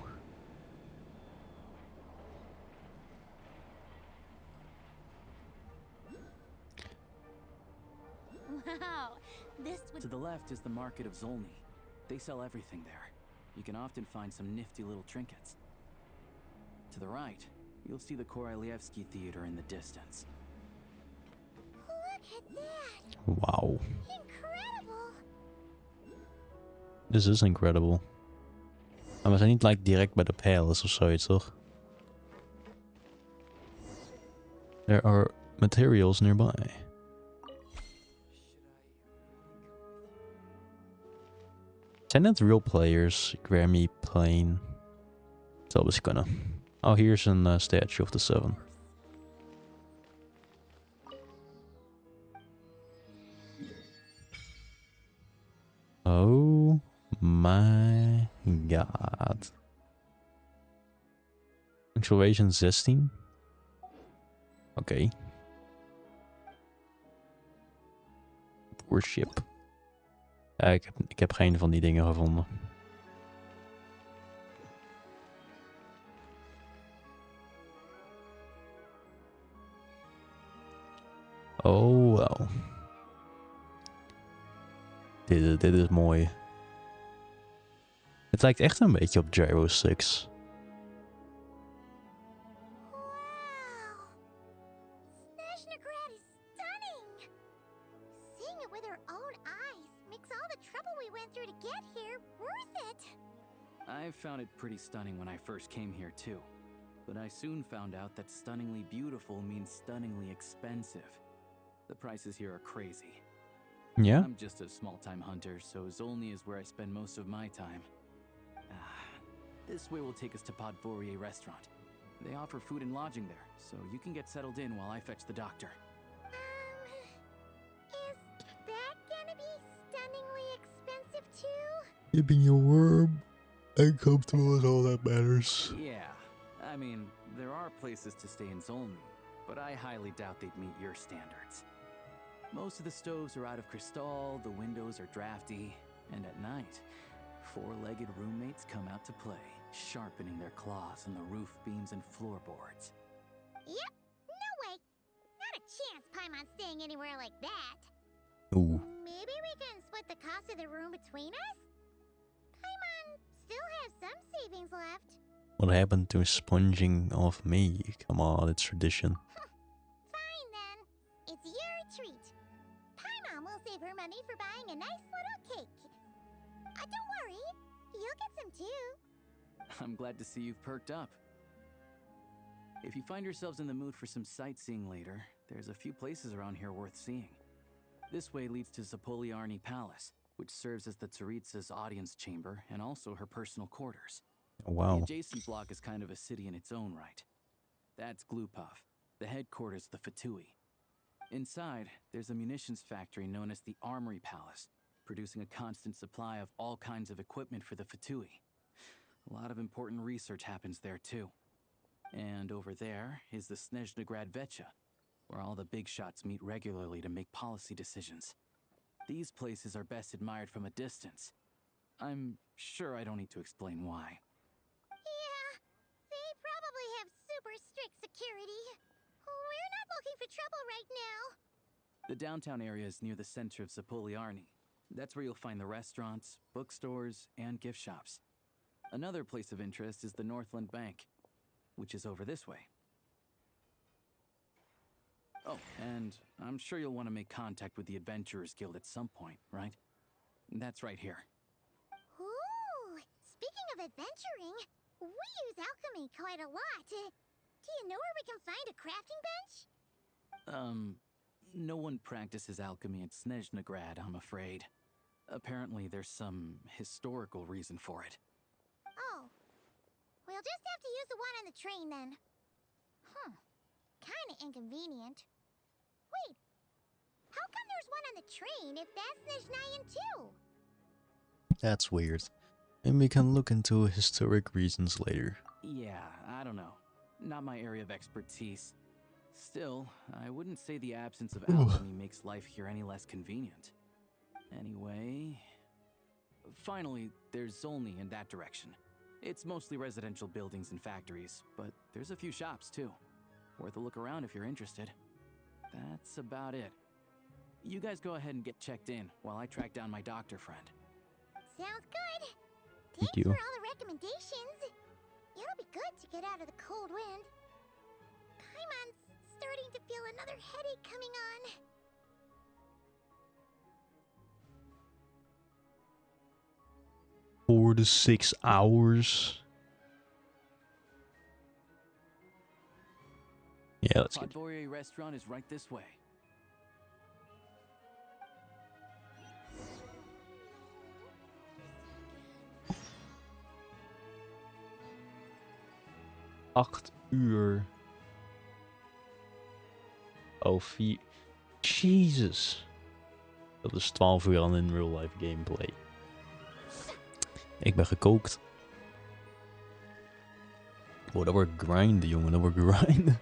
Wow, this would... To the left is the market of Zolny. They sell everything there. You can often find some nifty little trinkets. To the right, you'll see the Korolievsky Theater in the distance. Look at that! Wauw. Incredible! This is incredible. Maar we zijn niet like direct bij de palace of zoiets, toch? There are materials nearby. Zijn het real players? Grammy, Plane. Het zal best kunnen. Oh, hier is een statue of the Seven. Oh my god. Acceleration 16? Oké. Worship. Ja, ik heb geen van die dingen gevonden. Oh, wel. Dit is mooi. Het lijkt echt een beetje op Gyro 6. Snezhnegrad is stunning! Seeing it with our own eyes makes all the trouble we went through to get here worth it! I found it pretty stunning when I first came here too. But I soon found out that stunningly beautiful means stunningly expensive. The prices here are crazy. Yeah? I'm just a small-time hunter, so Zolny is where I spend most of my time. This way will take us to Podvorier restaurant. They offer food and lodging there, so you can get settled in while I fetch the doctor. Is that gonna be stunningly expensive too? Keeping your warm and comfortable is all that matters. Yeah, I mean, there are places to stay in Zolny, but I highly doubt they'd meet your standards. Most of the stoves are out of crystal, the windows are drafty, and at night, four-legged roommates come out to play, sharpening their claws on the roof beams and floorboards. Yep, no way. Not a chance Paimon's staying anywhere like that. Ooh. Maybe we can split the cost of the room between us? Paimon still has some savings left. What happened to sponging off me? Come on, it's tradition. Fine then. It's your treat. Paimon will save her money for buying a nice little cake. Don't worry, you'll get some too. I'm glad to see you've perked up. If you find yourselves in the mood for some sightseeing later, there's a few places around here worth seeing. This way leads to Zapoliarny Palace, which serves as the Tsaritsa's audience chamber and also her personal quarters. Wow. The adjacent block is kind of a city in its own right. That's Glupov, the headquarters of the Fatui. Inside, there's a munitions factory known as the Armory Palace, producing a constant supply of all kinds of equipment for the Fatui. A lot of important research happens there too. And over there is the Snezhnegrad Vecha, where all the big shots meet regularly to make policy decisions. These places are best admired from a distance. I'm sure I don't need to explain why. Yeah, they probably have super strict security. We're not looking for trouble right now. The downtown area is near the center of Zapoliarny. That's where you'll find the restaurants, bookstores, and gift shops. Another place of interest is the Northland Bank, which is over this way. Oh, and I'm sure you'll want to make contact with the Adventurers Guild at some point, right? That's right here. Ooh, speaking of adventuring, we use alchemy quite a lot. Do you know where we can find a crafting bench? No one practices alchemy at Snezhnegrad, I'm afraid. Apparently there's some historical reason for it. Oh, we'll just have to use the one on the train then. Kinda inconvenient. Wait, how come there's one on the train if that's Snezhnayan too? That's weird. Maybe we can look into historic reasons later. Yeah, I don't know. Not my area of expertise. Still, I wouldn't say the absence of alchemy makes life here any less convenient. Anyway... Finally, there's Zolny in that direction. It's mostly residential buildings and factories, but there's a few shops too. Worth a look around if you're interested. That's about it. You guys go ahead and get checked in while I track down my doctor friend. Sounds good. Thank you. For all the recommendations. It'll be good to get out of the cold wind. Paimon's starting to feel another headache coming on. 4 to 6 hours. Yeah, let's get. Podvorier restaurant is right this way. Acht uur. Oh, 4. Jesus. Dat is 12 uur aan in real life gameplay. Ik ben gekookt. Oh, dat wordt grinden, jongen. Dat wordt grinden.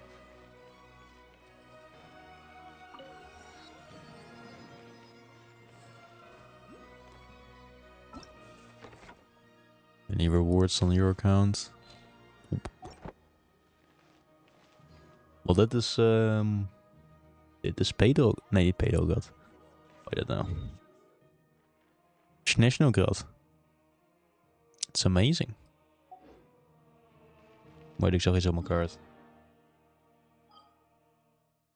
Any rewards on your account? Well, dit is... dit is pedo... Nee, niet pedograd. Wat is dat nou? Sneznograd. It's amazing. Wait, ik zag iets op mijn kaart.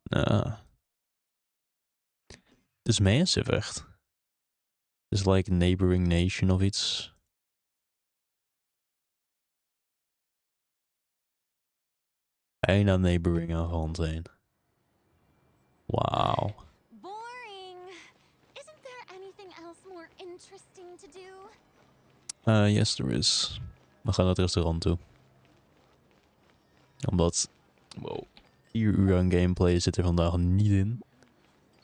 Het is massive, echt. Het is like neighboring nation of iets. Bijna neighboring aan hand heen. Wauw. Boring. Isn't there anything else more interesting to do? Yes, there is. We gaan naar het restaurant toe. Omdat, wow, 4 uur aan gameplay zit er vandaag niet in.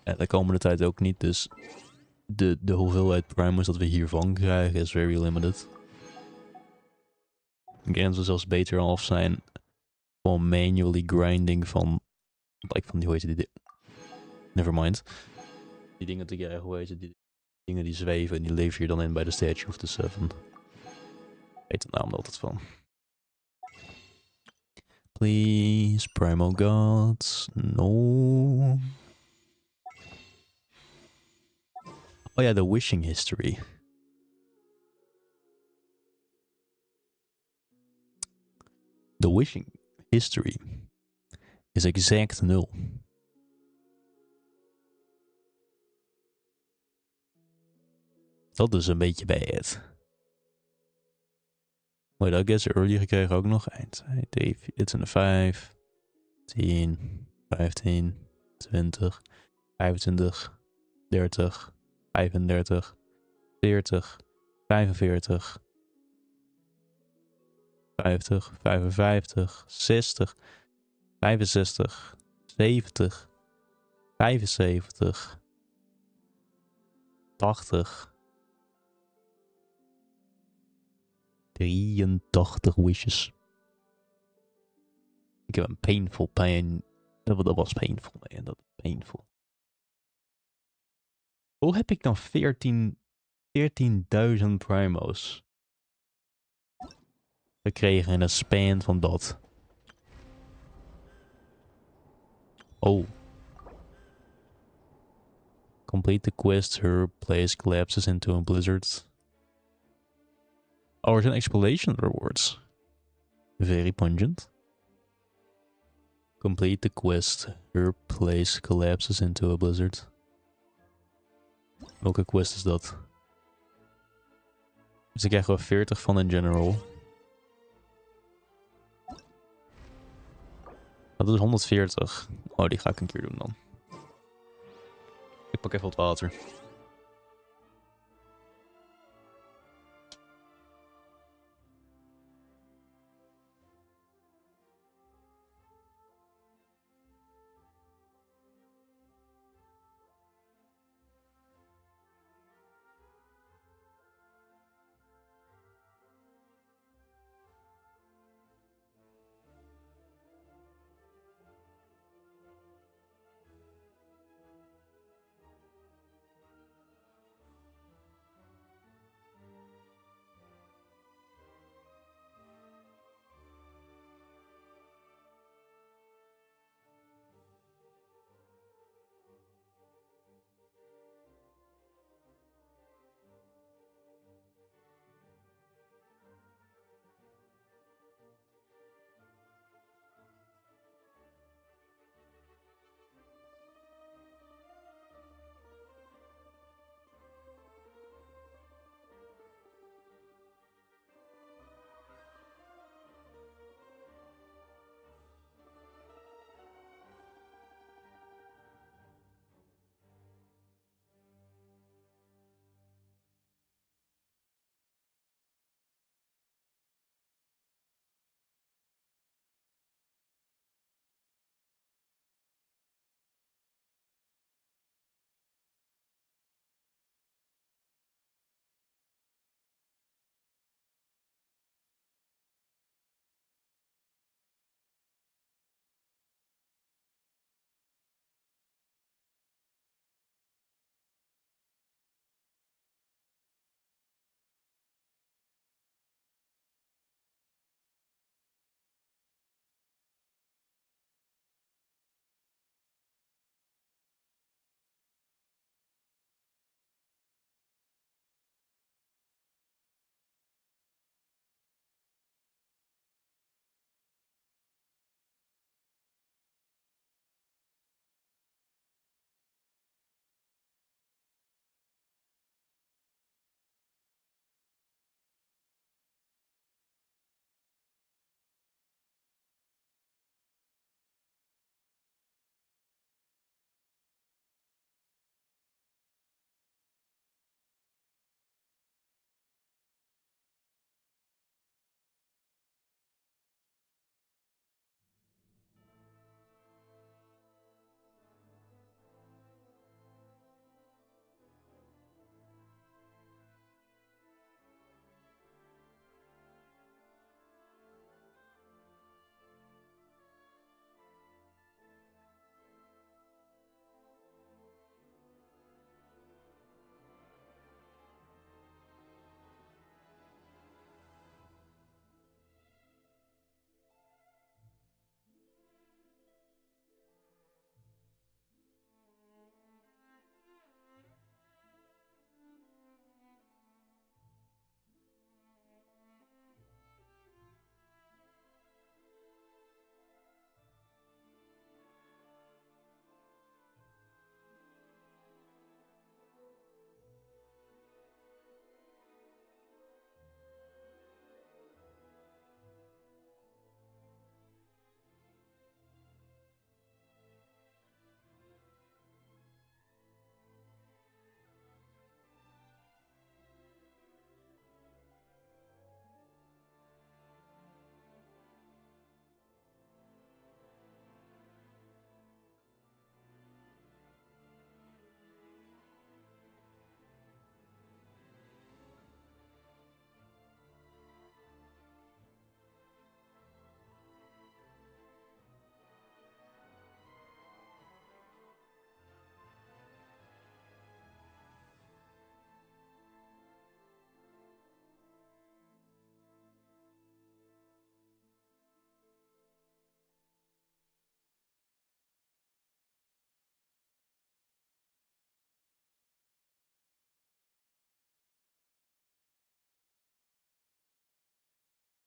En de komende tijd ook niet, dus de hoeveelheid primers dat we hiervan krijgen is very limited. Ik denk dat we zelfs beter af zijn van manually grinding van, like van die, hoe heet die, nevermind. Die dingen te krijgen, hoe heet het, die dingen die zweven en die lever je dan in bij de Statue of the Seven. Ik weet de naam er altijd van. Please, Primal Gods, no. Oh ja, the wishing history. The wishing history is exact 0. Dat is een beetje bad. Maar dat get early gekregen ook nog. 1, 2, 3, 4. Dit zijn de 5. 10, 15, 20, 25, 30, 35, 40, 45, 50, 55, 60, 65, 70, 75, 80, 83 wishes. Ik heb een painful pain. Dat was painful, man. Dat is painful. Hoe heb ik dan 14.000 primo's gekregen in een span van dat? Oh. Complete the quest, her place collapses into a blizzard. Oh, er zijn exploration rewards. Very pungent. Complete the quest, her place collapses into a blizzard. Welke quest is dat? Dus ik krijg wel 40 van in general. Dat is 140. Oh, die ga ik een keer doen dan. Ik pak even wat water.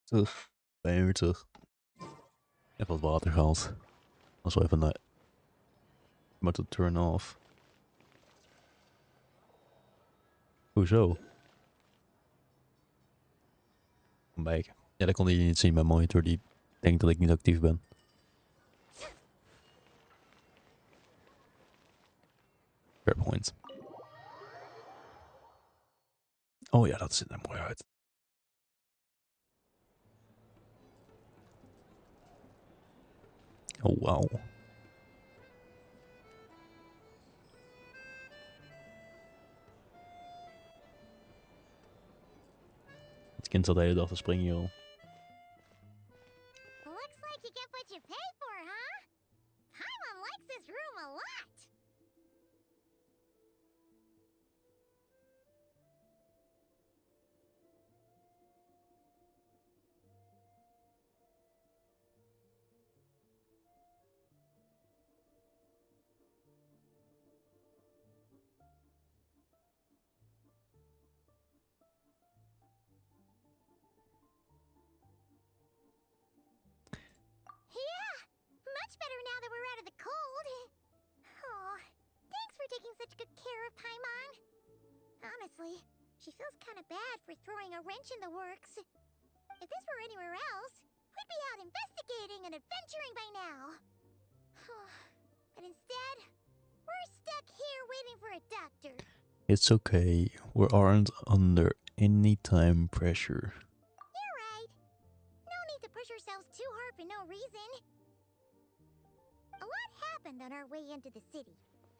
Terug. Ben je weer terug. Even wat water gehaald. Als we even naar... Maar to turn off. Hoezo? Ontbijken. Ja, dat kon je niet zien bij mijn monitor. Die denkt dat ik niet actief ben. Fair point. Oh ja, dat ziet er mooi uit. Oh, wauw. Het kind zat de hele dag te springen hier al. Looks like you get what you pay for, huh? Paimon likes this room a lot. Yeah, much better now that we're out of the cold. Oh, thanks for taking such good care of Paimon. Honestly, she feels kind of bad for throwing a wrench in the works. If this were anywhere else, we'd be out investigating and adventuring by now. But instead, we're stuck here waiting for a doctor. It's okay. We aren't under any time pressure. You're right. No need to push ourselves too hard for no reason. A lot happened on our way into the city.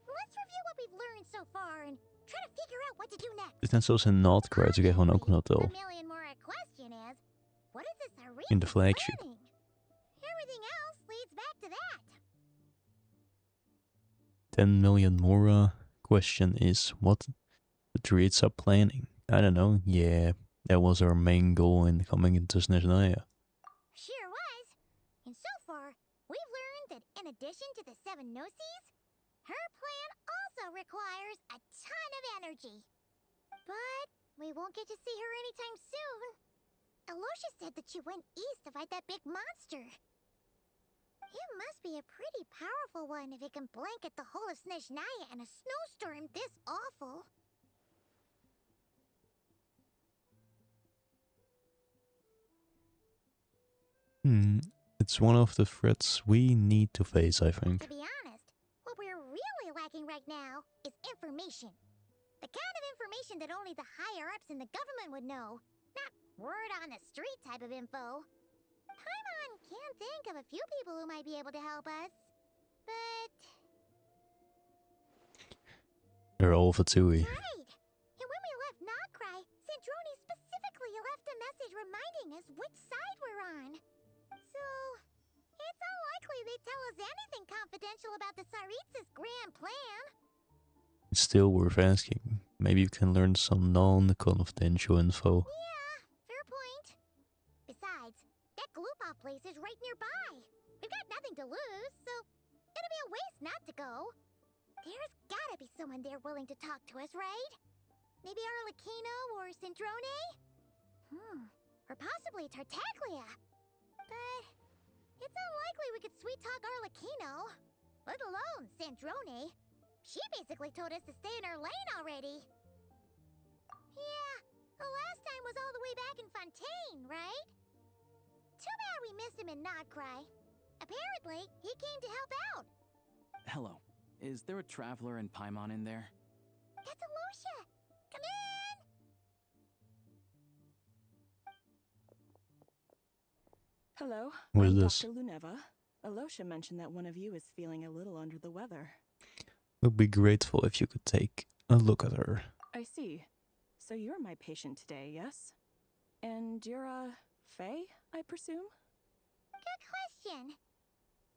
Let's review what we've learned so far and try to figure out what to do next. Het is net zoals in Naaldkruid. Ze krijgen gewoon ook een hotel. A million more question is, what is this Reizen In de flagship. planning? Everything else leads back to that. 10 million more question is what the Druids are planning. I don't know. Yeah, that was our main goal in coming into Sneznaya. Sure was. And so far, we've learned that in addition to the 7 Gnosis, her plan also requires a ton of energy. But we won't get to see her anytime soon. Alosha said that she went east to fight that big monster. It must be a pretty powerful one if it can blanket the whole of Sneznaya in a snowstorm this awful. It's one of the threats we need to face, I think. To be honest, what we're really lacking right now is information. The kind of information that only the higher-ups in the government would know. Not word on the street type of info. Paimon can think of a few people who might be able to help us, but... They're all Fatui. Right! And when we left Nagcry, Sandrone specifically left a message reminding us which side we're on. So, it's unlikely they'd tell us anything confidential about the Tsaritsa's grand plan. It's still worth asking. Maybe you can learn some non-confidential info. Yeah, fair point. Besides, that Gloopop place is right nearby. We've got nothing to lose, so it'd be a waste not to go. There's gotta be someone there willing to talk to us, right? Maybe Arlecchino or Sandrone? Or possibly Tartaglia. But it's unlikely we could sweet-talk Arlecchino, let alone Sandrone. She basically told us to stay in her lane already. Yeah, the last time was all the way back in Fontaine, right? Too bad we missed him in Nagcry. Apparently, he came to help out. Hello. Is there a traveler in Paimon in there? That's Alosha! Come in! Hello, Who is I'm this? Dr. Luneva. Alosha mentioned that one of you is feeling a little under the weather. We'd be grateful if you could take a look at her. I see. So you're my patient today, yes? And you're Fae, I presume? Good question.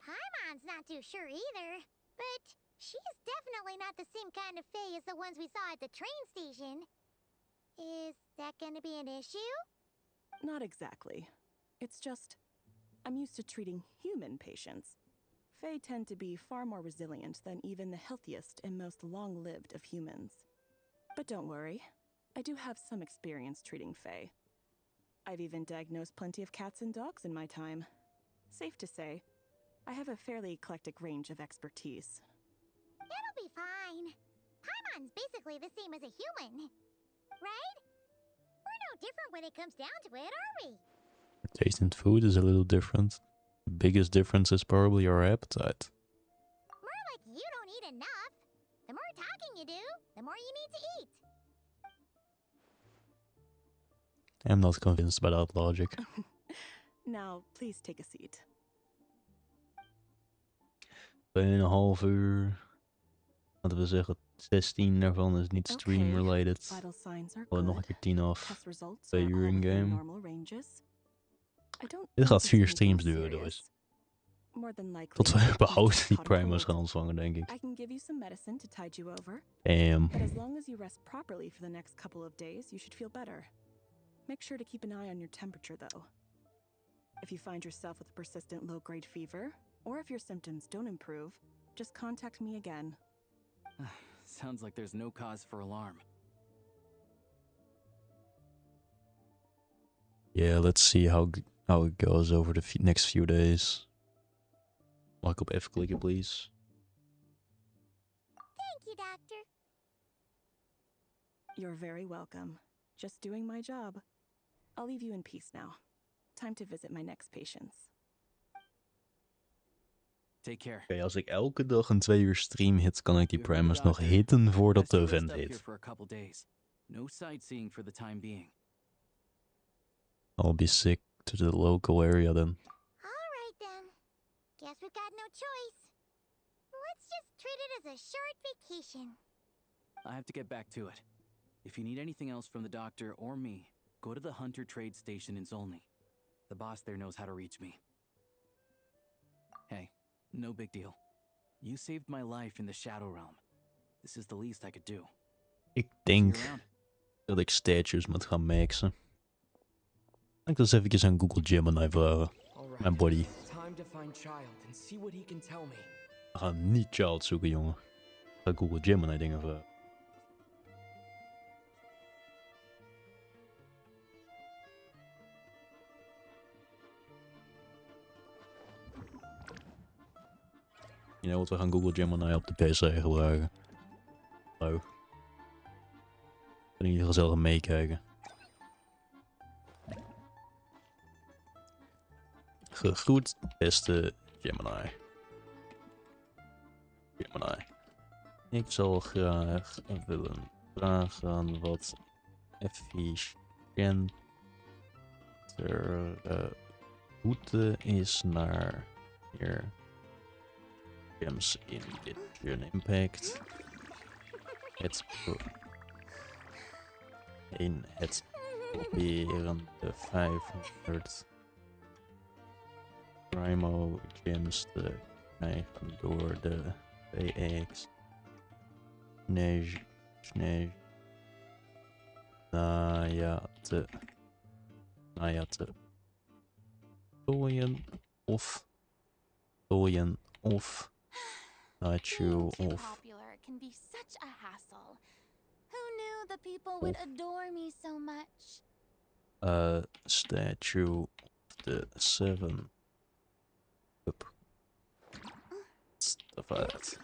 Paimon's not too sure either, but she's definitely not the same kind of Fae as the ones we saw at the train station. Is that gonna be an issue? Not exactly. It's just, I'm used to treating human patients. Fae tend to be far more resilient than even the healthiest and most long-lived of humans. But don't worry, I do have some experience treating Fae. I've even diagnosed plenty of cats and dogs in my time. Safe to say, I have a fairly eclectic range of expertise. It'll be fine. Paimon's basically the same as a human, right? We're no different when it comes down to it, are we? Our taste in food is a little different. The biggest difference is probably our appetite. More like you don't eat enough. The more talking you do, the more you need to eat. I'm not convinced by that logic. Now, please take a seat. 2,5 uur. Laten we zeggen 16 daarvan is niet stream related. Vital signs are We hadden nog een good. keer 10 af. Test results 2 are uur all in within game. normal ranges. I don't Dit gaat think 4 it's anything streams duren serious. dus. More than likely, Tot we you've überhaupt just die caught a primers cold. gaan ontvangen, denk ik. I can give you some medicine to tide you over. Damn. But as long as you rest properly for the next couple of days, you should feel better. Make sure to keep an eye on your temperature, though. If you find yourself with a persistent low-grade fever, or if your symptoms don't improve, just contact me again. Sounds like there's no cause for alarm. Yeah, let's see how it goes over the next few days. Mag ik op F klikken, please? Thank you, Doctor. You're very welcome. Just doing my job. I'll leave you in peace now. Time to visit my next patients. Take care. Oké, als ik elke dag een 2 uur stream hit, kan ik die primers nog hitten voordat de event hit. For a couple days. No sightseeing for the time being. I'll be sick to the local area then. Alright then. Guess we've got no choice. Let's just treat it as a short vacation. I have to get back to it. If you need anything else from the doctor or me, go to the Hunter Trade Station in Zolny. The boss there knows how to reach me. Hey, no big deal. You saved my life in the Shadow Realm. This is the least I could do. Ik denk dat ik statues moet gaan maxen. Ik zal eens eventjes aan Google Gemini vragen. Mijn body. Time to find Child and see what he can tell me. We gaan niet Child zoeken, jongen. Ik ga Google Gemini dingen vragen. You know wat, we gaan Google Gemini op de PC gebruiken. Hallo. Kunnen jullie gezellig meekijken? Gegroet, beste Gemini. Gemini. Ik zal graag willen vragen wat efficiënter route is naar hier. Gems in dit Impact. Het proberen de 500 Primo Gems te krijgen door de PX. Sneznaya te tooien of statue of Popular can be such a hassle. Who knew the people would adore me so much? Statue of the 7 up. Stuff like that.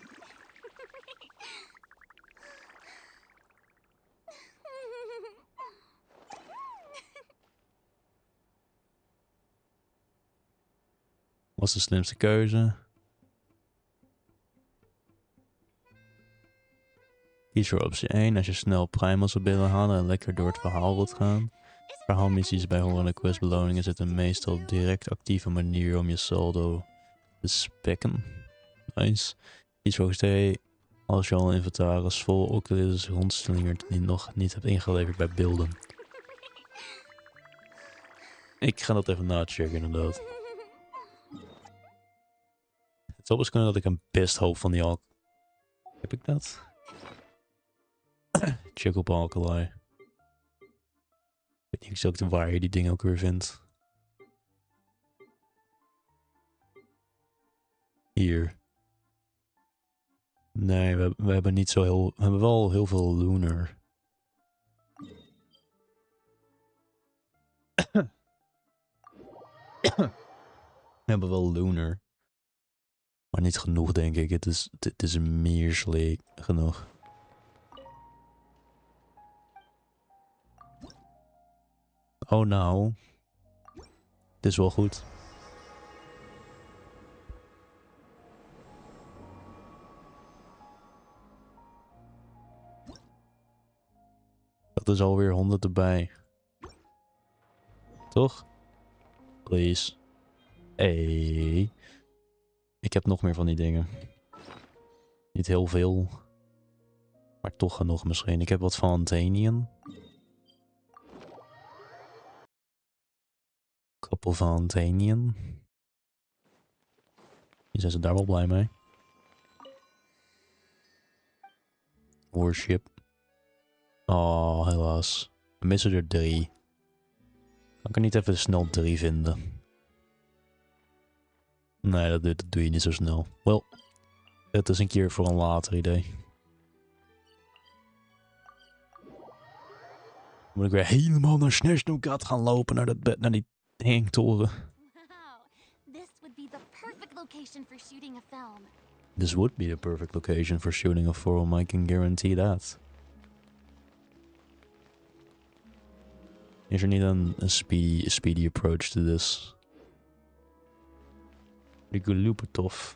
Wat is de slimste keuze? Kies voor optie 1 als je snel primals wil willen halen en lekker door het verhaal wilt gaan. Verhaalmissies bij horende quest beloningen zitten meestal direct actieve manier om je saldo te spekken. Nice. Kies voor optie 2 als je al een inventaris vol Oculus rondslingert die nog niet hebt ingeleverd bij beelden. Ik ga dat even nachecken inderdaad. Het zou best kunnen dat ik een best hoop van die alk. Heb ik dat? Check op alkali. Ik weet niet exact waar je die dingen ook weer vindt. Hier. Nee, we hebben niet zo heel... We hebben wel heel veel lunar. We hebben wel Lunar. Maar niet genoeg, denk ik. Het is meer sleek genoeg. Oh nou. Het is wel goed. Dat is alweer 100 erbij. Toch? Please. Hey. Ik heb nog meer van die dingen. Niet heel veel. Maar toch genoeg misschien. Ik heb wat van Antanian. Koppel van Antanian. Die zijn ze daar wel blij mee. Worship. Oh, helaas. We missen er 3. Kan ik er niet even snel 3 vinden? Nee, dat doe je niet zo snel. Wel, het is een keer voor een later idee. Moet ik weer helemaal naar Sneznaya gaan lopen naar dat bed, naar die hangtoren. Wow, this would be the perfect location for shooting a film. This would be the perfect location for shooting a film, I can guarantee that. Is er niet een speedy approach to this? Die Lupetov.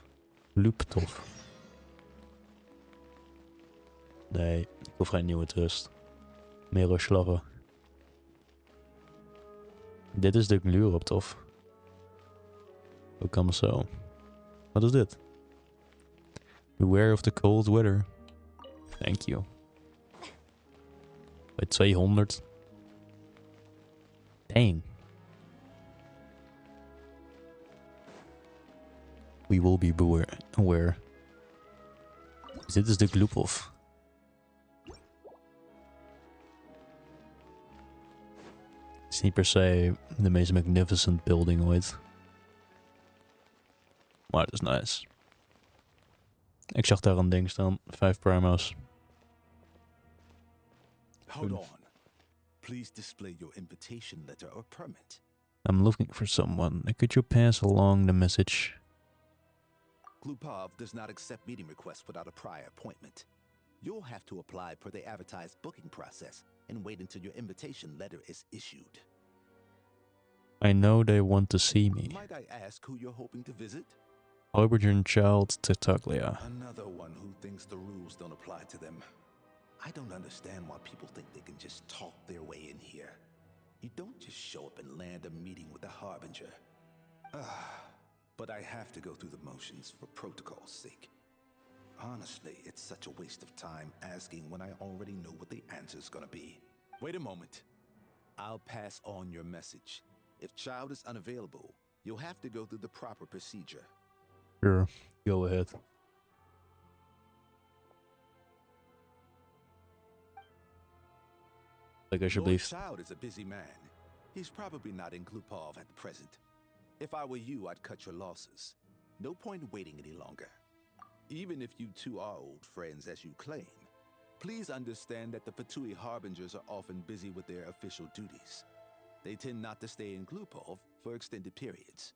Nee, ik hoef geen nieuwe trust. Meer slaggen. Dit is de Gluroptov. Hoe kan het zo? Wat is dit? Beware of the cold weather. Thank you. Bij 200. Dang. We will be aware. Dus dit is de Glupov. Het is niet per se de meest magnificent building ooit. Maar het is nice. Ik zag daar een ding staan. 5 primos. Hold on. Please display your invitation letter or permit. I'm looking for someone. Could you pass along the message? Glupov does not accept meeting requests without a prior appointment. You'll have to apply per the advertised booking process and wait until your invitation letter is issued. I know they want to see me. Might I ask who you're hoping to visit? Aubergine Child Tartaglia. Another one who thinks the rules don't apply to them. I don't understand why people think they can just talk their way in here. You don't just show up and land a meeting with the Harbinger. But I have to go through the motions for protocol's sake. Honestly, it's such a waste of time asking when I already know what the answer's gonna be. Wait a moment. I'll pass on your message. If Child is unavailable, you'll have to go through the proper procedure. Sure, go ahead. Like alsjeblieft. Child is a busy man. He's probably not in Glupov at the present. If I were you, I'd cut your losses. No point waiting any longer. Even if you two are old friends as you claim, please understand that the Fatui Harbingers are often busy with their official duties. They tend not to stay in Glupov for extended periods.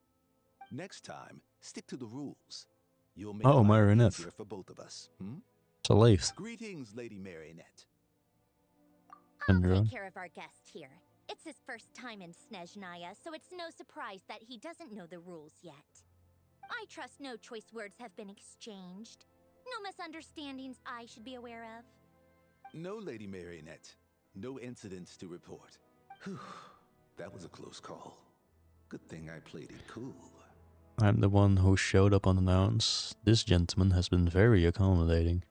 Next time, stick to the rules. You'll make life Marionette. easier for both of us. Ze leeft. Greetings, Lady Marionette. I'll take care of our guest here. It's his first time in Sneznaya, so it's no surprise that he doesn't know the rules yet. I trust no choice words have been exchanged. No misunderstandings I should be aware of. No, Lady Marionette. No incidents to report. Whew. That was a close call. Good thing I played it cool. I'm the one who showed up unannounced. This gentleman has been very accommodating.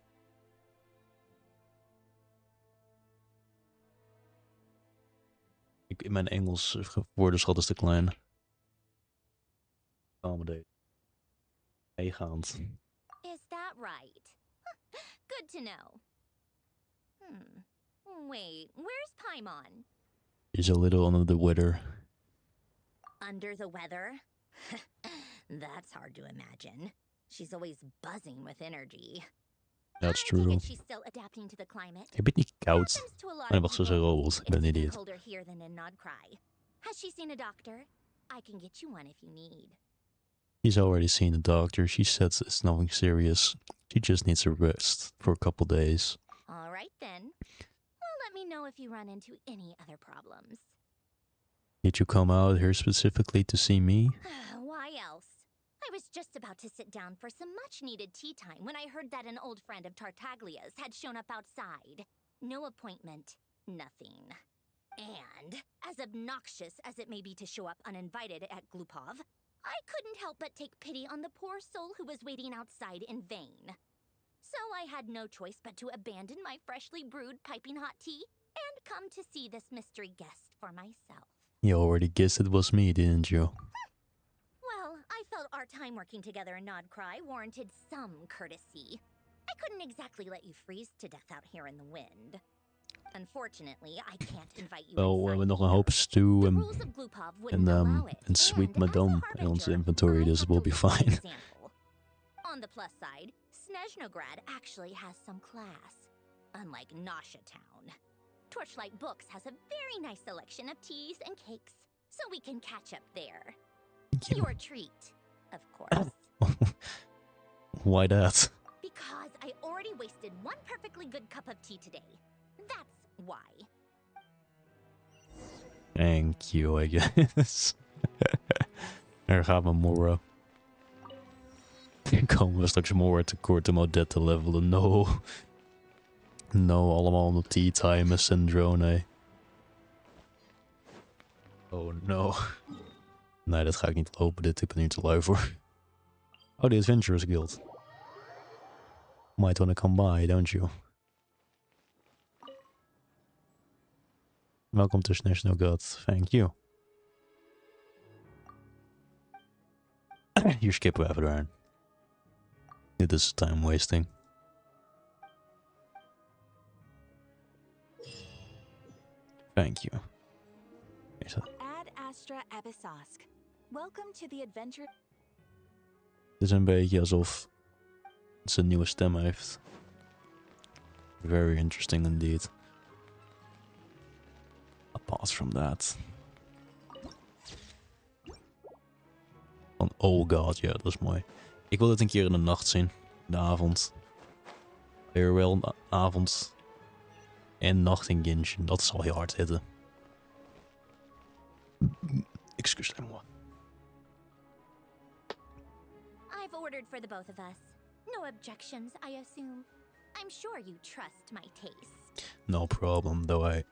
In mijn Engels woordenschat is te klein. Accommodating. Meegaand. Is that right? Good to know. Wait, where's Paimon? He's a little under the weather. Under the weather? That's hard to imagine. She's always buzzing with energy. That's true. She's still adapting to the climate. Je bent niet koud. Nee, wacht, ze is een robot. Ik ben een idiot. Colder here than in Nodcry. Has she seen a doctor? I can get you one if you need. She's already seen the doctor. She says it's nothing serious. She just needs a rest for a couple days. All right then. Well, let me know if you run into any other problems. Did you come out here specifically to see me? Why else? I was just about to sit down for some much-needed tea time when I heard that an old friend of Tartaglia's had shown up outside. No appointment, nothing. And, as obnoxious as it may be to show up uninvited at Glupov, I couldn't help but take pity on the poor soul who was waiting outside in vain. So I had no choice but to abandon my freshly brewed piping hot tea and come to see this mystery guest for myself. You already guessed it was me, didn't you? Well, I felt our time working together in Nodcry warranted some courtesy. I couldn't exactly let you freeze to death out here in the wind. Unfortunately, I can't invite you Wel, we hebben nog een hoop stew en sweet madame in onze inventory, dus we'll be fine. On the plus side, Sneznograd actually has some class, unlike Nasha Town. Torchlight Books has a very nice selection of teas and cakes, so we can catch up there. Your treat, of course. Why that? Because I already wasted one perfectly good cup of tea today. That's why. Thank you, I guess. Er gaat mijn morro. Komen we straks morgen tekort om Odette te levelen? No. No, allemaal om de tea time syndrome. Oh no. Nee, dat ga ik niet lopen. Ik ben hier te lui voor. Oh, the Adventurers Guild. Might wanna come by, don't you? Welcome to Sneznograd. Thank you. Hier skippen we even doorheen. Dit is time wasting. Thank you. Ad Astra Abyssosk. Welcome to the adventure. Het is een beetje alsof ze een nieuwe stem heeft. Very interesting indeed. Apart from that. Van oh god, ja, dat is mooi. Ik wil dit een keer in de nacht zien. De avond. Weer wel avond. En nacht in Genshin. Dat zal heel hard hitten. Excuse-moi. I've ordered for the both of us. No objections, I assume. I'm sure you trust my taste. No problem, though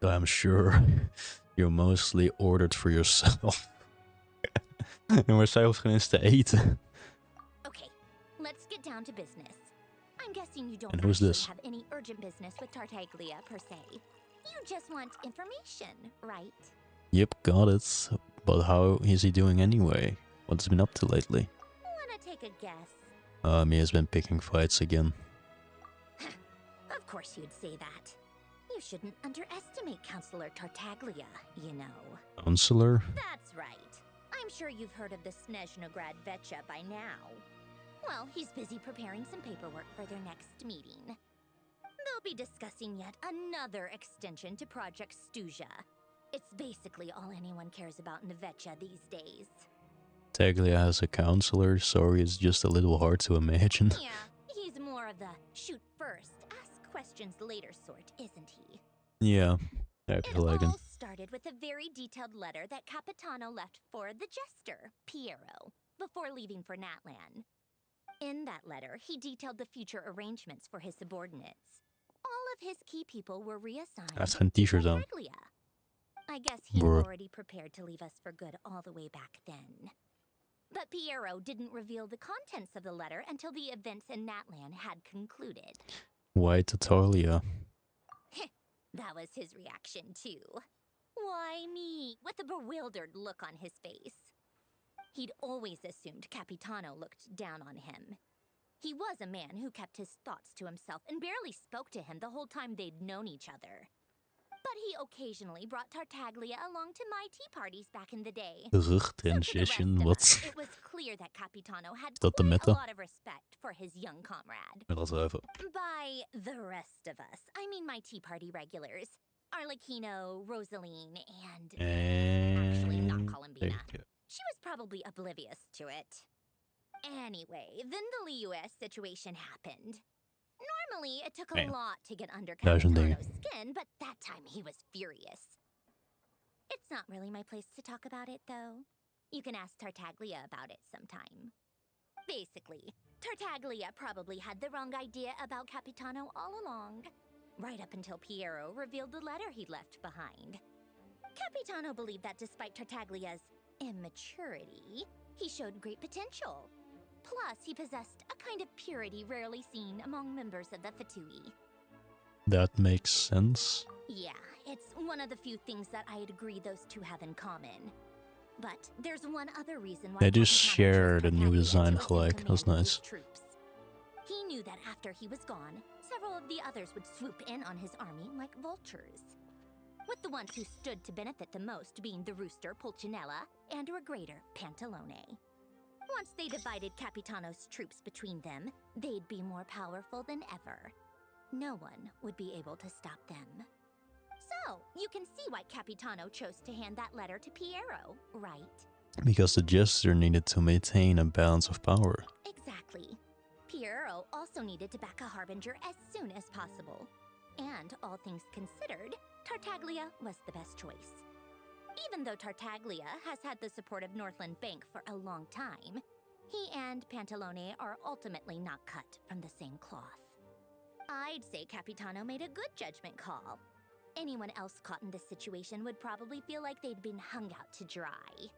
I'm sure you're mostly ordered for yourself. En maar zelfs geen eens te eten. Okay, let's get down to business. I'm guessing you don't And who's actually this? have any urgent business with Tartaglia per se. You just want information, right? Yep, got it. But how is he doing anyway? What's he been up to lately? Wanna take a guess? He has been picking fights again. Of course you'd say that. You shouldn't underestimate Counselor Tartaglia, you know. Counselor? That's right. I'm sure you've heard of the Sneznograd Vetcha by now. Well, he's busy preparing some paperwork for their next meeting. They'll be discussing yet another extension to Project Stuja. It's basically all anyone cares about in the Vetcha these days. Taglia has a counselor, sorry, it's just a little hard to imagine. Yeah, he's more of the shoot first, ask questions later sort, isn't he? Yeah, heb je It gelijk in. all started with a very detailed letter that Capitano left for the jester, Piero, before leaving for Natlan. In that letter, he detailed the future arrangements for his subordinates. All of his key people were reassigned Hij heeft geen t-shirt aan. Tartaglia. I guess he Bruh. already prepared to leave us for good all the way back then. But Piero didn't reveal the contents of the letter until the events in Natlan had concluded. Why Tatalia? That was his reaction, too. Why me? With a bewildered look on his face. He'd always assumed Capitano looked down on him. He was a man who kept his thoughts to himself and barely spoke to him the whole time they'd known each other. But he occasionally brought Tartaglia along to my tea parties back in the day. Rugtransition, wat? It was clear that Capitano had dat de quite meta? a lot of respect for his young comrade. Laten we even. By the rest of us, I mean my tea party regulars. Arlecchino, Rosaline, and... actually, not Columbina. She was probably oblivious to it. Anyway, then the Liu-S situation happened. Normally, it took a lot to get under Capitano's skin, but that time he was furious. It's not really my place to talk about it, though. You can ask Tartaglia about it sometime. Basically, Tartaglia probably had the wrong idea about Capitano all along, right up until Piero revealed the letter he'd left behind. Capitano believed that despite Tartaglia's immaturity, he showed great potential. Plus, he possessed a kind of purity rarely seen among members of the Fatui. That makes sense. Yeah, it's one of the few things that I'd agree those two have in common. But there's one other reason why They just share the new design gelijk. Dat is nice. He knew that after he was gone, several of the others would swoop in on his army like vultures. With the ones who stood to benefit the most being the rooster Pulcinella and her greater Pantalone. Once they divided Capitano's troops between them, they'd be more powerful than ever. No one would be able to stop them. So, you can see why Capitano chose to hand that letter to Piero, right? Because the jester needed to maintain a balance of power. Exactly. Piero also needed to back a harbinger as soon as possible. And, all things considered, Tartaglia was the best choice. Even though Tartaglia has had the support of Northland Bank for a long time, he and Pantalone are ultimately not cut from the same cloth. I'd say Capitano made a good judgment call. Anyone else caught in this situation would probably feel like they'd been hung out to dry.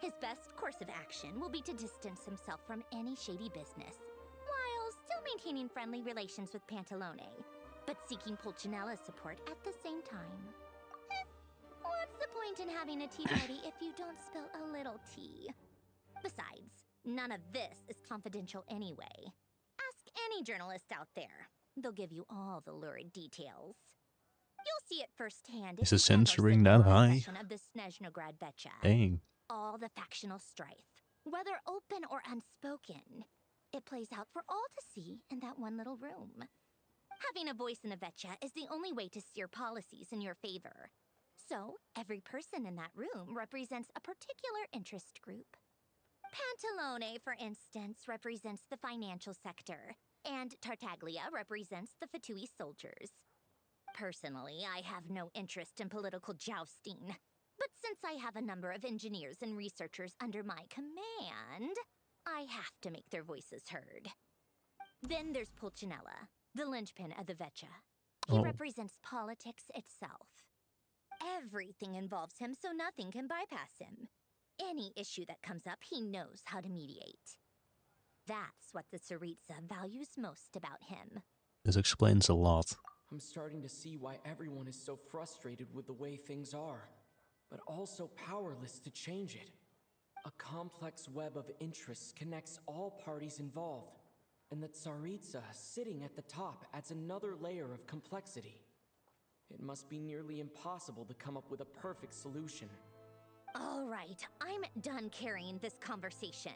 His best course of action will be to distance himself from any shady business, while still maintaining friendly relations with Pantalone, but seeking Pulcinella's support at the same time. What's the point in having a tea party if you don't spill a little tea? Besides, none of this is confidential anyway. Ask any journalist out there. They'll give you all the lurid details. You'll see it firsthand. Is the censoring that high? Of the Sneznograd Betcha. Dang. All the factional strife, whether open or unspoken, it plays out for all to see in that one little room. Having a voice in a Vetcha is the only way to steer policies in your favor. So, every person in that room represents a particular interest group. Pantalone, for instance, represents the financial sector, and Tartaglia represents the Fatui soldiers. Personally, I have no interest in political jousting, but since I have a number of engineers and researchers under my command, I have to make their voices heard. Then there's Pulcinella, the linchpin of the Vetcha. He represents politics itself. Everything involves him, so nothing can bypass him. Any issue that comes up, he knows how to mediate. That's what the Tsaritsa values most about him. This explains a lot. I'm starting to see why everyone is so frustrated with the way things are, but also powerless to change it. A complex web of interests connects all parties involved, and the Tsaritsa sitting at the top adds another layer of complexity. It must be nearly impossible to come up with a perfect solution. All right, I'm done carrying this conversation.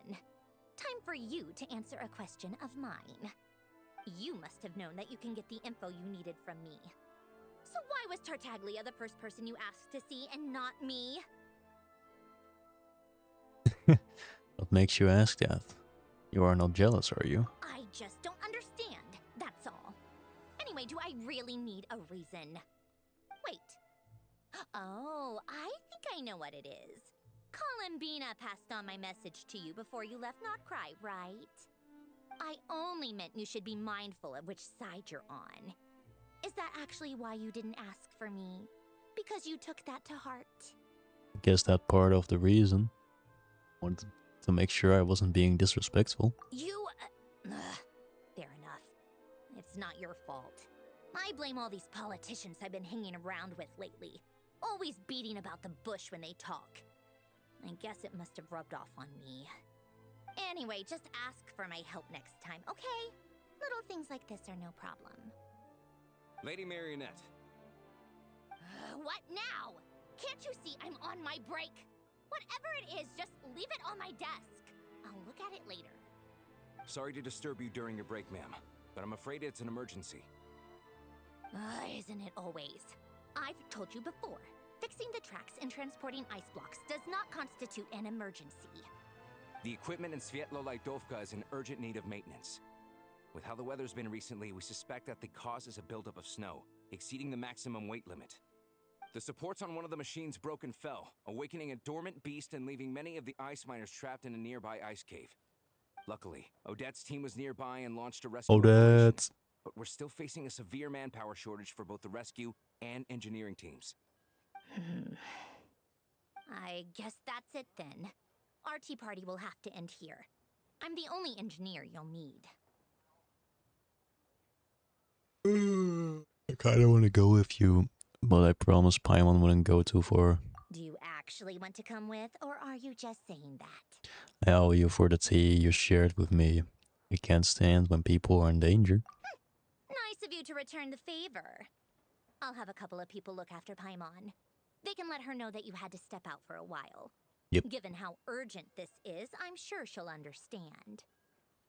Time for you to answer a question of mine. You must have known that you can get the info you needed from me. So why was Tartaglia the first person you asked to see and not me? What makes you ask that? You are not jealous, are you? I just don't understand, that's all. Anyway, do I really need a reason? Wait. Oh, I think I know what it is. Columbina passed on my message to you before you left Notcry, right? I only meant you should be mindful of which side you're on. Is that actually why you didn't ask for me? Because you took that to heart? I guess that part of the reason. Wanted to make sure I wasn't being disrespectful. You... fair enough. It's not your fault. I blame all these politicians I've been hanging around with lately. Always beating about the bush when they talk. I guess it must have rubbed off on me. Anyway, just ask for my help next time, okay? Little things like this are no problem. Lady Marionette. What now? Can't you see I'm on my break? Whatever it is, just leave it on my desk. I'll look at it later. Sorry to disturb you during your break, ma'am, but I'm afraid it's an emergency. Isn't it always? I've told you before. The Fixing the tracks and transporting ice blocks does not constitute an emergency. The equipment in Svietlolaitovka is in urgent need of maintenance. With how the weather's been recently, we suspect that the cause is a buildup of snow, exceeding the maximum weight limit. The supports on one of the machines broke and fell, awakening a dormant beast and leaving many of the ice miners trapped in a nearby ice cave. Luckily, Odette's team was nearby and launched a rescue operation, but we're still facing a severe manpower shortage for both the rescue and engineering teams. I guess that's it then. Our tea party will have to end here. I'm the only engineer you'll need. I kind of want to go with you, but I promise Paimon wouldn't go too far. Do you actually want to come with, or are you just saying that? I owe you for the tea you shared with me. I can't stand when people are in danger. Nice of you to return the favor. I'll have a couple of people look after Paimon. They can let her know that you had to step out for a while. Yep. Given how urgent this is, I'm sure she'll understand.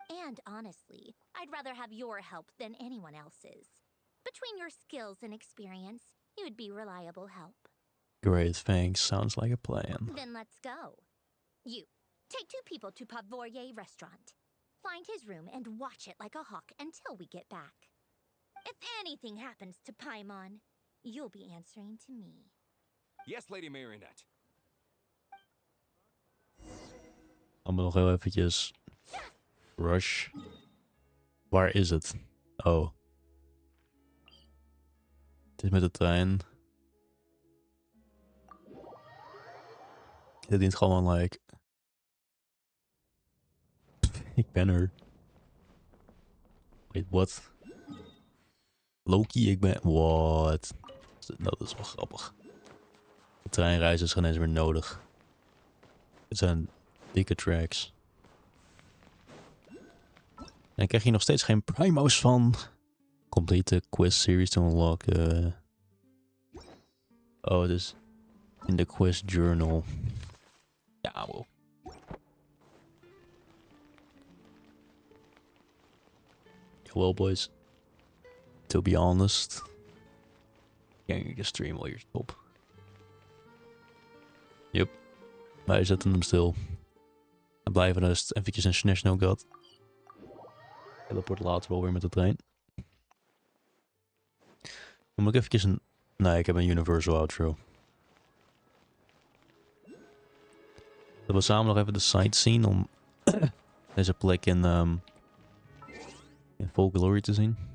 And honestly, I'd rather have your help than anyone else's. Between your skills and experience, you'd be reliable help. Great, thanks. Sounds like a plan. Then let's go. You, take 2 people to Pavoye restaurant. Find his room and watch it like a hawk until we get back. If anything happens to Paimon, you'll be answering to me. Yes, Lady Marionette. Allemaal nog heel eventjes. Rush. Waar is het? Oh. Het is met de trein. Dit dient gewoon like. Ik ben er. Wait, what? Loki, ik ben... What? Dat is wel grappig. De treinreizen is geen eens meer nodig. Het zijn dikke tracks. En ik krijg hier nog steeds geen primo's van. Complete quest series to unlock. Oh, dus in de quest journal. Ja, wel. Well, boys. To be honest. Kijk, ik stream al hier top. Yup. Wij zetten hem stil. En blijven dus eventjes een Sneznaya gehad. Teleport later wel weer met de trein. Dan moet ik eventjes een... Nee, ik heb een universal outro. Dat we samen nog even de site zien om deze plek in full glory te zien.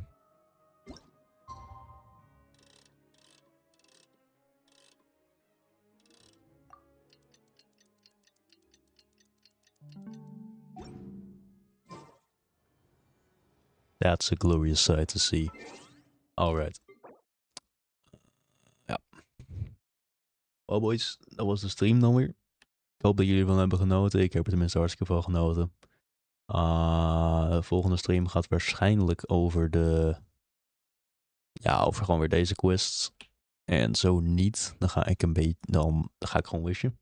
That's a glorious sight to see. Alright. Ja. Well boys, dat was de stream dan weer. Ik hoop dat jullie ervan hebben genoten. Ik heb er tenminste hartstikke van genoten. De volgende stream gaat waarschijnlijk over de... Ja, over gewoon weer deze quests. En zo niet, dan ga ik een beetje... Dan ga ik gewoon wishen.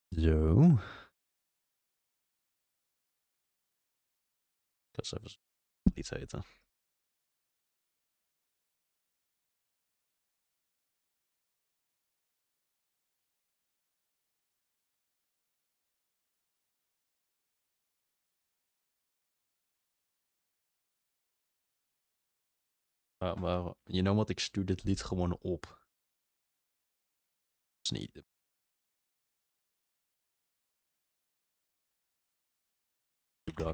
Zo. Ik ga eens even iets eten. Maar you know what, ik stuur dit lied gewoon op. Is niet.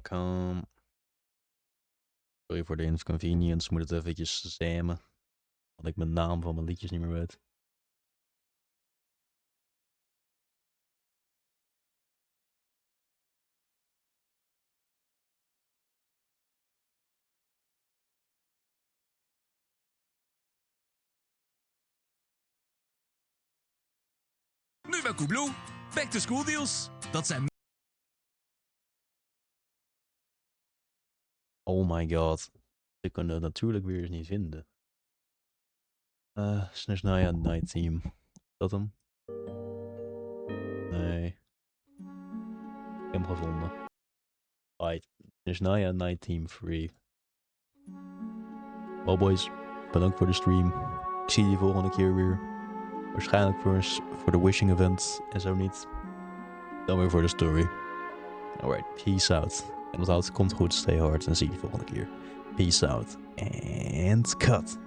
.com. Sorry voor de inconvenience, moet het eventjes zammen. Want ik mijn naam van mijn liedjes niet meer weet. Nu bij Coolblue. Back to school deals. Dat zijn... Oh my god. Ik kan het natuurlijk weer eens niet vinden. Sneznaya Night Team. Is dat hem? Nee. Ik heb hem gevonden. Right. Sneznaya Night Team free. Well boys, bedankt voor de stream. Ik zie je volgende keer weer. Waarschijnlijk voor de wishing event. En zo niet. Dan weer voor de story. Alright, peace out. En onthoud, komt goed, stay hard. En zie je de volgende keer. Peace out. And cut.